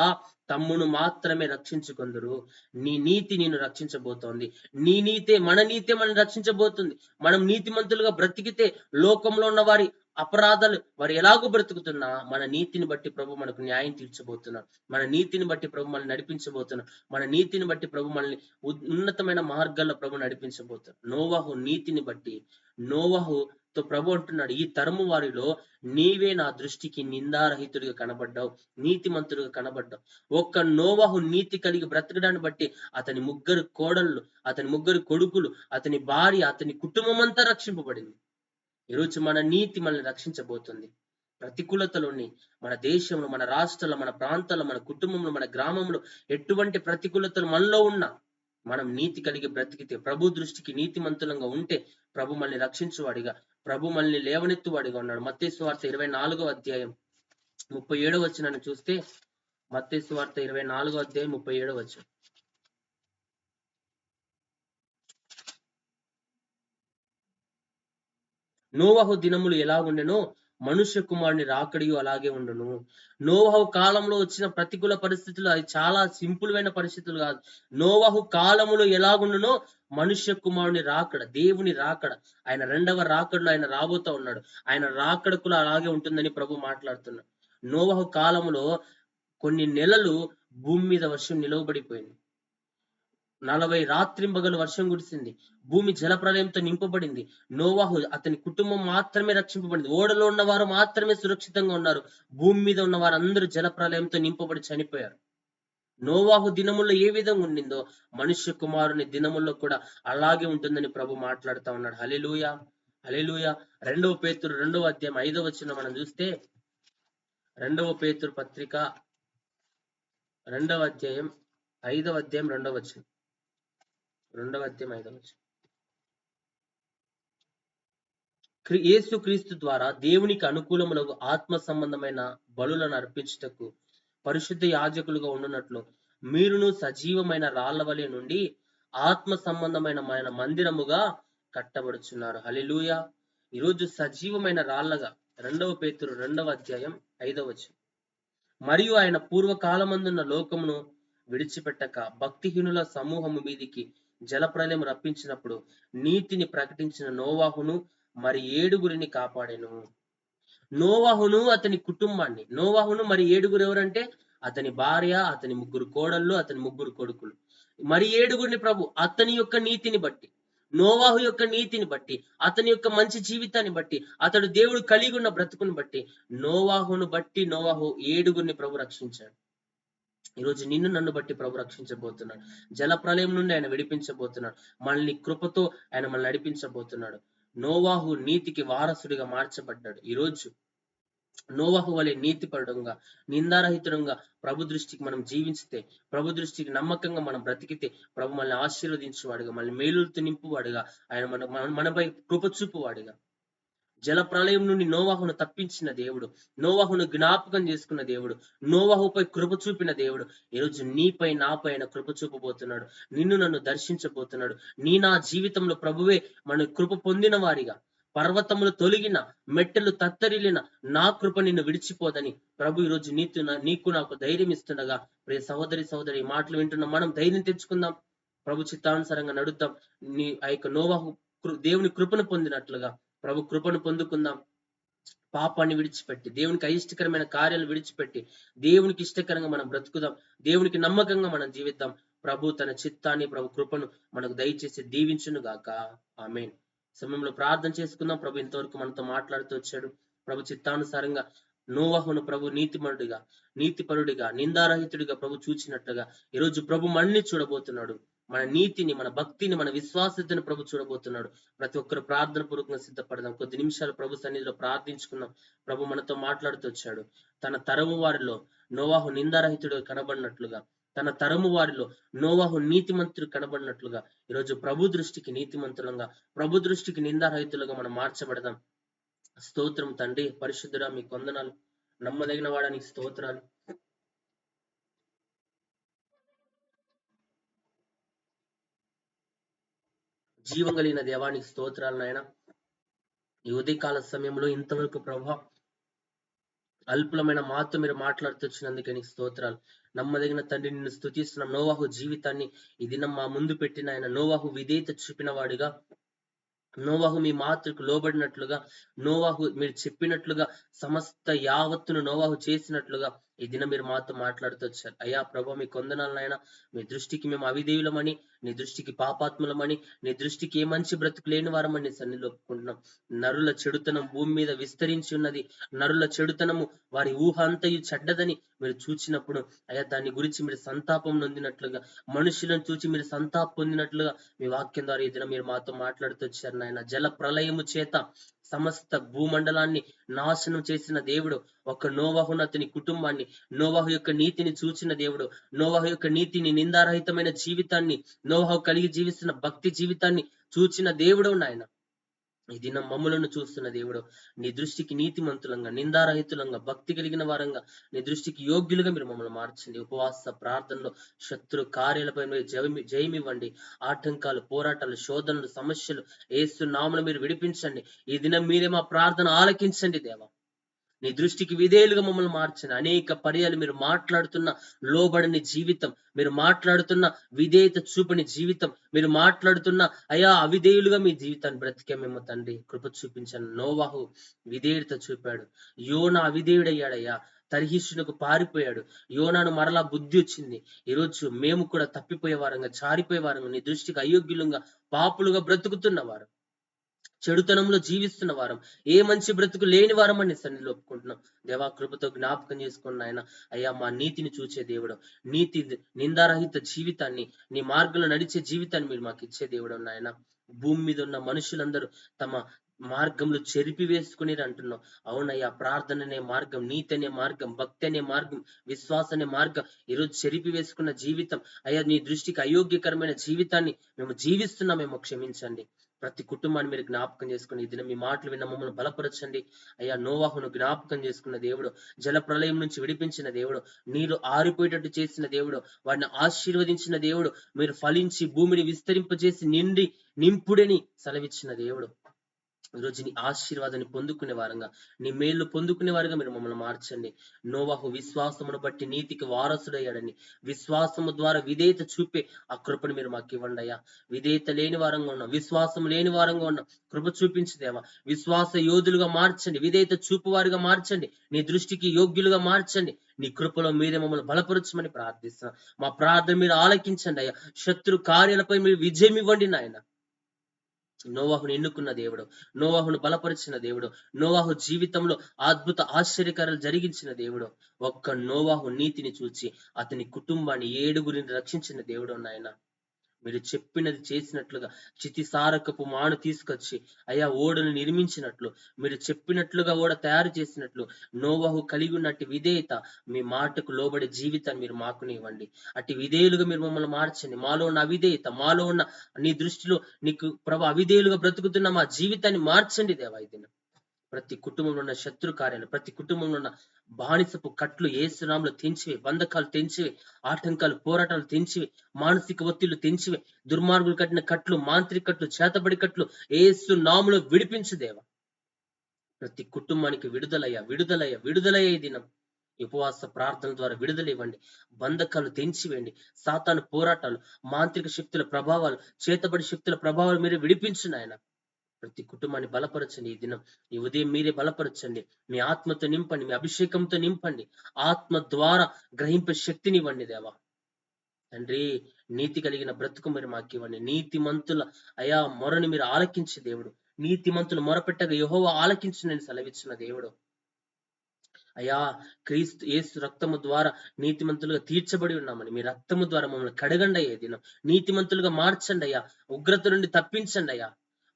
తమ్మును మాత్రమే రక్షించుకొందురు. నీ నీతి నిన్ను రక్షించబోతోంది. నీ నీతే, మన నీతే మనం రక్షించబోతుంది. మనం నీతిమంతులుగా బ్రతికితే లోకంలో ఉన్న వారి అపరాధాలు వారు ఎలాగో బ్రతుకుతున్నా మన నీతిని బట్టి ప్రభు మనకు న్యాయం తీర్చబోతున్నాడు. మన నీతిని బట్టి ప్రభు మనల్ని నడిపించబోతున్నాడు. మన నీతిని బట్టి ప్రభు మనల్ని ఉన్నతమైన మార్గాల్లో ప్రభు నడిపించబోతున్నాడు. నోవహు నీతిని బట్టి, నోవహుతో ప్రభు అంటున్నాడు, ఈ తరము వారిలో నీవే నా దృష్టికి నిందారహితుడిగా కనబడ్డావు, నీతిమంతుడిగా కనబడ్డావు. ఒక్క నోవహు నీతి కలిగి బ్రతకడాన్ని బట్టి అతని ముగ్గురు కోడళ్ళు, అతని ముగ్గురు కొడుకులు, అతని భార్య, అతని కుటుంబం అంతా రక్షింపబడింది. ఈరోజు మన నీతి మనల్ని రక్షించబోతుంది. ప్రతికూలతలోని మన దేశంలో, మన రాష్ట్రంలో, మన ప్రాంతాల్లో, మన కుటుంబంలో, మన గ్రామంలో ఎటువంటి ప్రతికూలతలు మనలో ఉన్నా మనం నీతి కలిగి బ్రతికితే, ప్రభు దృష్టికి నీతిమంతులంగా ఉంటే ప్రభు మనల్ని రక్షించువాడిగా, ప్రభు మనల్ని లేవనెత్తువాడిగా ఉన్నాడు. మత్తయి సువార్త 24వ అధ్యాయం 37వ వచనాన్ని చూస్తే, మత్తయి సువార్త 24వ అధ్యాయం 37వ వచనం. నోవహు దినములు ఎలా ఉండెనో మనుష్య కుమారుని రాకడియు అలాగే ఉండును. నోవహు కాలంలో వచ్చిన ప్రతికూల పరిస్థితులు అవి చాలా సింపుల్ అయిన పరిస్థితులు కాదు. నోవహు కాలములో ఎలాగుండునో మనుష్య కుమారుని రాకడ, దేవుని రాకడ, ఆయన రెండవ రాకడలో ఆయన రాబోతా ఉన్నాడు. ఆయన రాకడకులో అలాగే ఉంటుందని ప్రభు మాట్లాడుతున్నాడు. నోవహు కాలములో కొన్ని నెలలు భూమి మీద వర్షం నిలవబడిపోయింది. 40 రాత్రింబగలు వర్షం కురిసింది. భూమి జలప్రలయంతో నింపబడింది. నోవహు అతని కుటుంబం మాత్రమే రక్షింపబడింది. ఓడలో ఉన్న వారు మాత్రమే సురక్షితంగా ఉన్నారు. భూమి మీద ఉన్న వారందరూ జలప్రలయంతో నింపబడి చనిపోయారు. నోవాహు దినముల్లో ఏ విధంగా ఉండిందో మనుష్య కుమారుని దినముల్లో కూడా అలాగే ఉంటుందని ప్రభు మాట్లాడుతా ఉన్నాడు. హల్లెలూయా, హల్లెలూయా. 2వ పేతురు 2వ అధ్యాయం 5వ వచనం మనం చూస్తే, 2వ పేతురు పత్రిక 2వ అధ్యాయం 5వ అధ్యాయం 2వ వచనం. 2వ అధ్యాయం 5వ వచనం. యేసు క్రీస్తు ద్వారా దేవునికి అనుకూలములకు ఆత్మ సంబంధమైన బలులను అర్పించుటకు పరిశుద్ధ యాజకులుగా ఉండునట్లు మీరును సజీవమైన రాళ్ల వలె నుండి ఆత్మ సంబంధమైన మందిరముగా కట్టబడుచున్నారు. హల్లెలూయా. ఈరోజు సజీవమైన రాళ్లగా 2వ పేతురు 2వ అధ్యాయం 5వ వచనం. మరియు ఆయన పూర్వకాలమందున్న లోకమును విడిచిపెట్టక భక్తిహీనుల సమూహము మీదికి జలప్రలయం రప్పించినప్పుడు నీతిని ప్రకటించిన నోవాహును మరి 7 కాపాడెను. నోవాహును అతని కుటుంబాన్ని, నోవాహును మరి 7 ఎవరంటే అతని భార్య, అతని 3 కోడళ్ళు, అతని 3 కొడుకులు, మరి 7 ప్రభు అతని యొక్క నీతిని బట్టి, నోవాహు యొక్క నీతిని బట్టి, అతని యొక్క మంచి జీవితాన్ని బట్టి, అతడు దేవుడు కలిగి ఉన్న బ్రతుకుని బట్టి, నోవాహును బట్టి నోవాహు 7 ప్రభు రక్షించాడు. ఈరోజు నిన్ను నన్ను బట్టి ప్రభు రక్షించబోతున్నాడు. జల ప్రళయం నుండి ఆయన విడిపించబోతున్నాడు. మనల్ని కృపతో ఆయన మనల్ని నడిపించబోతున్నాడు. నోవాహు నీతికి వారసుడిగా మార్చబడ్డాడు. ఈరోజు నోవాహు వలె నీతిపరుడంగా, నిందారహితుడంగా ప్రభు దృష్టికి మనం జీవించితే, ప్రభు దృష్టికి నమ్మకంగా మనం బ్రతికితే, ప్రభు మనల్ని ఆశీర్వదించేవాడుగా, మనల్ని మేలులతో నింపువాడుగా, ఆయన మనపై కృప చూపువాడుగా. జల ప్రళయం నుండి నోవాహును తప్పించిన దేవుడు, నోవాహును జ్ఞాపకం చేసుకున్న దేవుడు, నోవాహుపై కృప చూపిన దేవుడు ఈరోజు నీపై నాపై ఆయన కృప చూపబోతున్నాడు. నిన్ను నన్ను దర్శించబోతున్నాడు. నా జీవితంలో ప్రభువే మన కృప పొందిన వారిగా, పర్వతములు తొలగిన, మెట్టెలు తత్తరిల్లిన నా కృప నిన్ను విడిచిపోదని ప్రభు ఈరోజు నీకు నాకు ధైర్యం ఇస్తుండగా, ప్రియ సహోదరి మాటలు వింటున్న మనం ధైర్యం తెచ్చుకుందాం. ప్రభు చిత్తానుసారంగా నడుద్దాం. ఆ యొక్క నోవాహు దేవుని కృపను పొందినట్లుగా ప్రభు కృపను పొందుకుందాం. పాపాన్ని విడిచిపెట్టి, దేవునికి అయిష్టకరమైన కార్యాలు విడిచిపెట్టి, దేవునికి ఇష్టకరంగా మనం బ్రతుకుదాం. దేవునికి నమ్మకంగా మనం జీవిద్దాం. ప్రభు తన చిత్తాన్ని, ప్రభు కృపను మనకు దయచేసి దీవించును గాక. ఆమేన్. సమయంలో ప్రార్థన చేసుకుందాం. ప్రభు ఇంతవరకు మనతో మాట్లాడుతూ వచ్చాడు. ప్రభు చిత్తానుసారంగా నోవాహును ప్రభు నీతిపరుడిగా, నిందారహితుడిగా ప్రభు చూచినట్లుగా ఈరోజు ప్రభు మనల్ని చూడబోతున్నాడు. మన నీతిని, మన భక్తిని, మన విశ్వాసతను ప్రభు చూడబోతున్నాడు. ప్రతి ఒక్కరు ప్రార్థన పూర్వకంగా సిద్ధపడదాం. కొద్ది నిమిషాలు ప్రభు సన్నిధిలో ప్రార్థించుకుందాం. ప్రభు మనతో మాట్లాడుతూ వచ్చాడు. తన తరము వారిలో నోవాహు నిందారహితుడు కనబడినట్లుగా, తన తరము వారిలో నోవాహు నీతిమంతుడు కనబడినట్లుగా ఈరోజు ప్రభు దృష్టికి నీతిమంతులంగా, ప్రభు దృష్టికి నిందారహితులుగా మనం మార్చబడదాం. స్తోత్రం తండ్రి, పరిశుద్ధుడా, మీ కొందనాలు, నమ్మదగిన వాడానికి స్తోత్రాలు. జీవం కలిగిన దేవానికి స్తోత్రాలు నాయన. ఈ ఉదయకాల సమయంలో ఇంతవరకు ప్రభా అల్పులమైన మాతో మీరు మాట్లాడుతూ వచ్చినందుకే నీకు స్తోత్రాలు. నమ్మదగిన తండ్రి, నిన్ను స్తుతిస్తున్నాం. నోవాహు జీవితాన్ని ఈ దినం మా ముందు పెట్టిన ఆయన, నోవాహు విధేయత చూపిన వాడిగా, నోవాహు మీ మాతృకు లోబడినట్లుగా, నోవాహు మీరు చెప్పినట్లుగా సమస్త యావత్తును నోవాహు చేసినట్లుగా ఈ దినం మీరు మాతో మాట్లాడుతూ వచ్చారు. అయ్యా ప్రభా, మీ కొందనాలనైనా మీ దృష్టికి మేము అవిధేయులమని, నీ దృష్టికి పాపాత్ములమని, నీ దృష్టికి ఏ మంచి బ్రతుకు లేని వారమని సన్నిధిలో ఒప్పుకుంటున్నాం. నరుల చెడుతనం భూమి మీద విస్తరించి ఉన్నది. నరుల చెడుతనము వారి ఊహ అంతయు చెడ్డదని మీరు చూచినప్పుడు అయ్యా దాని గురించి మీరు సంతాపం నొందినట్లుగా, మనుషులను చూచి మీరు సంతాపం పొందినట్లుగా మీ వాక్యం ద్వారా ఈ దినం మీరు మాతో మాట్లాడుతూ వచ్చారు నాయన. జల ప్రళయము చేత సమస్త భూమండలాన్ని నాశనం చేసిన దేవుడు ఒక నోవాహును, అతని కుటుంబాన్ని, నోవాహు యొక్క నీతిని చూచిన దేవుడు, నోవాహు యొక్క నీతిని, నిందారహితమైన జీవితాన్ని, నోవాహు కలిగి జీవిస్తున్న భక్తి జీవితాన్ని చూచిన దేవుడు నాయన. ఈ దినం మమ్ములను చూస్తున్న దేవుడు, నీ దృష్టికి నీతిమంతులంగా, నిందారహితులంగా, భక్తి కలిగిన వారంగా, నీ దృష్టికి యోగ్యులుగా మీరు మమ్మల్ని మార్చండి. ఉపవాస ప్రార్థనలో శత్రు కార్యాలపై మీరు జయమివ్వండి. ఆటంకాలు, పోరాటాలు, శోధనలు, సమస్యలు యేసు నామమున మీరు విడిపించండి. ఈ దినం మీరే మా ప్రార్థన ఆలకించండి దేవా. నీ దృష్టికి విధేయులుగా మమ్మల్ని మార్చండి. అనేక పర్యాలు మీరు మాట్లాడుతున్న లోబడని జీవితం, మీరు మాట్లాడుతున్న విధేయత చూపని జీవితం, మీరు మాట్లాడుతున్న అయా అవిధేయులుగా మీ జీవితాన్ని బ్రతికేమేమో తండ్రి, కృప చూపించండి. నోవాహు విధేయుడిత చూపాడు. యోనా అవిధేయుడయ్యాడయ్యా, తర్హీషునకు పారిపోయాడు. యోనాను మరలా బుద్ధి వచ్చింది. ఈరోజు మేము కూడా తప్పిపోయే వారంగా, జారిపోయే వారంగా, నీ దృష్టికి అయోగ్యులంగా, పాపులుగా బ్రతుకుతున్నవారు, చెడుతనంలో జీవిస్తున్న వారం, ఏ మంచి బ్రతుకు లేని వారం అని సన్నిధిలో ఒప్పుకుంటున్నాం. దేవా కృపతో జ్ఞాపకం చేసుకున్న ఆయన, అయ్యా మా నీతిని చూచే దేవుడు, నీతి నిందారహిత జీవితాన్ని, నీ మార్గంలో నడిచే జీవితాన్ని మీరు మాకు ఇచ్చే దేవుడు నాయన. భూమి మీద ఉన్న మనుషులందరూ తమ మార్గంలో చెరిపి వేసుకుని అంటున్నాం. అవునయ్యా, ప్రార్థన అనే మార్గం, నీతి అనే మార్గం, భక్తి అనే మార్గం, విశ్వాస అనే మార్గం ఈరోజు చెరిపి వేసుకున్న జీవితం, అయ్యా నీ దృష్టికి అయోగ్యకరమైన జీవితాన్ని మేము జీవిస్తున్నామేమో క్షమించండి. ప్రతి కుటుంబాన్ని మీరు జ్ఞాపకం చేసుకుని ఈ దినం మీ మాటలు విన్న మమ్మల్ని బలపరచండి. అయ్యా నోవాహును జ్ఞాపకం చేసుకున్న దేవుడు, జల ప్రళయం నుంచి విడిపించిన దేవుడు, నీరు ఆరిపోయేటట్టు చేసిన దేవుడు, వాడిని ఆశీర్వదించిన దేవుడు, మీరు ఫలించి భూమిని విస్తరింపజేసి నింపుడని సెలవిచ్చిన దేవుడు, ఈరోజు నీ ఆశీర్వాదాన్ని పొందుకునే వారంగా, నీ మేలు పొందుకునే వారుగా మీరు మమ్మల్ని మార్చండి. నోవాహు విశ్వాసమును బట్టి నీతికి వారసుడయ్యాడని, విశ్వాసము ద్వారా విధేయత చూపే ఆ కృపను మీరు మాకు ఇవ్వండి అయ్యా. విధేయత లేని వారంగా ఉన్నాం, విశ్వాసం లేని వారంగా ఉన్నాం. కృప చూపించదేవా, విశ్వాస యోధులుగా మార్చండి, విధేయత చూపు వారిగా మార్చండి, నీ దృష్టికి యోగ్యులుగా మార్చండి. నీ కృపలో మీరే మమ్మల్ని బలపరచమని ప్రార్థిస్తున్నాం. మా ప్రార్థన మీరు ఆలకించండి అయ్యా. శత్రు కార్యాలపై మీరు విజయం ఇవ్వండి నాయన. నోవాహును ఎన్నుకున్న దేవుడు, నోవాహును బలపరిచిన దేవుడు, నోవాహు జీవితంలో అద్భుత ఆశ్చర్యకారాలు జరిగించిన దేవుడు, ఒక్క నోవాహు నీతిని చూచి అతని కుటుంబాన్ని 7గురిని రక్షించిన దేవుడు నాయన. మీరు చెప్పినది చేసినట్లుగా చితిసారకపు మాను తీసుకొచ్చి అయ్యా ఓడను నిర్మించినట్లు, మీరు చెప్పినట్లుగా ఓడ తయారు చేసినట్లు నోవాహు కలిగి ఉన్నట్టు విధేయత, మీ మాటకు లోబడే జీవితాన్ని మీరు మాకునివ్వండి. అటు విధేయులుగా మీరు మమ్మల్ని మార్చండి. మాలో ఉన్న అవిధేయత, మాలో ఉన్న నీ దృష్టిలో నీకు ప్రభు అవిధేయులుగా బ్రతుకుతున్న మా జీవితాన్ని మార్చండి దేవా. ఇది ప్రతి కుటుంబంలో ఉన్న శత్రు కార్యాలు, ప్రతి కుటుంబంలో ఉన్న బానిసపు కట్లు ఏసునామలో తెంచివే, బంధకాలు తెంచివే, ఆటంకాలు పోరాటాలు తెంచివే, మానసిక ఒత్తిళ్లు తెంచివే, దుర్మార్గులు కట్టిన కట్లు, మాంత్రిక కట్లు, చేతబడి కట్లు ఏసు నామలో విడిపించు దేవా. ప్రతి కుటుంబానికి విడుదలయ్యా, విడుదలయ్యా, విడుదలయ్యే దినం ఉపవాస ప్రార్థన ద్వారా విడుదల ఇవ్వండి. బంధకాలు తెంచివేయండి. సాతాను పోరాటాలు, మాంత్రిక శక్తుల ప్రభావాలు, చేతబడి శక్తుల ప్రభావాలు మీరు విడిపించు నాయన. ప్రతి కుటుంబాన్ని బలపరచండి. ఈ దినం, ఈ ఉదయం మీరే బలపరచండి. మీ ఆత్మతో నింపండి, మీ అభిషేకంతో నింపండి. ఆత్మ ద్వారా గ్రహింపే శక్తిని ఇవ్వండి దేవా. తండ్రి, నీతి కలిగిన బ్రతుకు మీరు మాకు ఇవ్వండి. నీతిమంతుల అయా మొరని మీరు ఆలకించే దేవుడు. నీతిమంతులు మొరపెట్టగా యెహోవా ఆలకించునని సెలవిచ్చిన దేవుడు. అయ్యా, క్రీస్తు యేసు రక్తము ద్వారా నీతిమంతులుగా తీర్చబడి ఉన్నామని, మీ రక్తము ద్వారా మమ్మల్ని కడగండి అయ్యా. దినం నీతిమంతులుగా మార్చండి అయ్యా. ఉగ్రత నుండి తప్పించండి అయ్యా.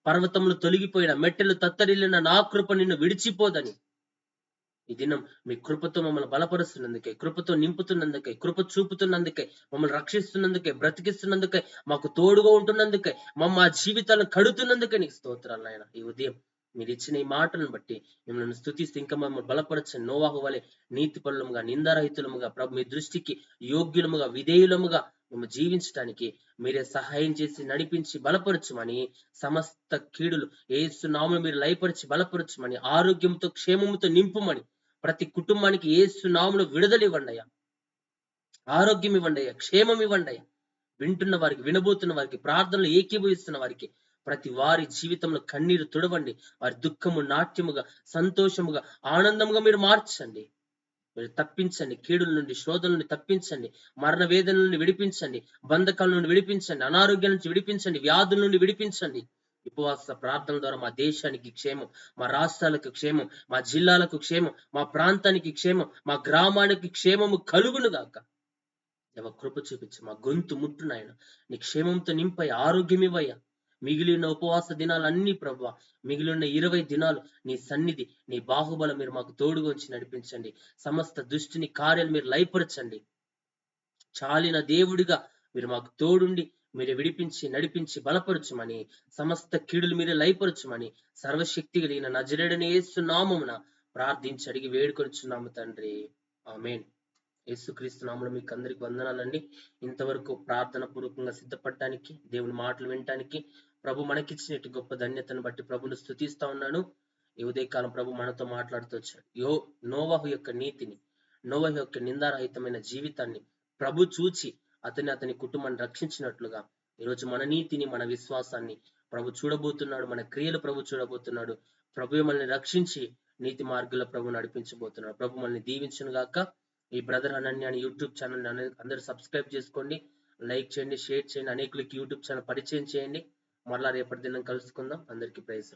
పర్వతములు తొలగిపోయిన, మెట్టెలు తత్తరిల్లిన నా కృప నిన్ను విడిచిపోదని ఈ దినం మీ కృపతో మమ్మల్ని బలపరుస్తున్నందుకే, కృపతో నింపుతున్నందుకే, కృప చూపుతున్నందుకే, మమ్మల్ని రక్షిస్తున్నందుకే, బ్రతికిస్తున్నందుకే, మాకు తోడుగా ఉంటున్నందుకే, మా జీవితాలను కడుతున్నందుకే నీకు స్తోత్రాలు నాయన. ఈ ఉదయం మీరు ఇచ్చిన ఈ మాటలను బట్టి మిమ్మల్ని స్తుతిస్తూ ఇంకా మమ్మల్ని బలపరచండి. నోవాహు వలె నీతి పరులముగా, నిందారహితులముగా, ప్రభు మీ దృష్టికి యోగ్యులముగా, విధేయులముగా మేము జీవించడానికి మీరే సహాయం చేసి నడిపించి బలపరచుమని, సమస్త కీడులు యేసు నామములో మీరు లయపరిచి బలపరచుమని, ఆరోగ్యంతో క్షేమముతో నింపుమని, ప్రతి కుటుంబానికి యేసు నామములో విడుదల ఇవ్వండి అయ్యా. ఆరోగ్యం ఇవ్వండి అయ్యా, క్షేమం ఇవ్వండి అయ్యా. వింటున్న వారికి, వినబోతున్న వారికి, ప్రార్థనలు ఏకీభవిస్తున్న వారికి ప్రతి వారి జీవితంలో కన్నీరు తుడవండి. వారి దుఃఖము నాట్యముగా, సంతోషముగా, ఆనందముగా మీరు మార్చండి. మీరు తప్పించండి, కీడుల నుండి, శోధన నుండి తప్పించండి, మరణ వేదన నుండి విడిపించండి, బంధకాల నుండి విడిపించండి, అనారోగ్యం నుంచి విడిపించండి, వ్యాధుల నుండి విడిపించండి. ఉపవాస ప్రార్థన ద్వారా మా దేశానికి క్షేమం, మా రాష్ట్రాలకు క్షేమం, మా జిల్లాలకు క్షేమం, మా ప్రాంతానికి క్షేమం, మా గ్రామానికి క్షేమము కలుగును గాక. దేవ కృప చూపించు, మా గొంతు ముట్టునాయన నీ క్షేమంతో నింపై, ఆరోగ్యం ఇవ్వయ్యా. మిగిలిన ఉపవాస దినాలన్నీ ప్రభు, మిగిలిన 20 దినాలు నీ సన్నిధి, నీ బాహుబలం మీరు మాకు తోడుగా ఉంచి నడిపించండి. సమస్త దుష్టిని కార్యాలు మీరు లయపరచండి. చాలిన దేవుడిగా మీరు మాకు తోడుండి మీరు విడిపించి నడిపించి బలపరచుమని, సమస్త కీడులు మీరే లయపరచుమని, సర్వశక్తి కలిగిన నజరేయుడైన యేసు నామమున ప్రార్థించి అడిగి వేడుకొనుచున్నాము తండ్రి. ఆమేన్. యేసుక్రీస్తు నామములో మీకు అందరికి వందనాలండి. ఇంతవరకు ప్రార్థన పూర్వకంగా సిద్ధపడటానికి, దేవుని మాటలు వినటానికి ప్రభు మనకిచ్చినట్టు గొప్ప ధన్యతను బట్టి ప్రభును స్తుతిస్తా ఉన్నాను. ఈ ఉదయకాలం ప్రభు మనతో మాట్లాడుతూ వచ్చాడు. నోవాహు యొక్క నీతిని, నోవాహు యొక్క నిందారహితమైన జీవితాన్ని ప్రభు చూచి అతని కుటుంబాన్ని రక్షించినట్లుగా ఈరోజు మన నీతిని, మన విశ్వాసాన్ని ప్రభు చూడబోతున్నాడు. మన క్రియలు ప్రభు చూడబోతున్నాడు. ప్రభు మనల్ని రక్షించి నీతి మార్గంలో ప్రభు నడిపించబోతున్నాడు. ప్రభు మనల్ని దీవించును గాక. ఈ బ్రదర్ అనన్య అని యూట్యూబ్ ఛానల్ అందరూ సబ్స్క్రైబ్ చేసుకోండి, లైక్ చేయండి, షేర్ చేయండి, అనేకులకి యూట్యూబ్ ఛానల్ పరిచయం చేయండి. మరలా రేపటి దినం కలుసుకుందాం. అందరికీ ప్రైజ్.